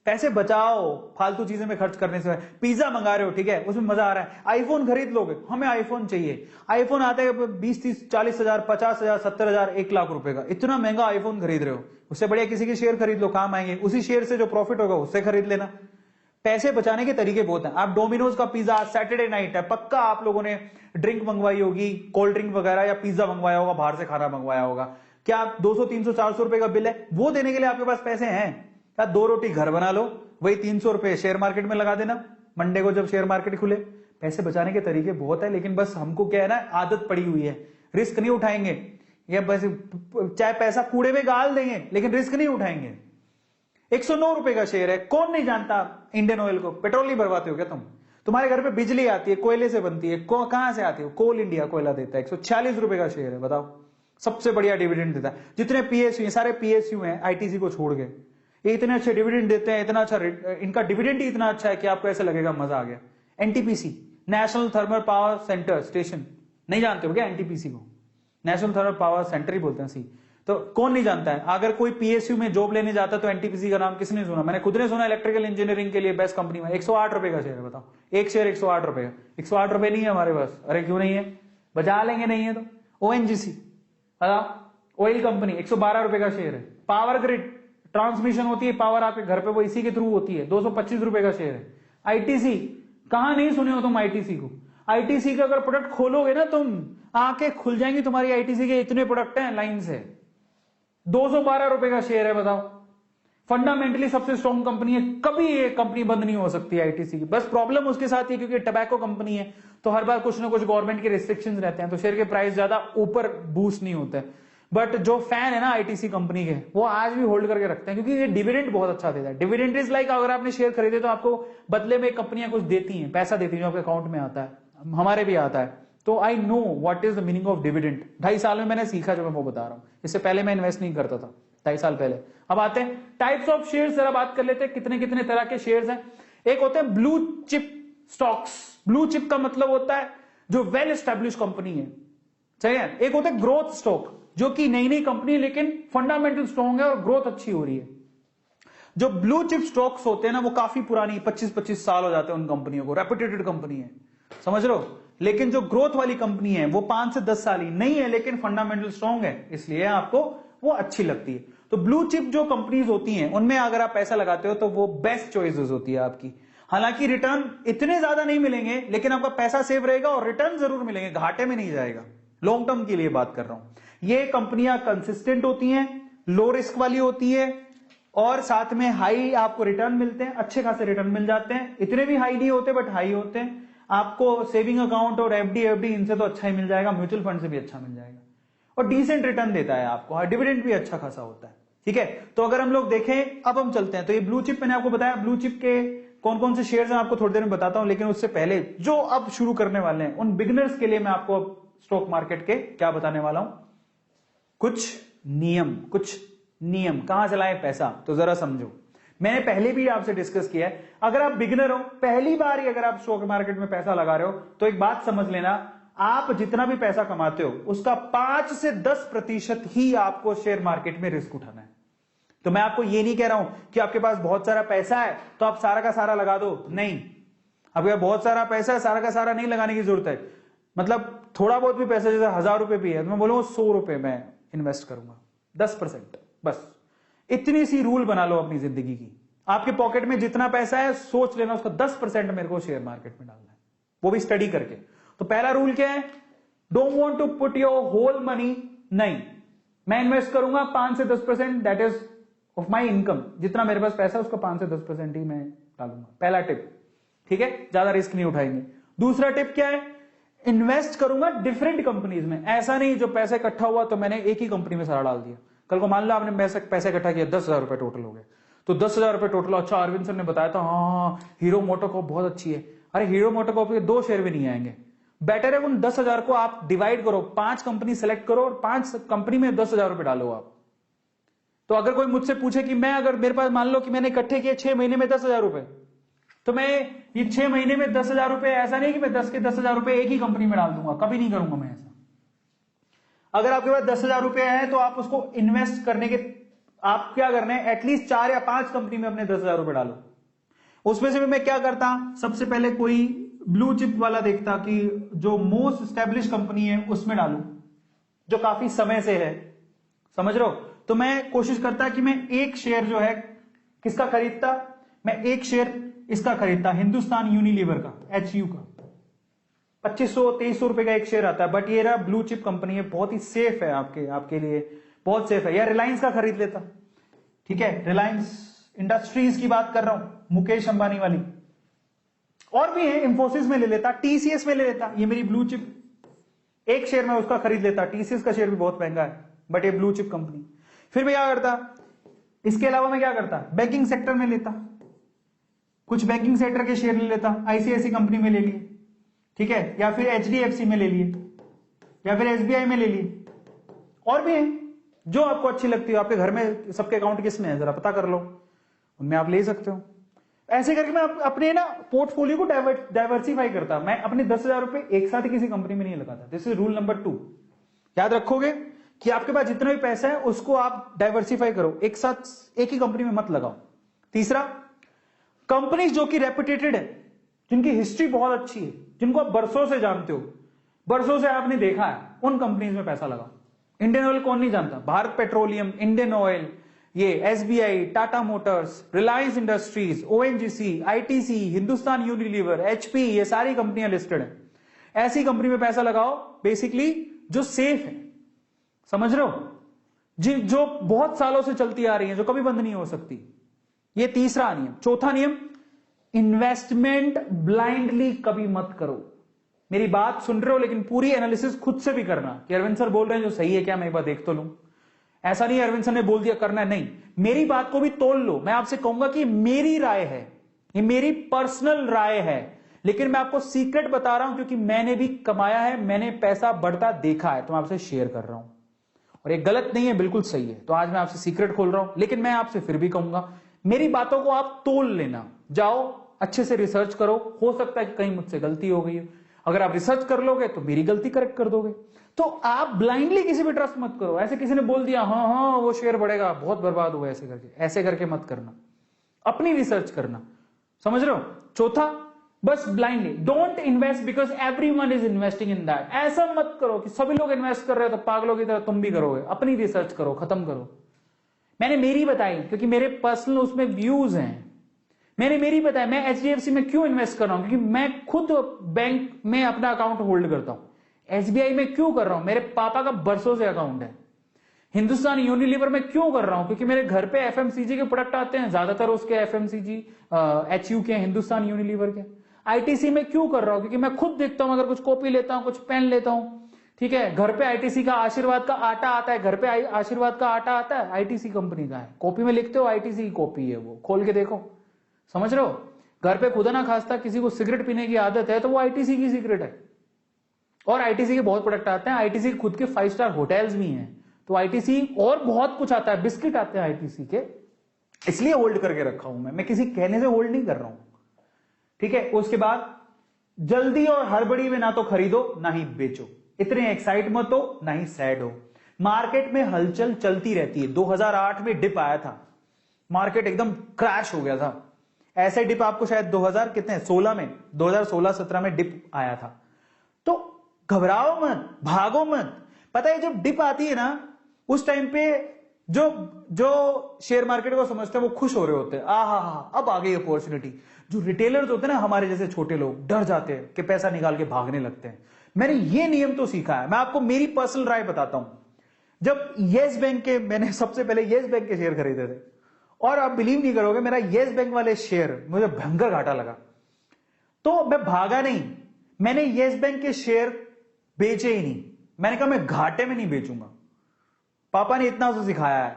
[SPEAKER 2] पैसे बचाओ फालतू चीजें में खर्च करने से। पिज्जा मंगा रहे हो, ठीक है, उसमें मजा आ रहा है, आईफोन खरीद लोगे, हमें आईफोन चाहिए। आईफोन आता है 20, 30, 40 हजार, 50 हजार, 70 हजार, 1 लाख रुपए का, इतना महंगा आईफोन खरीद रहे हो, उससे बढ़िया किसी के शेयर खरीद लो, काम आएंगे। उसी शेयर से जो प्रॉफिट होगा उससे खरीद लेना। पैसे बचाने के तरीके बहुत हैं। आप डोमिनोज का पिज्जा, सैटरडे नाइट है, पक्का आप लोगों ने ड्रिंक मंगवाई होगी, कोल्ड ड्रिंक वगैरह, या पिज्जा मंगवाया होगा, बाहर से खाना मंगवाया होगा। क्या 200, 300, 400 रुपए का बिल है, वो देने के लिए आपके पास पैसे हैं? क्या 2 रोटी घर बना लो, वही 300 रुपए शेयर मार्केट में लगा देना मंडे को जब शेयर मार्केट खुले। पैसे बचाने के तरीके बहुत है, लेकिन बस हमको क्या है ना, आदत पड़ी हुई है, रिस्क नहीं उठाएंगे, या बस चाहे पैसा कूड़े में गाल देंगे लेकिन रिस्क नहीं उठाएंगे। 109 रुपए का शेयर है, कौन नहीं जानता इंडियन ऑयल को? पेट्रोल नहीं भरवाते हो क्या तुम? तुम्हारे घर पे बिजली आती है, कोयले से बनती है, कहां से आती है? कोल इंडिया कोयला देता है। 146 रुपए का शेयर है, बताओ, सबसे बढ़िया डिविडेंड देता है। जितने PSU, सारे PSU हैं ITC को छोड़ के, ये इतने अच्छे डिविडेंड देते हैं, इतना अच्छा, इनका डिविडेंड ही इतना अच्छा है कि आपको ऐसा लगेगा मजा आ गया। NTPC, national thermal power centre station, नहीं जानते हो क्या NTPC को? नेशनल थर्मल पावर सेंटर ही बोलते हैं सी। तो कौन नहीं जानता है? अगर कोई PSU में जॉब लेने जाता तो NTPC का नाम किसने सुना? मैंने खुद ने सुना, इलेक्ट्रिकल इंजीनियरिंग के लिए बेस्ट कंपनी में। 108 रुपए का शेयर है, बताओ, एक शेयर 108 रुपए का। 108 रुपए नहीं है हमारे पास। अरे क्यों नहीं है? बचा लेंगे, नहीं है तो। ONGC, ऑयल कंपनी, 112 रुपए का शेयर है। पावर ग्रिड, ट्रांसमिशन होती है पावर आपके घर पे, वो इसी के थ्रू होती है, 225 रुपए का शेयर है। ITC, कहां नहीं सुने हो तुम ITC को? ITC का अगर प्रोडक्ट खोलोगे ना तुम, आंखें खुल जाएंगी तुम्हारी। ITC के इतने प्रोडक्ट हैं लाइन से। 212 रुपए का शेयर है, बताओ। फंडामेंटली सबसे स्ट्रॉन्ग कंपनी है, कभी ये कंपनी बंद नहीं हो सकती ITC की। बस प्रॉब्लम उसके साथ ही, क्योंकि टबैको कंपनी है तो हर बार कुछ ना कुछ गवर्नमेंट के रिस्ट्रिक्शंस रहते हैं, तो शेयर के प्राइस ज्यादा ऊपर बूस्ट नहीं होते हैं। बट जो फैन है ना ITC कंपनी के, वो आज भी होल्ड करके रखते हैं, क्योंकि ये डिविडेंड बहुत अच्छा देता है। डिविडेंड इज लाइक, अगर आपने शेयर खरीदे तो आपको बदले में कंपनियां कुछ देती हैं, पैसा देती हैं जो आपके अकाउंट में आता है, हमारे भी आता है। तो I know what is the meaning of dividend. 2.5 साल में मैंने सीखा, जो मैं वो बता रहा हूं। इससे पहले मैं इन्वेस्ट नहीं करता था, 2.5 साल पहले। अब आते हैं टाइप्स ऑफ शेयर्स, जरा बात कर लेते हैं कितने कितने तरह के शेयर्स हैं। एक होते हैं blue chip stocks. Blue chip का मतलब होता है जो वेल एस्टेब्लिश कंपनी है, सही है। एक होता है ग्रोथ स्टॉक, जो कि नई नई कंपनी है लेकिन फंडामेंटल स्ट्रॉन्ग है और ग्रोथ अच्छी हो रही है। जो ब्लू चिप स्टॉक्स होते हैं ना, वो काफी पुरानी, 25-25 साल हो जाते हैं उन कंपनियों को, रेपुटेटेड कंपनी है, समझ लो। लेकिन जो ग्रोथ वाली कंपनी है वो 5 से 10 साल ही नहीं है, लेकिन फंडामेंटल स्ट्रॉन्ग है, इसलिए आपको वो अच्छी लगती है। तो ब्लू चिप जो कंपनीज होती हैं, उनमें अगर आप पैसा लगाते हो तो वो बेस्ट चॉइसेस होती है आपकी। हालांकि रिटर्न इतने ज्यादा नहीं मिलेंगे, लेकिन आपका पैसा सेव रहेगा और रिटर्न जरूर मिलेंगे, घाटे में नहीं जाएगा। लॉन्ग टर्म के लिए बात कर रहा हूं। ये कंपनियां कंसिस्टेंट होती हैं, लो रिस्क वाली होती है, और साथ में हाई आपको रिटर्न मिलते हैं, अच्छे खासे रिटर्न मिल जाते हैं। इतने भी हाई नहीं होते, बट हाई होते हैं। आपको सेविंग अकाउंट और FD इनसे तो अच्छा ही मिल जाएगा, म्यूचुअल फंड से भी अच्छा मिल जाएगा, और डिसेंट रिटर्न देता है आपको, डिविडेंड भी अच्छा खासा होता है, ठीक है। तो अगर हम लोग देखें, अब हम चलते हैं। तो ये ब्लू चिप मैंने आपको बताया, ब्लू चिप के कौन कौन से शेयर्स हैं आपको थोड़ी देर में बताता हूं, लेकिन उससे पहले जो अब शुरू करने वाले हैं उन बिगिनर्स के लिए मैं आपको स्टॉक मार्केट के क्या बताने वाला हूं, कुछ नियम कहां से लाए पैसा, तो जरा समझो। मैंने पहले भी आपसे डिस्कस किया है, अगर आप बिगिनर हो, पहली बार ही अगर आप स्टॉक मार्केट में पैसा लगा रहे हो, तो एक बात समझ लेना, आप जितना भी पैसा कमाते हो उसका 5 से 10% ही आपको शेयर मार्केट में रिस्क उठाना है।
[SPEAKER 1] तो मैं आपको ये नहीं कह रहा हूं कि आपके पास बहुत सारा पैसा है तो आप सारा का सारा लगा दो, नहीं। आपके पास बहुत सारा पैसा है, सारा का सारा नहीं लगाने की जरूरत है। मतलब थोड़ा बहुत भी पैसा, जैसे 1000 रुपए भी है तो मैं बोलूंगा 100 रुपए मैं इन्वेस्ट करूंगा, 10%, बस इतनी सी रूल बना लो अपनी जिंदगी की। आपके पॉकेट में जितना पैसा है सोच लेना उसका 10% मेरे को शेयर मार्केट में डालना है, वो भी स्टडी करके। तो पहला रूल क्या है, don't want to put your whole money, नहीं, मैं इन्वेस्ट करूंगा 5 से 10%, that is of my income, जितना मेरे पास पैसा है उसका 5 से 10% ही मैं डालूंगा, पहला टिप, ठीक है, ज्यादा रिस्क नहीं उठाएंगे। दूसरा टिप क्या है, इन्वेस्ट करूंगा डिफरेंट कंपनीज में, ऐसा नहीं जो पैसा इकट्ठा हुआ तो मैंने एक ही कंपनी में सारा डाल दिया। कल को मान लो आपने पैसा इकट्ठा किया, 10,000 रुपए टोटल हो गए, तो 10,000 रुपए टोटल, अच्छा अरविंद सर ने बताया था हाँ हीरो मोटोकॉर्प बहुत अच्छी है, अरे हीरो मोटोकॉर्प के 2 शेयर भी नहीं आएंगे। बेटर है उन 10,000 को आप डिवाइड करो, 5 कंपनी सेलेक्ट करो और 5 कंपनी में 10,000 रुपए डालो आप। तो अगर कोई मुझसे पूछे कि मैं, अगर मेरे पास मान लो कि मैंने इकट्ठे किए 6 महीने में 10,000 रुपए, तो मैं ये 6 महीने में 10,000 रुपए, ऐसा नहीं कि मैं 10 के 10,000 रुपए एक ही कंपनी में डाल दूंगा, कभी नहीं करूंगा मैं ऐसा। अगर आपके पास 10,000 रुपए है तो आप उसको इन्वेस्ट करने के, आप क्या करना है, एटलीस्ट 4 या 5 कंपनी में अपने 10,000 रुपए डालो। उसमें से भी मैं क्या करता, सबसे पहले कोई ब्लू चिप वाला देखता कि जो मोस्ट एस्टेब्लिश कंपनी है उसमें डालूं, जो काफी समय से है, समझ रहे हो। तो मैं कोशिश करता कि मैं एक शेयर जो है किसका खरीदता, मैं एक शेयर इसका खरीदता, हिंदुस्तान यूनिलीवर का, HU का, 2500-2300 रुपए का एक शेयर आता है, बट ये रहा ब्लू चिप कंपनी है, बहुत ही सेफ है आपके लिए, बहुत सेफ है। या रिलायंस का खरीद लेता, ठीक है, रिलायंस इंडस्ट्रीज की बात कर रहा हूं, मुकेश अंबानी वाली, और भी है, इंफोसिस में ले लेता, TCS में ले लेता, ये मेरी ब्लू चिप, एक शेयर में उसका खरीद लेता। TCS का शेयर भी बहुत महंगा है बट ये ब्लू चिप कंपनी। फिर मैं क्या करता, इसके अलावा मैं क्या करता, बैंकिंग सेक्टर में लेता, कुछ बैंकिंग सेक्टर के शेयर ले लेता, ICICI कंपनी में ले लिए, ठीक है, या फिर HDFC में ले लिए, या फिर SBI में ले लिए, और भी है जो आपको अच्छी लगती है। आपके घर में सबके अकाउंट किसमें है जरा पता कर लो, उनमें आप ले सकते हो। ऐसे करके मैं अपने ना पोर्टफोलियो को डाइवर्सिफाई करता। मैं अपने 10,000 रुपए एक साथ ही किसी कंपनी में नहीं लगाता। This is rule number 2। याद रखोगे कि आपके पास जितना भी पैसा है उसको आप डाइवर्सिफाई करो, एक साथ एक ही कंपनी में मत लगाओ। तीसरा, कंपनीज जो कि रेपुटेटेड है, जिनकी हिस्ट्री बहुत अच्छी है, जिनको आप बरसों से जानते हो, बरसों से आपने देखा है, उन कंपनीज में पैसा लगाओ। इंडियन ऑयल कौन नहीं जानता, भारत पेट्रोलियम, इंडियन ऑयल, ये SBI, Tata Motors, Reliance industries, ONGC, ITC, Hindustan Unilever, HP, ये सारी कंपनियां लिस्टेड है। ऐसी कंपनी में पैसा लगाओ बेसिकली जो सेफ है, समझ रहे हो, जो बहुत सालों से चलती आ रही है, जो कभी बंद नहीं हो सकती। ये तीसरा नियम। चौथा नियम, इन्वेस्टमेंट ब्लाइंडली कभी मत करो। मेरी बात सुन रहे हो लेकिन पूरी एनालिसिस खुद से भी करना कि अरविंद सर बोल रहे हैं जो सही है क्या, मैं एक बार देख तो लूं। ऐसा नहीं अरविंद सर ने बोल दिया करना है, नहीं, मेरी बात को भी तोल लो। मैं आपसे कहूंगा कि मेरी राय है, ये मेरी पर्सनल राय है, लेकिन मैं आपको सीक्रेट बता रहा हूं क्योंकि मैंने भी कमाया है, मैंने पैसा बढ़ता देखा है, तो मैं आपसे शेयर कर रहा हूं। और ये गलत नहीं है, बिल्कुल सही है। तो आज मैं आपसे सीक्रेट खोल रहा हूं, लेकिन मैं आपसे फिर भी कहूंगा मेरी बातों को आप तोल लेना, जाओ अच्छे से रिसर्च करो, हो सकता है कि कहीं मुझसे गलती हो गई हो। अगर आप रिसर्च कर लोगे तो मेरी गलती करेक्ट कर दोगे। तो आप ब्लाइंडली किसी पे ट्रस्ट मत करो। ऐसे किसी ने बोल दिया हाँ हाँ वो शेयर बढ़ेगा, बहुत बर्बाद हुआ, ऐसे करके मत करना, अपनी रिसर्च करना, समझ रहे हो। चौथा, बस blindly don't invest because everyone is investing in that. ऐसा मत करो कि सभी लोग इन्वेस्ट कर रहे हो तो पागलों की तरह तुम भी करोगे। अपनी रिसर्च करो, खत्म करो। मैंने मेरी बताई क्योंकि मेरे पर्सनल उसमें व्यूज हैं, मैंने मेरी बताया। मैं HDFC में क्यों इन्वेस्ट कर रहा हूं, क्योंकि मैं खुद बैंक में अपना अकाउंट होल्ड करता हूं। SBI में क्यों कर रहा हूं, मेरे पापा का बरसों से अकाउंट है। हिंदुस्तान यूनिलीवर में क्यों कर रहा हूं, क्योंकि मेरे घर पे FMCG के प्रोडक्ट आते हैं, ज्यादातर उसके FMCG HU के, हिंदुस्तान यूनिलीवर के। ITC में क्यों कर रहा हूं, क्योंकि मैं खुद देखता हूं, अगर कुछ कॉपी लेता हूं, कुछ पेन लेता हूं, ठीक है, घर पे ITC का आशीर्वाद का आटा आता है, घर पे आशीर्वाद का आटा आता है, ITC कंपनी का है। कॉपी में लिखते हो ITC की कॉपी है, वो खोल के देखो, समझ रहे हो। घर पे खुदा ना खास्ता किसी को सिगरेट पीने की आदत है तो वो ITC की सिगरेट है। और ITC के बहुत प्रोडक्ट आते हैं, ITC के खुद के 5 स्टार होटल्स भी हैं, तो ITC और बहुत कुछ आता है, बिस्किट आते हैं ITC के, इसलिए होल्ड करके रखा हूं मैं किसी कहने से होल्ड नहीं कर रहा हूं, ठीक है। उसके बाद जल्दी और हड़बड़ी में ना तो खरीदो ना ही बेचो, इतने एक्साइट मत हो ना ही सैड हो। मार्केट में हलचल चलती रहती है। 2008 में डिप आया था, मार्केट एकदम क्रैश हो गया था। ऐसे डिप आपको शायद 2000 कितने 16 में 2016-17 में डिप आया था। तो घबराओ मत, भागो मत। पता है जब डिप आती है ना उस टाइम पे जो शेयर मार्केट को समझते हैं वो खुश हो रहे होते हैं, अब आ गई अपॉर्चुनिटी। जो रिटेलर्स होते हैं ना हमारे जैसे छोटे लोग डर जाते हैं कि पैसा निकाल के भागने लगते हैं। मैंने ये नियम तो सीखा है। मैं आपको मेरी पर्सनल राय बताता हूं। जब येस बैंक के मैंने सबसे पहले येस बैंक के शेयर खरीदे थे और आप बिलीव नहीं करोगे मेरा येस बैंक वाले शेयर मुझे भयंकर घाटा लगा। तो मैं भागा नहीं, मैंने येस बैंक के शेयर बेचे ही नहीं। मैंने कहा मैं घाटे में नहीं बेचूंगा। पापा ने इतना तो सिखाया है,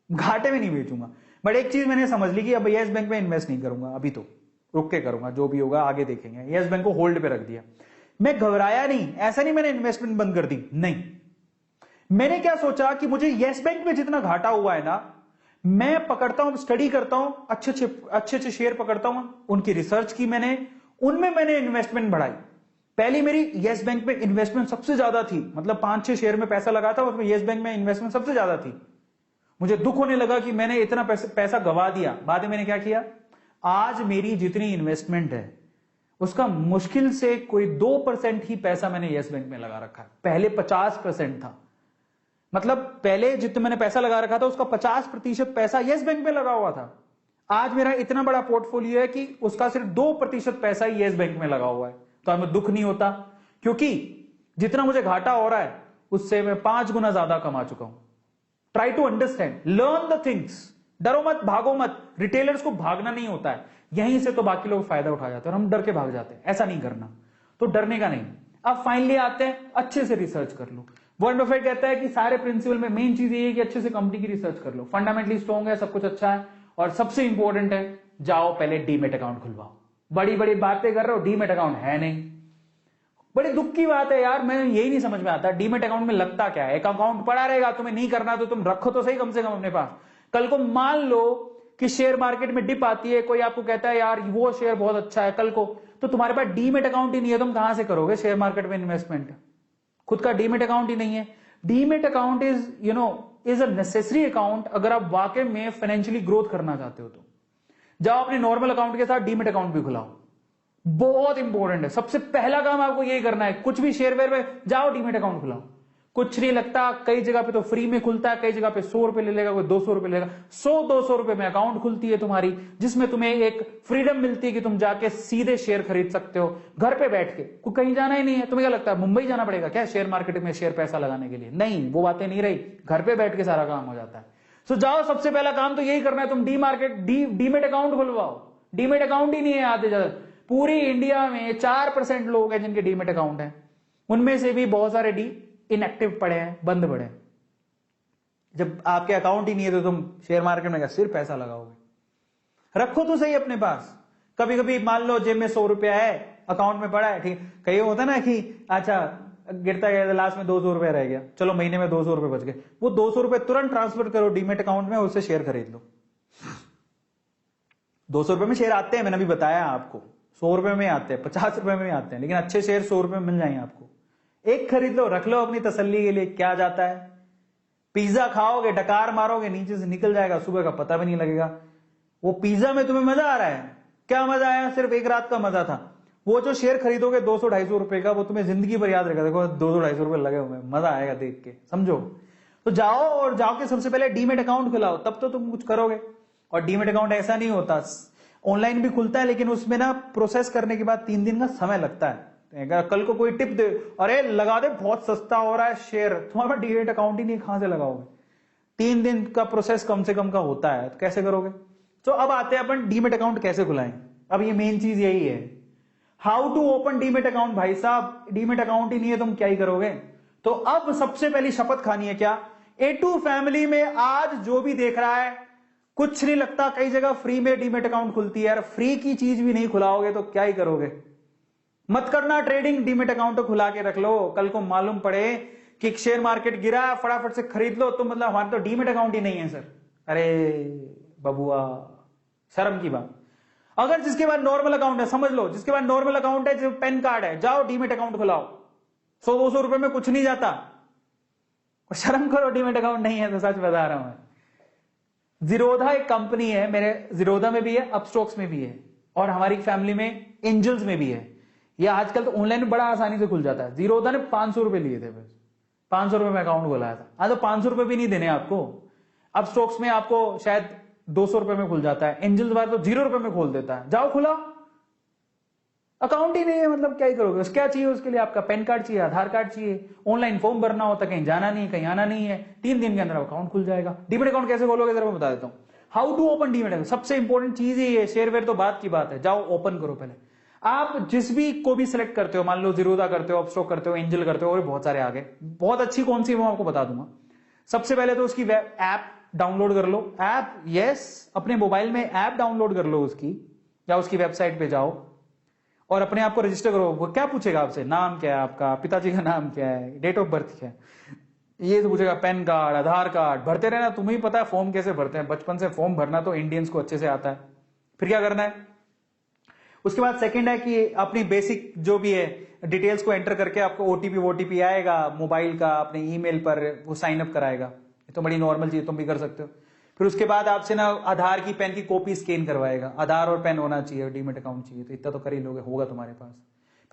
[SPEAKER 1] घाटे में नहीं बेचूंगा। बट एक चीज मैंने समझ ली कि अब येस बैंक में इन्वेस्ट नहीं करूंगा, अभी तो रुक के करूंगा, जो भी होगा आगे देखेंगे। येस बैंक को होल्ड पे रख दिया। मैं घबराया नहीं, ऐसा नहीं मैंने इन्वेस्टमेंट बंद कर दी, नहीं। मैंने क्या सोचा कि मुझे येस बैंक में जितना घाटा हुआ है ना, मैं पकड़ता हूं, स्टडी करता हूं, अच्छे शेयर पकड़ता हूं, उनकी रिसर्च की मैंने, उनमें मैंने इन्वेस्टमेंट बढ़ाई। पहली मेरी येस बैंक में इन्वेस्टमेंट सबसे ज्यादा थी, मतलब 5-6 शेयर में पैसा लगा था, उसमें येस बैंक में इन्वेस्टमेंट सबसे ज्यादा थी। मुझे दुख होने लगा कि मैंने इतना पैसा गवा दिया। बाद में मैंने क्या किया, आज मेरी जितनी इन्वेस्टमेंट है उसका मुश्किल से कोई 2% ही पैसा मैंने येस बैंक में लगा रखा है। पहले 50% था, मतलब पहले जितना मैंने पैसा लगा रखा था उसका 50% पैसा येस बैंक में लगा हुआ था। आज मेरा इतना बड़ा पोर्टफोलियो है कि उसका सिर्फ 2% पैसा ही येस बैंक में लगा हुआ है। तो हमें दुख नहीं होता, क्योंकि जितना मुझे घाटा हो रहा है उससे मैं 5 गुना ज्यादा कमा चुका हूं। Try to understand, learn the things. डरो मत, भागो मत। रिटेलर्स को भागना नहीं होता है, यहीं से तो बाकी लोग फायदा उठा जाते हैं और हम डर के भाग जाते हैं। ऐसा नहीं करना, तो डरने का नहीं। अब फाइनली आते हैं, अच्छे से रिसर्च कर लो। वॉरेन बफेट कहता है कि सारे प्रिंसिपल में मेन चीज ये है कि अच्छे से कंपनी की रिसर्च कर लो। फंडामेंटली स्ट्रॉन्ग है, सब कुछ अच्छा है, और सबसे इंपॉर्टेंट है जाओ पहले डीमेट अकाउंट खुलवाओ। बड़ी बड़ी बातें कर रहे हो, डीमेट अकाउंट है नहीं। बड़ी दुख की बात है यार, मैं यही नहीं समझ में आता डीमेट अकाउंट में लगता क्या है। एक अकाउंट पड़ा रहेगा, तुम्हें नहीं करना तो तुम रखो तो सही कम से कम अपने पास। कल को मान लो कि शेयर मार्केट में डिप आती है, कोई आपको कहता है यार वो शेयर बहुत अच्छा है, कल को तो तुम्हारे पास डीमेट अकाउंट ही नहीं है, तुम कहां से करोगे शेयर मार्केट में इन्वेस्टमेंट। खुद का डीमेट अकाउंट ही नहीं है। Demat account is a necessary account अगर आप वाकई में फाइनेंशियली ग्रोथ करना चाहते हो। तो जाओ अपने नॉर्मल अकाउंट के साथ डीमेट अकाउंट भी खुलाओ, बहुत इंपॉर्टेंट है। सबसे पहला काम आपको यही करना है। कुछ भी शेयर वेयर में जाओ डीमेट अकाउंट खुलाओ, कुछ नहीं लगता। कई जगह पे तो फ्री में खुलता है, कई जगह पे 100 रुपए ले लेगा, कोई 200 रुपए लेगा। 100-200 रुपए में अकाउंट खुलती है तुम्हारी, जिसमें तुम्हें एक फ्रीडम मिलती है कि तुम जाके सीधे शेयर खरीद सकते हो घर पे बैठ के। कोई कहीं जाना ही नहीं है। तुम्हें क्या लगता है मुंबई जाना पड़ेगा क्या शेयर मार्केट में शेयर पैसा लगाने के लिए? नहीं, वो बातें नहीं रही। घर पे बैठ के सारा काम हो जाता है। सो जाओ, सबसे पहला काम तो यही करना है, तुम डीमेट अकाउंट खुलवाओ। डीमेट अकाउंट ही नहीं है आधे ज्यादा। पूरी इंडिया में 4% लोग हैं जिनके डीमेट अकाउंट है, उनमें से भी बहुत सारे इनएक्टिव पड़े हैं, बंद पड़े हैं। जब आपके अकाउंट ही नहीं है तो तुम शेयर मार्केट में सिर्फ पैसा लगाओगे? रखो तो सही अपने पास। कभी कभी मान लो जेब में 100 रुपया है, अकाउंट में पड़ा है, ठीक। कहीं होता ना कि अच्छा गिरता गया, लास्ट में 200 रुपया रह गया, चलो महीने में 200 रुपए बच गए। वो 200 रुपए तुरंत ट्रांसफर करो डीमेट अकाउंट में, उससे शेयर खरीद लो। 200 रुपए में शेयर आते हैं, मैंने अभी बताया आपको। 100 रुपए में आते हैं, 50 रुपए में आते हैं, लेकिन अच्छे शेयर 100 रुपए में मिल जाएंगे आपको। एक खरीद लो, रख लो अपनी तसल्ली के लिए। क्या जाता है, पिज्जा खाओगे, डकार मारोगे, नीचे से निकल जाएगा, सुबह का पता भी नहीं लगेगा। वो पिज्जा में तुम्हें मजा आ रहा है, क्या मजा आया? सिर्फ एक रात का मजा था। वो जो शेयर खरीदोगे 200-250 रुपए का, वो तुम्हें जिंदगी भर याद रहेगा। देखो 200-250 रुपए लगे हुए, मजा आएगा देख के, समझो। तो जाओ और जाके सबसे पहले डीमेट अकाउंट खुलाओ, तब तो तुम कुछ करोगे। और डीमेट अकाउंट ऐसा नहीं होता, ऑनलाइन भी खुलता है, लेकिन उसमें ना प्रोसेस करने के बाद 3 दिन का समय लगता है। अगर कल को कोई टिप दे, अरे लगा दे बहुत सस्ता हो रहा है शेयर, तुम्हारा डीमेट अकाउंट ही नहीं, कहां से लगाओगे? 3 दिन का प्रोसेस कम से कम का होता है, तो कैसे करोगे? तो अब आते हैं अपन डीमेट अकाउंट कैसे खुलाएं। अब ये मेन चीज यही है, how to open demat account. भाई साहब डीमेट अकाउंट ही नहीं है, तुम क्या ही करोगे? तो अब सबसे पहली शपथ खानी है क्या, A2 फैमिली में आज जो भी देख रहा है, कुछ नहीं लगता, कई जगह फ्री में डीमेट अकाउंट खुलती है यार। फ्री की चीज भी नहीं खुलाओगे तो क्या ही करोगे? मत करना ट्रेडिंग, डीमेट अकाउंट तो खुला के रख लो। कल को मालूम पड़े कि शेयर मार्केट गिरा, फटाफट से खरीद लो, तो मतलब हमारे तो डीमेट अकाउंट ही नहीं है सर। अरे बबुआ, शर्म की बात। अगर जिसके पास नॉर्मल अकाउंट है, समझ लो जिसके पास नॉर्मल अकाउंट है, जो पैन कार्ड है, जाओ डीमेट अकाउंट खुलाओ। 100-200 रुपए में कुछ नहीं जाता। शर्म करो, डीमेट अकाउंट नहीं है तो, सच बता रहा हूं मैं।
[SPEAKER 2] जीरोधा एक कंपनी है, मेरे जीरोधा में भी है, अपस्टॉक्स में भी है, और हमारी फैमिली में एंजल्स में भी है। ये आजकल तो ऑनलाइन में बड़ा आसानी से खुल जाता है। जीरोधा ने 500 रुपए लिए थे, बस 500 रुपए में अकाउंट खोलाया था। हाँ, तो 500 रुपए भी नहीं देने आपको। अपस्टॉक्स में आपको शायद 200 रुपए में खुल जाता है, एंजल्स वाला तो 0 रुपए में खोल देता है। जाओ खुला, अकाउंट ही नहीं है, मतलब क्या ही करोगे? क्या चाहिए उसके लिए? आपका पैन कार्ड चाहिए, आधार कार्ड चाहिए, ऑनलाइन फॉर्म भरना होता, कहीं जाना नहीं, कहीं आना नहीं है, 3 दिन के अंदर अकाउंट खुल जाएगा। डीमेट अकाउंट कैसे खोलोगे जरा मैं बता देता हूं। How to open demat account, सबसे इंपॉर्टेंट चीज ही है। शेयरवेयर तो बात की बात है, जाओ ओपन करो पहले। आप जिस भी को भी सिलेक्ट करते हो, मान लो जीरोधा करते हो, अपस्टॉक करते हो, एंजल करते हो, और बहुत सारे आगे, बहुत अच्छी कौन सी वो आपको बता दूंगा। सबसे पहले तो उसकी वेब ऐप डाउनलोड कर लो। ऐप, यस, अपने मोबाइल में ऐप डाउनलोड कर लो उसकी, या उसकी वेबसाइट पे जाओ और अपने आप को रजिस्टर करो। वो क्या पूछेगा आपसे? नाम क्या है आपका, पिताजी का नाम क्या है, डेट ऑफ बर्थ क्या है, ये तो पूछेगा। पैन कार्ड, आधार कार्ड भरते रहना। तुम्हें ही पता है फॉर्म कैसे भरते हैं, बचपन से फॉर्म भरना तो इंडियंस को अच्छे से आता है। फिर क्या करना है? उसके बाद सेकंड है कि अपनी बेसिक जो भी है डिटेल्स को एंटर करके आपको ओटीपी आएगा मोबाइल का, अपने ईमेल पर वो साइन अप कराएगा। ये तो बड़ी नॉर्मल चीज, तुम भी कर सकते हो। फिर उसके बाद आपसे ना आधार की पेन की कॉपी स्कैन करवाएगा। आधार और पेन होना चाहिए, डीमेट अकाउंट चाहिए, तो इतना तो कर ही लोगे, होगा तुम्हारे पास।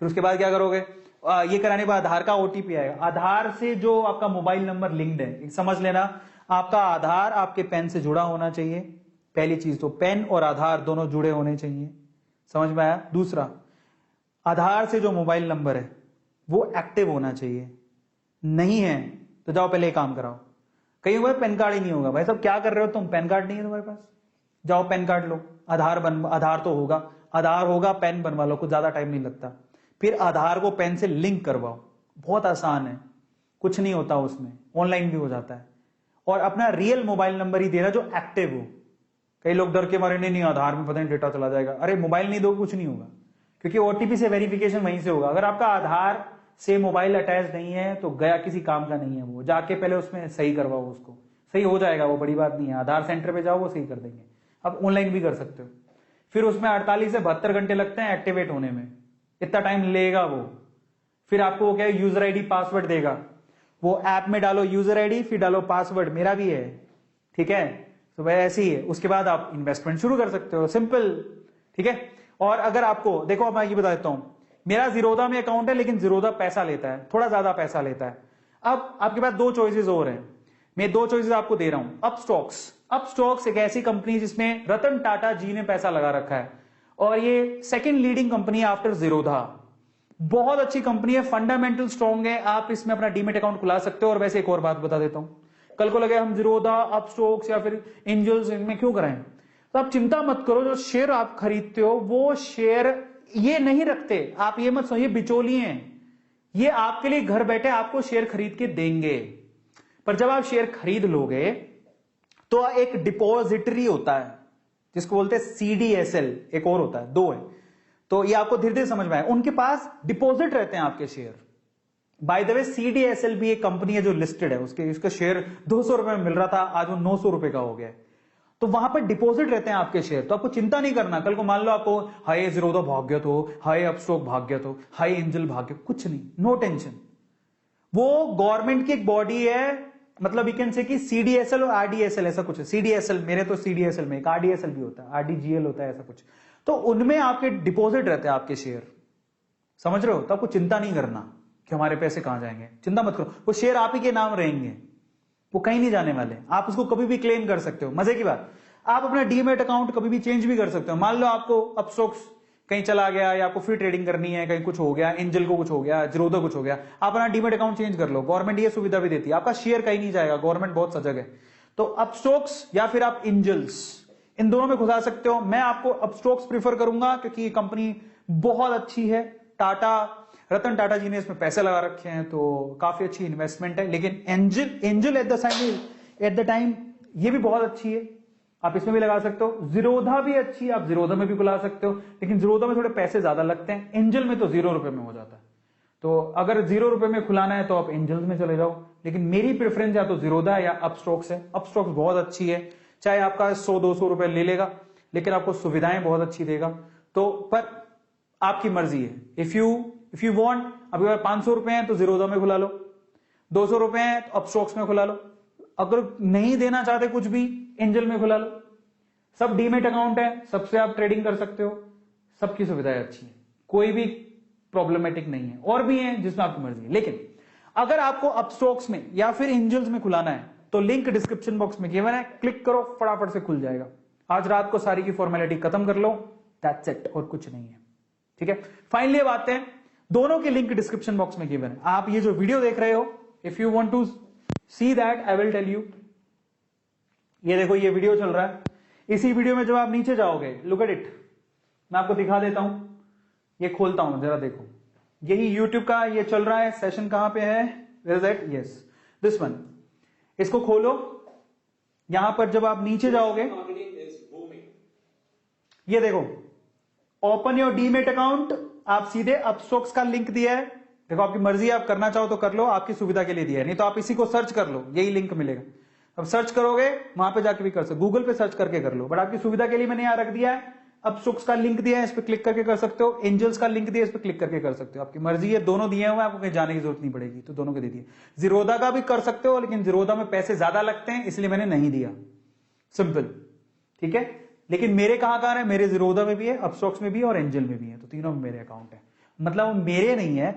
[SPEAKER 2] फिर उसके बाद क्या करोगे? ये कराने के बाद आधार का ओटीपी आएगा। आधार से जो आपका मोबाइल नंबर लिंक्ड है, समझ लेना, आपका आधार आपके पेन से जुड़ा होना चाहिए। पहली चीज तो पेन और आधार दोनों जुड़े होने चाहिए, समझ में आया? दूसरा, आधार से जो मोबाइल नंबर है वो एक्टिव होना चाहिए। नहीं है तो जाओ पहले काम कराओ। कहीं हुआ पैन कार्ड ही नहीं होगा, भाई साहब क्या कर रहे हो तुम, पैन कार्ड नहीं है तुम्हारे पास, जाओ पैन कार्ड लो। आधार तो होगा, आधार होगा, पेन बनवा लो, कुछ ज्यादा टाइम नहीं लगता। फिर आधार को पेन से लिंक करवाओ, बहुत आसान है, कुछ नहीं होता उसमें, ऑनलाइन भी हो जाता है। और अपना रियल मोबाइल नंबर ही देना जो एक्टिव हो। कई लोग डर के मारे नहीं आधार में पता नहीं डेटा चला जाएगा। अरे मोबाइल नहीं दो, कुछ नहीं होगा, क्योंकि ओटीपी से वेरिफिकेशन वहीं से होगा। अगर आपका आधार से मोबाइल अटैच नहीं है तो गया किसी काम का नहीं है वो, जाके पहले उसमें सही करवाओ, उसको सही हो जाएगा, वो बड़ी बात नहीं है। आधार सेंटर पे जाओ, वो सही कर देंगे। आप ऑनलाइन भी कर सकते हो। फिर उसमें 48 से 72 घंटे लगते हैं एक्टिवेट होने में, इतना टाइम लेगा वो। फिर आपको क्या यूजर आईडी पासवर्ड देगा, वो ऐप में डालो यूजर आईडी, फिर डालो पासवर्ड, मेरा भी है, ठीक है? तो वह ऐसे ही है। उसके बाद आप इन्वेस्टमेंट शुरू कर सकते हो, सिंपल, ठीक है? और अगर आपको देखो, मैं ये बता देता हूं, मेरा जीरोधा में अकाउंट है, लेकिन जीरोधा पैसा लेता है, थोड़ा ज्यादा पैसा लेता है। अब आपके पास 2 चॉइसेस और हैं, मैं 2 चॉइसेस आपको दे रहा हूं। अपस्टॉक्स एक ऐसी कंपनी जिसमें रतन टाटा जी ने पैसा लगा रखा है, और ये सेकंड लीडिंग कंपनी है आफ्टर जीरोधा। बहुत अच्छी कंपनी है, फंडामेंटल स्ट्रॉन्ग है, आप इसमें अपना डीमेट अकाउंट खुला सकते हो। और वैसे एक और बात बता देता हूं, कल को लगे हम जीरोधा, अपस्टॉक्स या फिर एंजल्स इनमें क्यों कराएं, तो आप चिंता मत करो। जो शेयर आप खरीदते हो वो शेयर ये नहीं रखते, आप ये मत समझिए बिचौलिए हैं, ये आपके लिए घर बैठे आपको शेयर खरीद के देंगे। पर जब आप शेयर खरीद लोगे तो एक डिपॉजिटरी होता है जिसको बोलते हैं सीडीएसएल, एक और होता है, 2 है, तो ये आपको धीरे धीरे समझ में आए। उनके पास डिपॉजिट रहते हैं आपके share. By the way CDSL भी एक कंपनी है जो लिस्टेड है, उसका शेयर 200 रुपए में मिल रहा था, आज वो 900 रुपए का हो गया। तो वहां पर डिपॉजिट रहते हैं आपके शेयर, तो आपको चिंता नहीं करना। कल को मान लो आपको हाई जीरोधा भाग गया तो, हाई अपस्टॉक भाग गया तो, हाई एंजल भाग गया, कुछ नहीं, नो टेंशन। वो गवर्नमेंट की एक बॉडी है, मतलब यू कैन से कि सीडीएसएल और आरडीएसएल ऐसा कुछ है। सीडीएसएल, मेरे तो सीडीएसएल में, एक आरडीएसएल भी होता है, आरडीजीएल होता है, ऐसा कुछ। तो उनमें आपके डिपॉजिट रहते हैं आपके शेयर, समझ रहे हो? तो आपको चिंता नहीं करना कि हमारे पैसे कहां जाएंगे, चिंता मत करो, वो शेयर आप ही के नाम रहेंगे, वो कहीं नहीं जाने वाले। आप उसको कभी भी क्लेम कर सकते हो। मजे की बात, आप अपना डीमेट अकाउंट कभी भी चेंज भी कर सकते हो। मान लो आपको अपस्टॉक्स कहीं चला गया, या आपको फ्री ट्रेडिंग करनी है, कहीं कुछ हो गया, एंजल को कुछ हो गया, जीरोधा कुछ हो गया, आप अपना डीमेट अकाउंट चेंज कर लो। गवर्नमेंट ये सुविधा भी देती है, आपका शेयर कहीं नहीं जाएगा, गवर्नमेंट बहुत सजग है। तो अपस्टॉक्स या फिर आप एंजल्स, इन दोनों में घुसा सकते हो। मैं आपको अपस्टॉक्स प्रीफर करूंगा क्योंकि ये कंपनी बहुत अच्छी है। रतन टाटा जी ने इसमें पैसे लगा रखे हैं, तो काफी अच्छी इन्वेस्टमेंट है। लेकिन एंजल एट द टाइम ये भी बहुत अच्छी है, आप इसमें भी लगा सकते हो। जीरोधा भी अच्छी है, आप जीरोधा में भी बुला सकते हो, लेकिन जीरोधा में थोड़े पैसे ज्यादा लगते हैं, एंजल में तो 0 रुपए में हो जाता है। तो अगर 0 रुपए में खुलाना है तो आप एंजल्स में चले जाओ, लेकिन मेरी प्रेफरेंस या तो जीरोधा या अपस्टॉक्स है। अपस्टॉक्स बहुत अच्छी है, चाहे आपका 100-200 रुपए ले लेगा, लेकिन आपको सुविधाएं बहुत अच्छी देगा। तो पर आपकी मर्जी है, इफ यू वांट, अभी 500 रुपए हैं तो जीरोधा में खुला लो, 200 रुपए हैं तो अपस्टॉक्स में खुला लो, अगर नहीं देना चाहते कुछ भी, एंजल में खुला लो, सब डीमेट अकाउंट है, सबसे आप ट्रेडिंग कर सकते हो, सबकी सुविधाएं अच्छी है, कोई भी प्रॉब्लमेटिक नहीं है। और भी है जिसमें आपकी मर्जी है, लेकिन अगर आपको अपस्टॉक्स में या फिर एंजल्स में खुलाना है तो लिंक डिस्क्रिप्शन बॉक्स में गिवन है, क्लिक करो, फटाफट से खुल जाएगा। आज रात को सारी की फॉर्मेलिटी खत्म कर लो, दैट्स इट, और कुछ नहीं है, ठीक है। फाइनली अब आते हैं, दोनों के लिंक डिस्क्रिप्शन बॉक्स में गिवन है। आप ये जो वीडियो देख रहे हो, if you want to see that I will tell you. ये देखो, ये वीडियो चल रहा है, इसी वीडियो में जब आप नीचे जाओगे, लुक एट इट, मैं आपको दिखा देता हूं, ये खोलता हूं जरा, देखो, यही YouTube का ये चल रहा है, सेशन कहां पे है, where is that, yes this one, इसको खोलो। यहां पर जब आप नीचे जाओगे, ये देखो, ओपन योर डीमेट अकाउंट, आप सीधे अपस्टॉक्स का लिंक दिया है। देखो, आपकी मर्जी, आप करना चाहो तो कर लो, आपकी सुविधा के लिए दिया है, नहीं तो आप इसी को सर्च कर लो, यही लिंक मिलेगा। अब सर्च करोगे, वहां पे जाके भी कर सकते, गूगल पे सर्च करके कर लो, बट आपकी सुविधा के लिए मैंने यहां रख दिया है। अपस्टॉक्स का लिंक दिया है, इस पर क्लिक करके कर सकते हो, एंजल्स का लिंक दिया है, इस पर क्लिक करके कर सकते हो, आपकी मर्जी है। दोनों दिए हुए हैं, आपको कहीं जाने की जरूरत नहीं पड़ेगी, तो दोनों के दे दिए। जीरोधा का भी कर सकते हो, लेकिन जीरोधा में पैसे ज्यादा लगते हैं, इसलिए मैंने नहीं दिया, सिंपल, ठीक है। लेकिन मेरे कहां है, मेरे जीरोधा में भी है, अपस्टॉक्स में भी है और एंजल में भी है, तो तीनों में मेरे अकाउंट है। मतलब मेरे नहीं है,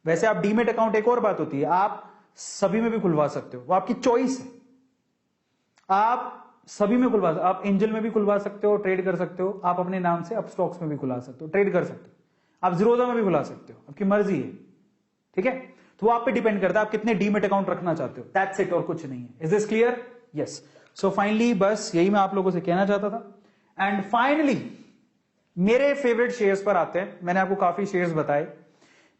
[SPEAKER 2] वैसे आप डीमेट अकाउंट एक और बात होती है, आप सभी में भी खुलवा सकते हो, वो आपकी चॉइस है, आप सभी में खुलवा सकते हो, आप एंजल में भी खुलवा सकते हो, ट्रेड कर सकते हो, आप अपने नाम से अपस्टॉक्स में भी खुलवा सकते हो, ट्रेड कर सकते हो, आप जीरोधा में भी खुला सकते हो, आपकी मर्जी है, ठीक है। तो वो आप पे डिपेंड करता है आप कितने डीमेट अकाउंट रखना चाहते हो, दैट्स इट, और कुछ नहीं है। Is this clear? Yes. So finally बस यही मैं आप लोगों से कहना चाहता था। एंड फाइनली मेरे फेवरेट शेयर्स पर आते हैं। मैंने आपको काफी शेयर्स बताए,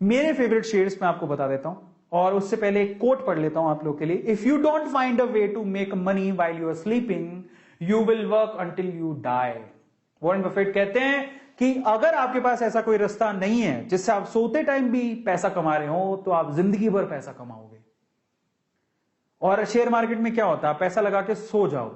[SPEAKER 2] मेरे फेवरेट शेयर्स मैं आपको बता देता हूं, और उससे पहले एक कोट पढ़ लेता हूं आप लोग के लिए। If you don't find a way to make money while you are sleeping, you will work until you die. Warren Buffett कहते हैं कि अगर आपके पास ऐसा कोई रास्ता नहीं है जिससे आप सोते टाइम भी पैसा कमा रहे हो, तो आप जिंदगी भर पैसा कमाओगे। और शेयर मार्केट में क्या होता है, पैसा लगा के सो जाओ,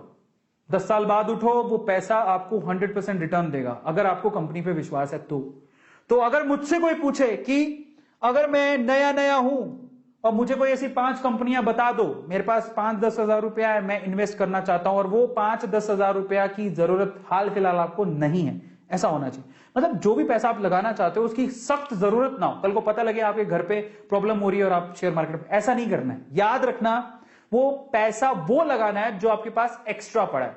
[SPEAKER 2] 10 साल बाद उठो, वो पैसा आपको 100% रिटर्न देगा, अगर आपको कंपनी पे विश्वास है तो अगर मुझसे कोई पूछे कि अगर मैं नया हूं और मुझे कोई ऐसी 5 कंपनियां बता दो, मेरे पास 5-10 हजार रुपया है, मैं इन्वेस्ट करना चाहता हूं, और वो 5-10 हजार रुपया की जरूरत हाल फिलहाल आपको नहीं है, ऐसा होना चाहिए। मतलब जो भी पैसा आप लगाना चाहते हो उसकी सख्त जरूरत ना हो, कल को पता लगे आपके घर पे प्रॉब्लम हो रही है और आप शेयर मार्केट में, ऐसा नहीं करना है। याद रखना, वो पैसा वो लगाना है जो आपके पास एक्स्ट्रा पड़ा है,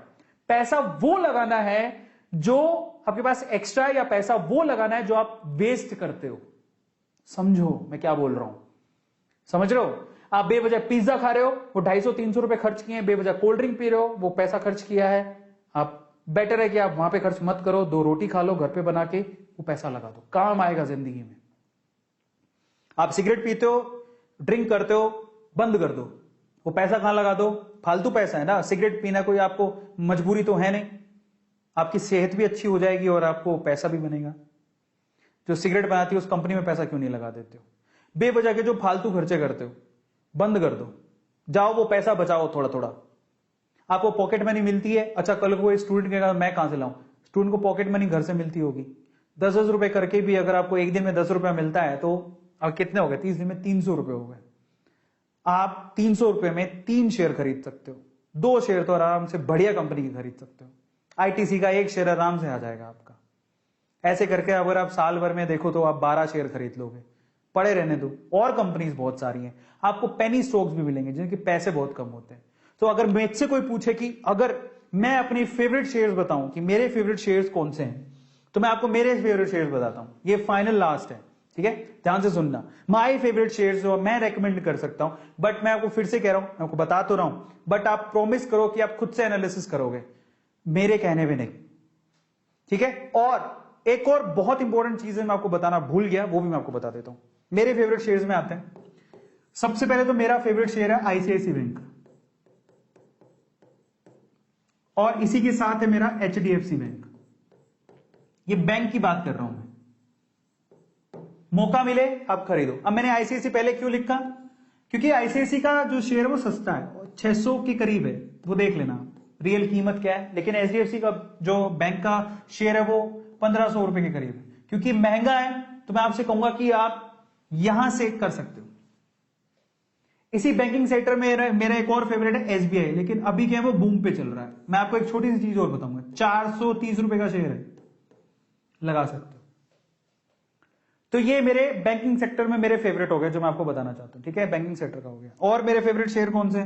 [SPEAKER 2] पैसा वो लगाना है जो आपके पास एक्स्ट्रा, या पैसा वो लगाना है जो आप वेस्ट करते हो। समझो मैं क्या बोल रहा हूं, समझ रहे हो? आप बेवजह पिज्जा खा रहे हो, वो 250-300 रुपए खर्च किए हैं, बेवजह कोल्ड ड्रिंक पी रहे हो, वो पैसा खर्च किया है। आप बेटर है कि आप वहां पे खर्च मत करो, 2 रोटी खा लो घर पे बना के, वो पैसा लगा दो, काम आएगा जिंदगी में। आप सिगरेट पीते हो, ड्रिंक करते हो, बंद कर दो, वो पैसा कहां लगा दो, फालतू पैसा है ना। सिगरेट पीना कोई आपको मजबूरी तो है नहीं, आपकी सेहत भी अच्छी हो जाएगी और आपको पैसा भी बनेगा। जो सिगरेट बनाती है उस कंपनी में पैसा क्यों नहीं लगा देते हो? बेवजह के जो फालतू खर्चे करते हो बंद कर दो, जाओ वो पैसा बचाओ थोड़ा थोड़ा। आपको पॉकेट मनी मिलती है, अच्छा कल को स्टूडेंट के मैं कहां से लाऊं, स्टूडेंट को पॉकेट मनी घर से मिलती होगी, 10-10 रुपए करके भी अगर आपको एक दिन में 10 रुपया मिलता है तो अब कितने हो गए, 30 दिन में 300 रुपए हो गए। आप 300 रुपए में 3 शेयर खरीद सकते हो, 2 शेयर तो आराम से बढ़िया कंपनी की खरीद सकते हो। आईटीसी का 1 शेयर आराम से आ जाएगा आपका। ऐसे करके अगर आप साल भर में देखो तो आप 12 शेयर खरीद लोगे, पड़े रहने दो। और कंपनीज बहुत सारी हैं, आपको पेनी स्टॉक्स भी मिलेंगे जिनके पैसे बहुत कम होते हैं। तो अगर मुझसे कोई पूछे कि अगर मैं अपने फेवरेट शेयर्स बताऊं कि मेरे फेवरेट शेयर्स कौन से हैं, तो मैं आपको मेरे फेवरेट शेयर्स बताता हूं। ये फाइनल लास्ट है, ठीक है, ध्यान से सुनना। माय फेवरेट शेयर्स जो मैं रेकमेंड कर सकता हूं, बट मैं आपको फिर से कह रहा हूं, मैं आपको बता तो रहा हूं, बट आप प्रॉमिस करो कि आप खुद से एनालिसिस करोगे, मेरे कहने में नहीं, ठीक है। और एक और बहुत इंपॉर्टेंट चीज है, मैं आपको बताना भूल गया, वो भी मैं आपको बता देता हूं। मेरे फेवरेट शेयर्स में आते हैं। सबसे पहले तो मेरा फेवरेट शेयर है आईसीआईसी बैंक, और इसी के साथ है मेरा एचडीएफसी बैंक। ये बैंक की बात कर रहा हूं मैं, मौका मिले आप खरीदो। अब मैंने आईसीआईसी पहले क्यों लिखा, क्योंकि आईसीआईसी का जो शेयर है वो सस्ता है, 600 के करीब है, वो देख लेना रियल कीमत क्या है। लेकिन एचडीएफसी का जो बैंक का शेयर है वो 1500 रुपए के करीब है। क्योंकि महंगा है तो मैं आपसे कहूंगा कि आप यहां से कर सकते हो।
[SPEAKER 1] इसी बैंकिंग सेक्टर में मेरा एक और फेवरेट है एसबीआई, लेकिन अभी क्या है वो बूम पे चल रहा है। मैं आपको एक छोटी सी चीज और बताऊंगा, 430 रुपए का शेयर है, लगा सकते हो। तो ये मेरे बैंकिंग सेक्टर में मेरे फेवरेट हो गए जो मैं आपको बताना चाहता हूं, ठीक है, बैंकिंग सेक्टर का हो गया। और मेरे फेवरेट शेयर कौन से,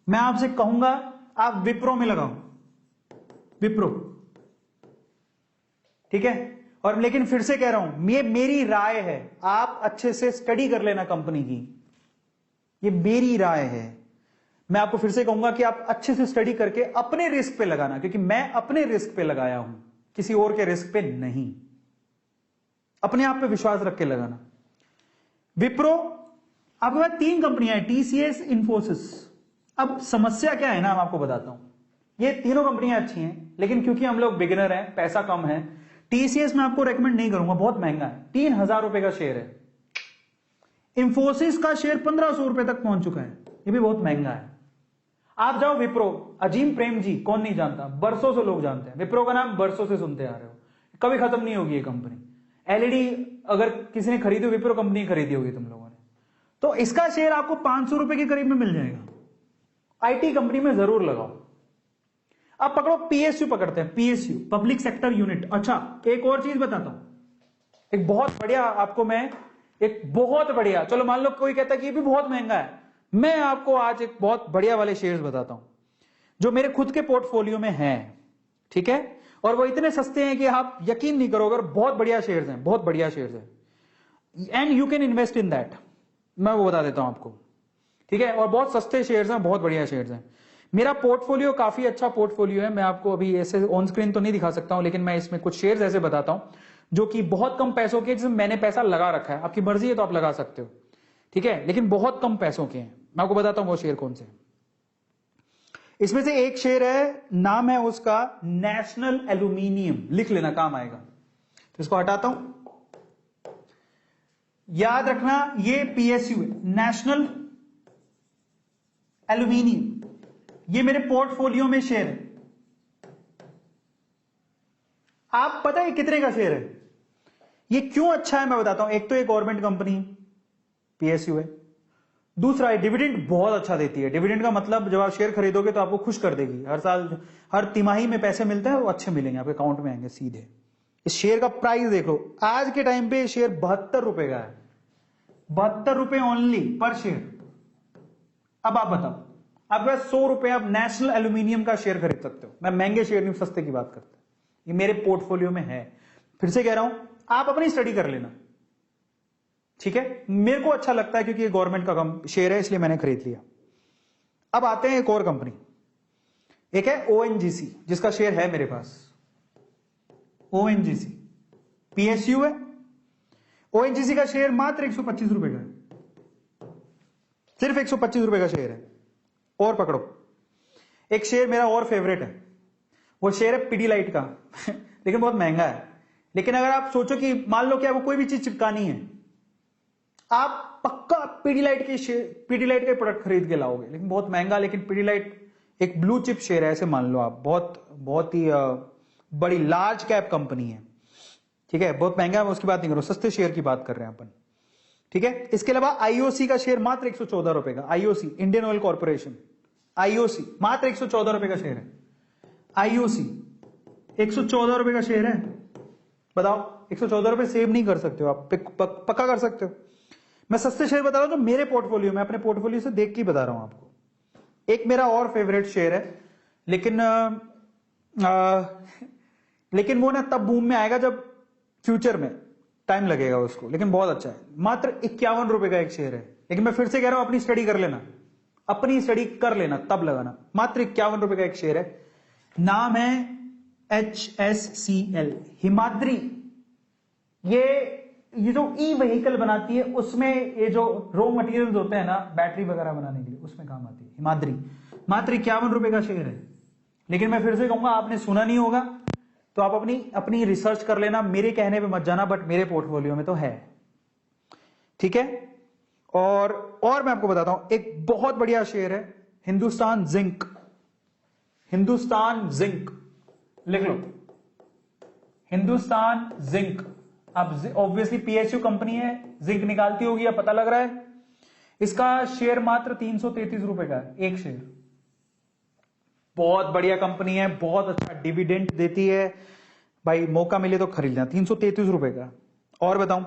[SPEAKER 1] मैं आपसे कहूंगा आप विप्रो में लगाओ, विप्रो, ठीक है। और लेकिन फिर से कह रहा हूं, ये मेरी राय है, आप अच्छे से स्टडी कर लेना कंपनी की, ये मेरी राय है। मैं आपको फिर से कहूंगा कि आप अच्छे से स्टडी करके अपने रिस्क पे लगाना, क्योंकि मैं अपने रिस्क पे लगाया हूं, किसी और के रिस्क पे नहीं। अपने आप पे विश्वास रख के लगाना। विप्रो, आपके पास 3 कंपनियां हैं, टीसीएस, इंफोसिस। अब समस्या क्या है ना, मैं आपको बताता हूं। ये तीनों कंपनियां अच्छी हैं, लेकिन क्योंकि हम लोग बिगिनर हैं, पैसा कम है, टीसीएस मैं आपको रेकमेंड नहीं करूंगा, बहुत महंगा है, 3000 रुपए का शेयर है। इंफोसिस का शेयर 1500 रुपए तक पहुंच चुका है, ये भी बहुत महंगा है। आप जाओ विप्रो, अजीम प्रेम जी, कौन नहीं जानता, बरसों से लोग जानते हैं, विप्रो का नाम बरसों से सुनते आ रहे हो, कभी खत्म नहीं होगी ये कंपनी। एलईडी अगर किसी ने खरीदी, विप्रो कंपनी खरीदी होगी तुम लोगों ने, तो इसका शेयर आपको 500 रुपए के करीब में मिल जाएगा। आईटी कंपनी में जरूर लगाओ। अब पकड़ो, पीएसयू पकड़ते हैं, पीएसयू, पब्लिक सेक्टर यूनिट। अच्छा, एक और चीज बताता हूं, एक बहुत बढ़िया आपको मैं, एक बहुत बढ़िया, चलो मान लो कोई कहता है कि ये भी बहुत महंगा है, मैं आपको आज एक बहुत बढ़िया वाले शेयर्स बताता हूं जो मेरे खुद के पोर्टफोलियो में हैं, ठीक है। और वो इतने सस्ते हैं कि आप यकीन नहीं करोगे, बहुत बढ़िया शेयर्स हैं, बहुत बढ़िया शेयर्स हैं, and you can invest in that, मैं वो बता देता हूं आपको, ठीक है। और बहुत सस्ते शेयर्स हैं, बहुत बढ़िया शेयर्स हैं। मेरा पोर्टफोलियो काफी अच्छा पोर्टफोलियो है, मैं आपको अभी ऐसे ऑन स्क्रीन तो नहीं दिखा सकता हूं, लेकिन मैं इसमें कुछ शेयर्स ऐसे बताता हूं जो कि बहुत कम पैसों के, जिसमें मैंने पैसा लगा रखा है, आपकी मर्जी है तो आप लगा सकते हो, ठीक है, लेकिन बहुत कम पैसों के हैं। मैं आपको बताता हूं वो शेयर कौन से। इसमें से एक शेयर है, नाम है उसका नेशनल एल्यूमिनियम, लिख लेना, काम आएगा। तो इसको हटाता हूं, याद रखना ये पीएसयू है, नेशनल एल्यूमिनियम, ये मेरे पोर्टफोलियो में शेयर है। आप पता है कितने का शेयर है, ये क्यों अच्छा है मैं बताता हूं। एक तो ये गवर्नमेंट कंपनी पीएसयू है, दूसरा है डिविडेंड बहुत अच्छा देती है। डिविडेंड का मतलब जब आप शेयर खरीदोगे तो आपको खुश कर देगी, हर साल, हर तिमाही में पैसे मिलते हैं, वो अच्छे मिलेंगे, आपके अकाउंट में आएंगे सीधे। इस शेयर का प्राइस देख लो, आज के टाइम पे शेयर 72 रुपए का है, 72 रुपए ओनली पर शेयर। अब आप बताओ, आपके पास 100 रुपए आप नेशनल एल्यूमिनियम का शेयर खरीद सकते हो। मैं महंगे शेयर नहीं, सस्ते की बात करता हूं, ये मेरे पोर्टफोलियो में है। फिर से कह रहा हूं, आप अपनी स्टडी कर लेना, ठीक है। मेरे को अच्छा लगता है क्योंकि ये गवर्नमेंट का शेयर है, इसलिए मैंने खरीद लिया। अब आते हैं एक और कंपनी, एक है ओएनजीसी, जिसका शेयर है मेरे पास, ओएनजीसी पीएसयू है। ओएनजीसी का शेयर मात्र 125 रुपए का है, सिर्फ 125 रुपए का शेयर है। और पकड़ो, एक शेयर मेरा और फेवरेट है, वो शेयर है पिडीलाइट का लेकिन बहुत महंगा है। लेकिन अगर आप सोचो कि मान लो कि आपको कोई भी चीज चिपकानी है, आप पक्का पिडीलाइट के प्रोडक्ट खरीद के लाओगे, लेकिन बहुत महंगा। लेकिन पिडीलाइट एक ब्लू चिप शेयर है, ऐसे मान लो आप, बहुत ही बड़ी लार्ज कैप कंपनी है, ठीक है। बहुत महंगा है, मैं उसकी बात नहीं कर रहा हूं, सस्ते शेयर की बात कर रहे हैं अपन, ठीक है। इसके अलावा आईओसी का शेयर मात्र 114 रुपए का, IOC Indian oil corporation, IOC मात्र 114 रुपए का शेयर है। आईओसी 114 रुपए का शेयर है, बताओ 114 रुपए सेव नहीं कर सकते हो आप, पक्का कर सकते हो। मैं सस्ते शेयर बता रहा हूं जो मेरे पोर्टफोलियो में, अपने पोर्टफोलियो से देख के बता रहा हूं आपको। एक मेरा और फेवरेट शेयर है, लेकिन वो ना तब बूम में आएगा जब फ्यूचर में, टाइम लगेगा उसको, लेकिन बहुत अच्छा है। मात्र 51 रुपए का एक शेयर है, लेकिन मैं फिर से कह रहा हूं अपनी स्टडी कर लेना, अपनी स्टडी कर लेना तब लगाना। मात्र 51 रुपए का एक शेयर है, नाम है HSCL, हिमाद्री। ये जो ई व्हीकल बनाती है, उसमें ये जो रॉ मटेरियल्स होते हैं ना बैटरी वगैरह बनाने के लिए, उसमें काम आती है हिमाद्री। मात्र 51 रुपए का शेयर है। लेकिन मैं फिर से कहूंगा, आपने सुना नहीं होगा तो आप अपनी रिसर्च कर लेना, मेरे कहने पे मत जाना, बट मेरे पोर्टफोलियो में तो है, ठीक है। और मैं आपको बताता हूं, एक बहुत बढ़िया शेयर है हिंदुस्तान जिंक, हिंदुस्तान जिंक, लिख लो हिंदुस्तान जिंक। अब ऑब्वियसली पीएसयू कंपनी है, जिंक निकालती होगी, अब पता लग रहा है।
[SPEAKER 2] इसका शेयर मात्र 333 रुपए का है, एक शेयर।
[SPEAKER 1] बहुत बढ़िया कंपनी है, बहुत अच्छा डिविडेंड देती है भाई, मौका मिले तो खरीद लेना। 333 रुपए का। और बताऊं,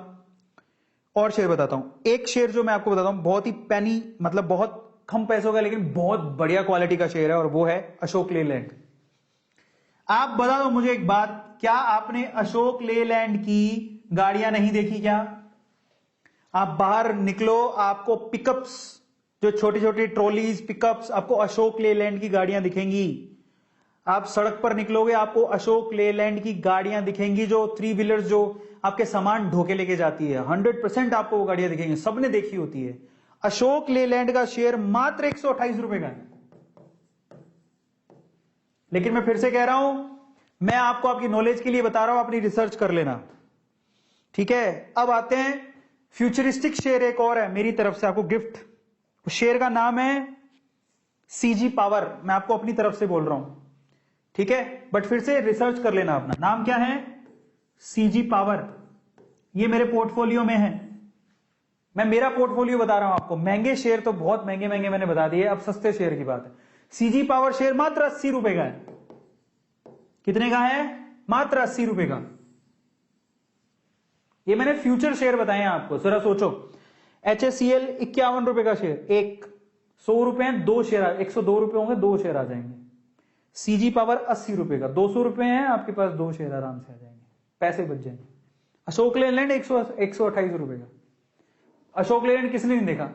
[SPEAKER 1] और शेयर बताता हूं। एक शेयर जो मैं आपको बताता हूं, बहुत ही पैनी, मतलब बहुत कम पैसों का, लेकिन बहुत बढ़िया क्वालिटी का शेयर है, और वो है अशोक लेलैंड। आप बता दो मुझे एक बात, क्या आपने अशोक लेलैंड की गाड़ियां नहीं देखी क्या? आप बाहर निकलो, आपको पिकअप्स, जो छोटी छोटी ट्रॉलीज, पिकअप्स, आपको अशोक लेलैंड की गाड़ियां दिखेंगी। आप सड़क पर निकलोगे, आपको अशोक लेलैंड की गाड़ियां दिखेंगी, जो 3 व्हीलर्स जो आपके सामान ढोके लेके जाती है। 100% आपको वो गाड़ियां दिखेंगी, सबने देखी होती है। अशोक लेलैंड का शेयर मात्र 128 रुपए का है। लेकिन मैं फिर से कह रहा हूं, मैं आपको आपकी नॉलेज के लिए बता रहा हूं, अपनी रिसर्च कर लेना, ठीक है। अब आते हैं फ्यूचरिस्टिक शेयर, एक और है मेरी तरफ से आपको गिफ्ट। उस शेयर का नाम है सीजी पावर। मैं आपको अपनी तरफ से बोल रहा हूं, ठीक है, बट फिर से रिसर्च कर लेना। अपना नाम क्या है? CG power. ये मेरे पोर्टफोलियो में है, मैं मेरा पोर्टफोलियो बता रहा हूं आपको। महंगे शेयर तो बहुत महंगे महंगे मैंने बता दिए, अब सस्ते शेयर की बात है। सीजी पावर शेयर मात्र 80 रुपए का है। कितने का है? मात्र 80 रुपए का। ये मैंने फ्यूचर शेयर बताए हैं आपको, जरा सोचो। HSCL 51 रुपए का शेयर, एक 100 रुपए हैं, 2 शेयर, 102 रुपए होंगे, 2 शेयर आ जाएंगे। सीजी पावर 80 रुपए का, 200 रुपए हैं आपके पास, 2 शेयर आराम से आ जाएंगे, पैसे बच जाएंगे। अशोक लेलैंड 128 रुपए का। अशोक लेलैंड किसने नहीं देखा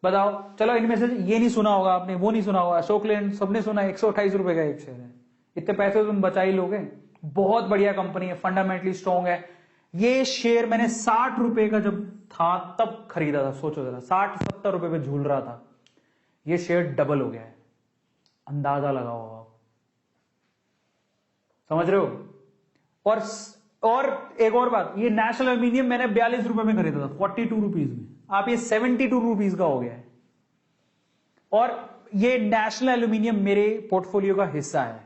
[SPEAKER 1] बताओ? चलो इनमें से ये नहीं सुना होगा आपने, वो नहीं सुना होगा, अशोक लेलैंड सबने सुना। 128 रुपए का एक शेयर है, इतने पैसे तुम बचा ही लोगे। बहुत बढ़िया कंपनी है, फंडामेंटली स्ट्रॉन्ग है। ये शेयर मैंने 60 रुपए का जब था तब खरीदा था। सोचो जरा, 60-70 रुपए पे झूल रहा था, ये शेयर डबल हो गया है। अंदाजा लगाओ आप, समझ रहे हो? और एक और बात, ये नेशनल एल्यूमिनियम मैंने 42 रुपए में खरीदा था, 42 रुपीज में। आप ये 72 रुपीज का हो गया है। और ये नेशनल एल्यूमिनियम मेरे पोर्टफोलियो का हिस्सा है।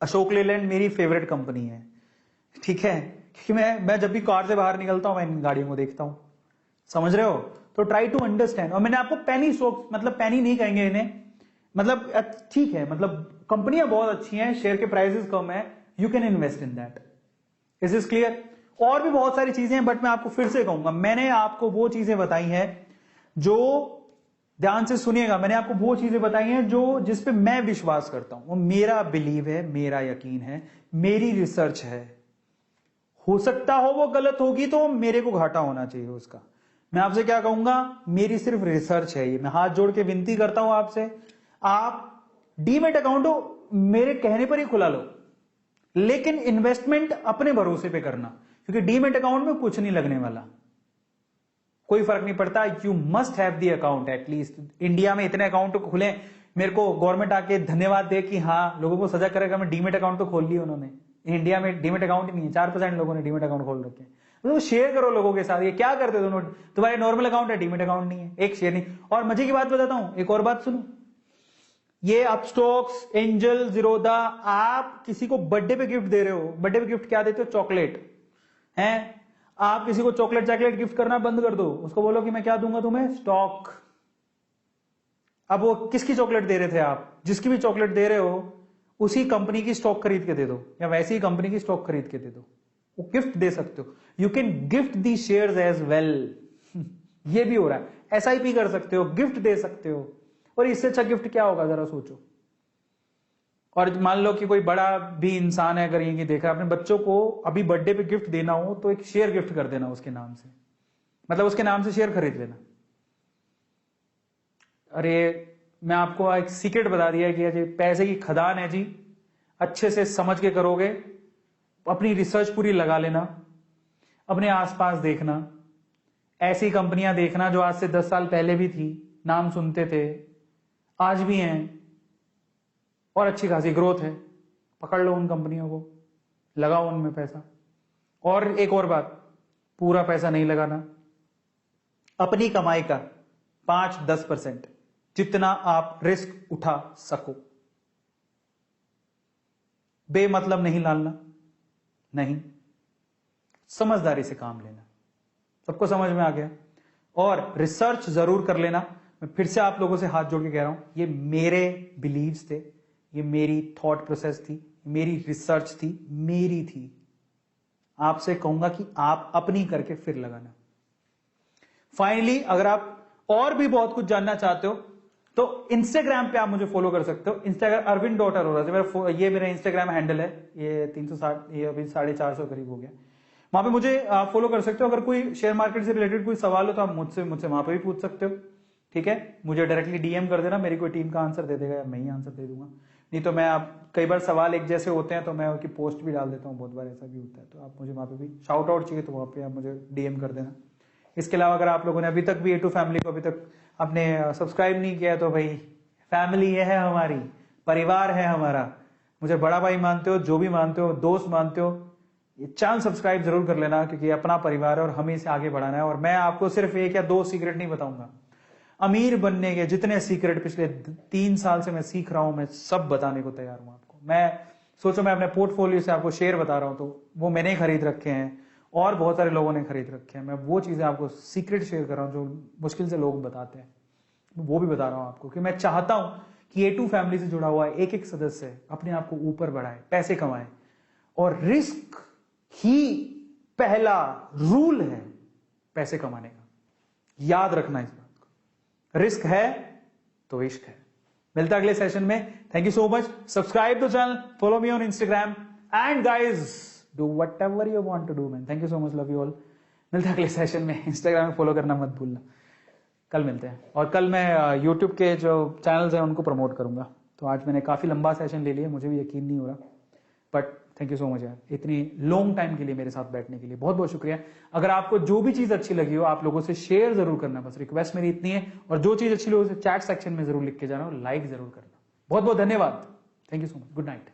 [SPEAKER 1] अशोक लेलैंड मेरी फेवरेट कंपनी है, ठीक है, क्योंकि मैं जब भी कार से बाहर निकलता हूं, मैं इन गाड़ियों को देखता हूं, समझ रहे हो? तो ट्राई टू अंडरस्टैंड। और मैंने आपको पैनी स्टॉक्स, मतलब पैनी नहीं कहेंगे इन्हें, मतलब ठीक है, मतलब कंपनियां बहुत अच्छी हैं, शेयर के प्राइसेस कम है, you can invest in that. Is this clear? और भी बहुत सारी चीजें हैं, बट मैं आपको फिर से कहूंगा, मैंने आपको वो चीजें बताई हैं जो, ध्यान से सुनिएगा, मैंने आपको वो चीजें बताई हैं जो, जिस पे मैं विश्वास करता हूं, वो मेरा बिलीव है, मेरा यकीन है, मेरी रिसर्च है। हो सकता हो वो गलत होगी तो मेरे को घाटा होना चाहिए उसका। मैं आपसे क्या कहूंगा, मेरी सिर्फ रिसर्च है ये। मैं हाथ जोड़ के विनती करता हूं आपसे, आप डीमैट अकाउंट मेरे कहने पर ही खुला लो, लेकिन इन्वेस्टमेंट अपने भरोसे पे करना, क्योंकि डीमैट अकाउंट में कुछ नहीं लगने वाला, कोई फर्क नहीं पड़ता। You must have the account at least. India में इतने अकाउंट खुले, मेरे को गवर्नमेंट आके धन्यवाद दे कि हाँ, लोगों को सजा करेगा, मैं डीमैट अकाउंट तो खोल ली उन्होंने। इंडिया में डीमैट अकाउंट ही नहीं है, 4% लोगों ने डीमैट अकाउंट खोल रखे हैं। तो शेयर करो लोगों के साथ। ये क्या करते हो दोनों? तुम्हारे नॉर्मल अकाउंट है, डीमैट अकाउंट नहीं है, एक शेयर नहीं। और मजे की बात बताता हूं, एक और बात सुनो, ये अपस्टॉक्स, एंजल, जीरोधा, आप किसी को बर्थडे पे गिफ्ट दे रहे हो, बर्थडे पे गिफ्ट क्या देते हो? चॉकलेट हैं। आप किसी को चॉकलेट गिफ्ट करना बंद कर दो, उसको बोलो कि मैं क्या दूंगा तुम्हें? स्टॉक। अब वो किसकी चॉकलेट दे रहे थे आप? जिसकी भी चॉकलेट दे रहे हो, उसी कंपनी की स्टॉक खरीद के दे दो, या वैसी ही कंपनी की स्टॉक खरीद के दे दो। वो गिफ्ट दे सकते हो, you can gift the shares as well. ये भी हो रहा है, SIP कर सकते हो, गिफ्ट दे सकते हो। और इससे अच्छा गिफ्ट क्या होगा, जरा सोचो। और मान लो कि कोई बड़ा भी इंसान है, अगर ये देख रहा है, अपने बच्चों को अभी बर्थडे पे गिफ्ट देना हो तो एक शेयर गिफ्ट कर देना उसके नाम से, मतलब उसके नाम से शेयर खरीद लेना। अरे मैं आपको एक सीक्रेट बता दिया कि जी पैसे की खदान है जी, अच्छे से समझ के करोगे, अपनी रिसर्च पूरी लगा लेना, अपने आसपास देखना, ऐसी कंपनियां देखना जो आज से 10 साल पहले भी थी, नाम सुनते थे, आज भी हैं, और अच्छी खासी ग्रोथ है। पकड़ लो उन कंपनियों को, लगाओ उनमें पैसा। और एक और बात, पूरा पैसा नहीं लगाना, अपनी कमाई का 5-10% जितना आप रिस्क उठा सको। बेमतलब नहीं लालना, नहीं, समझदारी से काम लेना। सबको समझ में आ गया? और रिसर्च जरूर कर लेना। मैं फिर से आप लोगों से हाथ जोड़ के कह रहा हूं, ये मेरे बिलीव्स थे, ये मेरी थॉट प्रोसेस थी, मेरी रिसर्च थी, मेरी थी। आपसे कहूंगा कि आप अपनी करके फिर लगाना। फाइनली अगर आप और भी बहुत कुछ जानना चाहते हो तो इंस्टाग्राम पे आप मुझे फॉलो कर सकते हो। इंस्टाग्राम arvind.arora ये मेरा इंस्टाग्राम हैंडल है। ये 360, ये अभी 450 करीब हो गया। वहां पे मुझे फॉलो कर सकते हो। अगर कोई शेयर मार्केट से रिलेटेड कोई सवाल हो तो आप मुझसे वहां पे भी पूछ सकते हो। ठीक है, मुझे डायरेक्टली डीएम कर देना, मेरी कोई टीम का आंसर दे देगा या मैं ही आंसर दे दूंगा। नहीं तो मैं आप कई बार सवाल एक जैसे होते हैं तो मैं उनकी पोस्ट भी डाल देता हूँ, बहुत बार ऐसा भी होता है। तो आप मुझे वहां पे भी शाउट आउट चाहिए तो वहां पे आप मुझे डीएम कर देना। इसके अलावा अगर आप लोगों ने अभी तक भी A2 फैमिली को अभी तक आपने सब्सक्राइब नहीं किया तो भाई फैमिली ये है हमारी, परिवार है हमारा। मुझे बड़ा भाई मानते हो, जो भी मानते हो, दोस्त मानते हो, ये चैनल सब्सक्राइब जरूर कर लेना, क्योंकि अपना परिवार है और हमें इसे आगे बढ़ाना है। और मैं आपको सिर्फ 1 या 2 सीक्रेट नहीं बताऊंगा, अमीर बनने के जितने सीक्रेट पिछले 3 साल से मैं सीख रहा हूं, मैं सब बताने को तैयार हूं आपको। मैं सोचो मैं अपने पोर्टफोलियो से आपको शेयर बता रहा हूं तो वो मैंने खरीद रखे हैं और बहुत सारे लोगों ने खरीद रखे हैं। मैं वो चीजें आपको सीक्रेट शेयर कर रहा हूं जो मुश्किल से लोग बताते हैं, वो भी बता रहा हूं आपको, कि मैं चाहता हूं कि A2 फैमिली से जुड़ा हुआ एक एक सदस्य अपने आप को ऊपर बढ़ाए, पैसे कमाए। और रिस्क ही पहला रूल है पैसे कमाने का, याद रखना इस बात को। रिस्क है तो इश्क है। मिलता अगले सेशन में। Thank you so much. Subscribe the channel, follow me on Instagram and guys do whatever you want to do man. Thank you so much, love you all. मिलता अगले सेशन में। इंस्टाग्राम में फॉलो करना मत भूलना। कल मिलते हैं। और कल मैं यूट्यूब के जो चैनल्स हैं उनको प्रमोट करूंगा। तो आज मैंने काफी लंबा सेशन ले लिया, मुझे भी यकीन नहीं हो रहा, but thank you so much यार, इतनी लॉन्ग टाइम के लिए मेरे साथ बैठने के लिए बहुत बहुत शुक्रिया। अगर आपको जो भी चीज अच्छी लगी हो आप लोगों से शेयर जरूर करना, बस रिक्वेस्ट मेरी इतनी है। और जो चीज अच्छी लगी उसे चैट सेक्शन में जरूर लिख के जाना और लाइक जरूर करना। बहुत बहुत धन्यवाद। Thank you so much. Good night.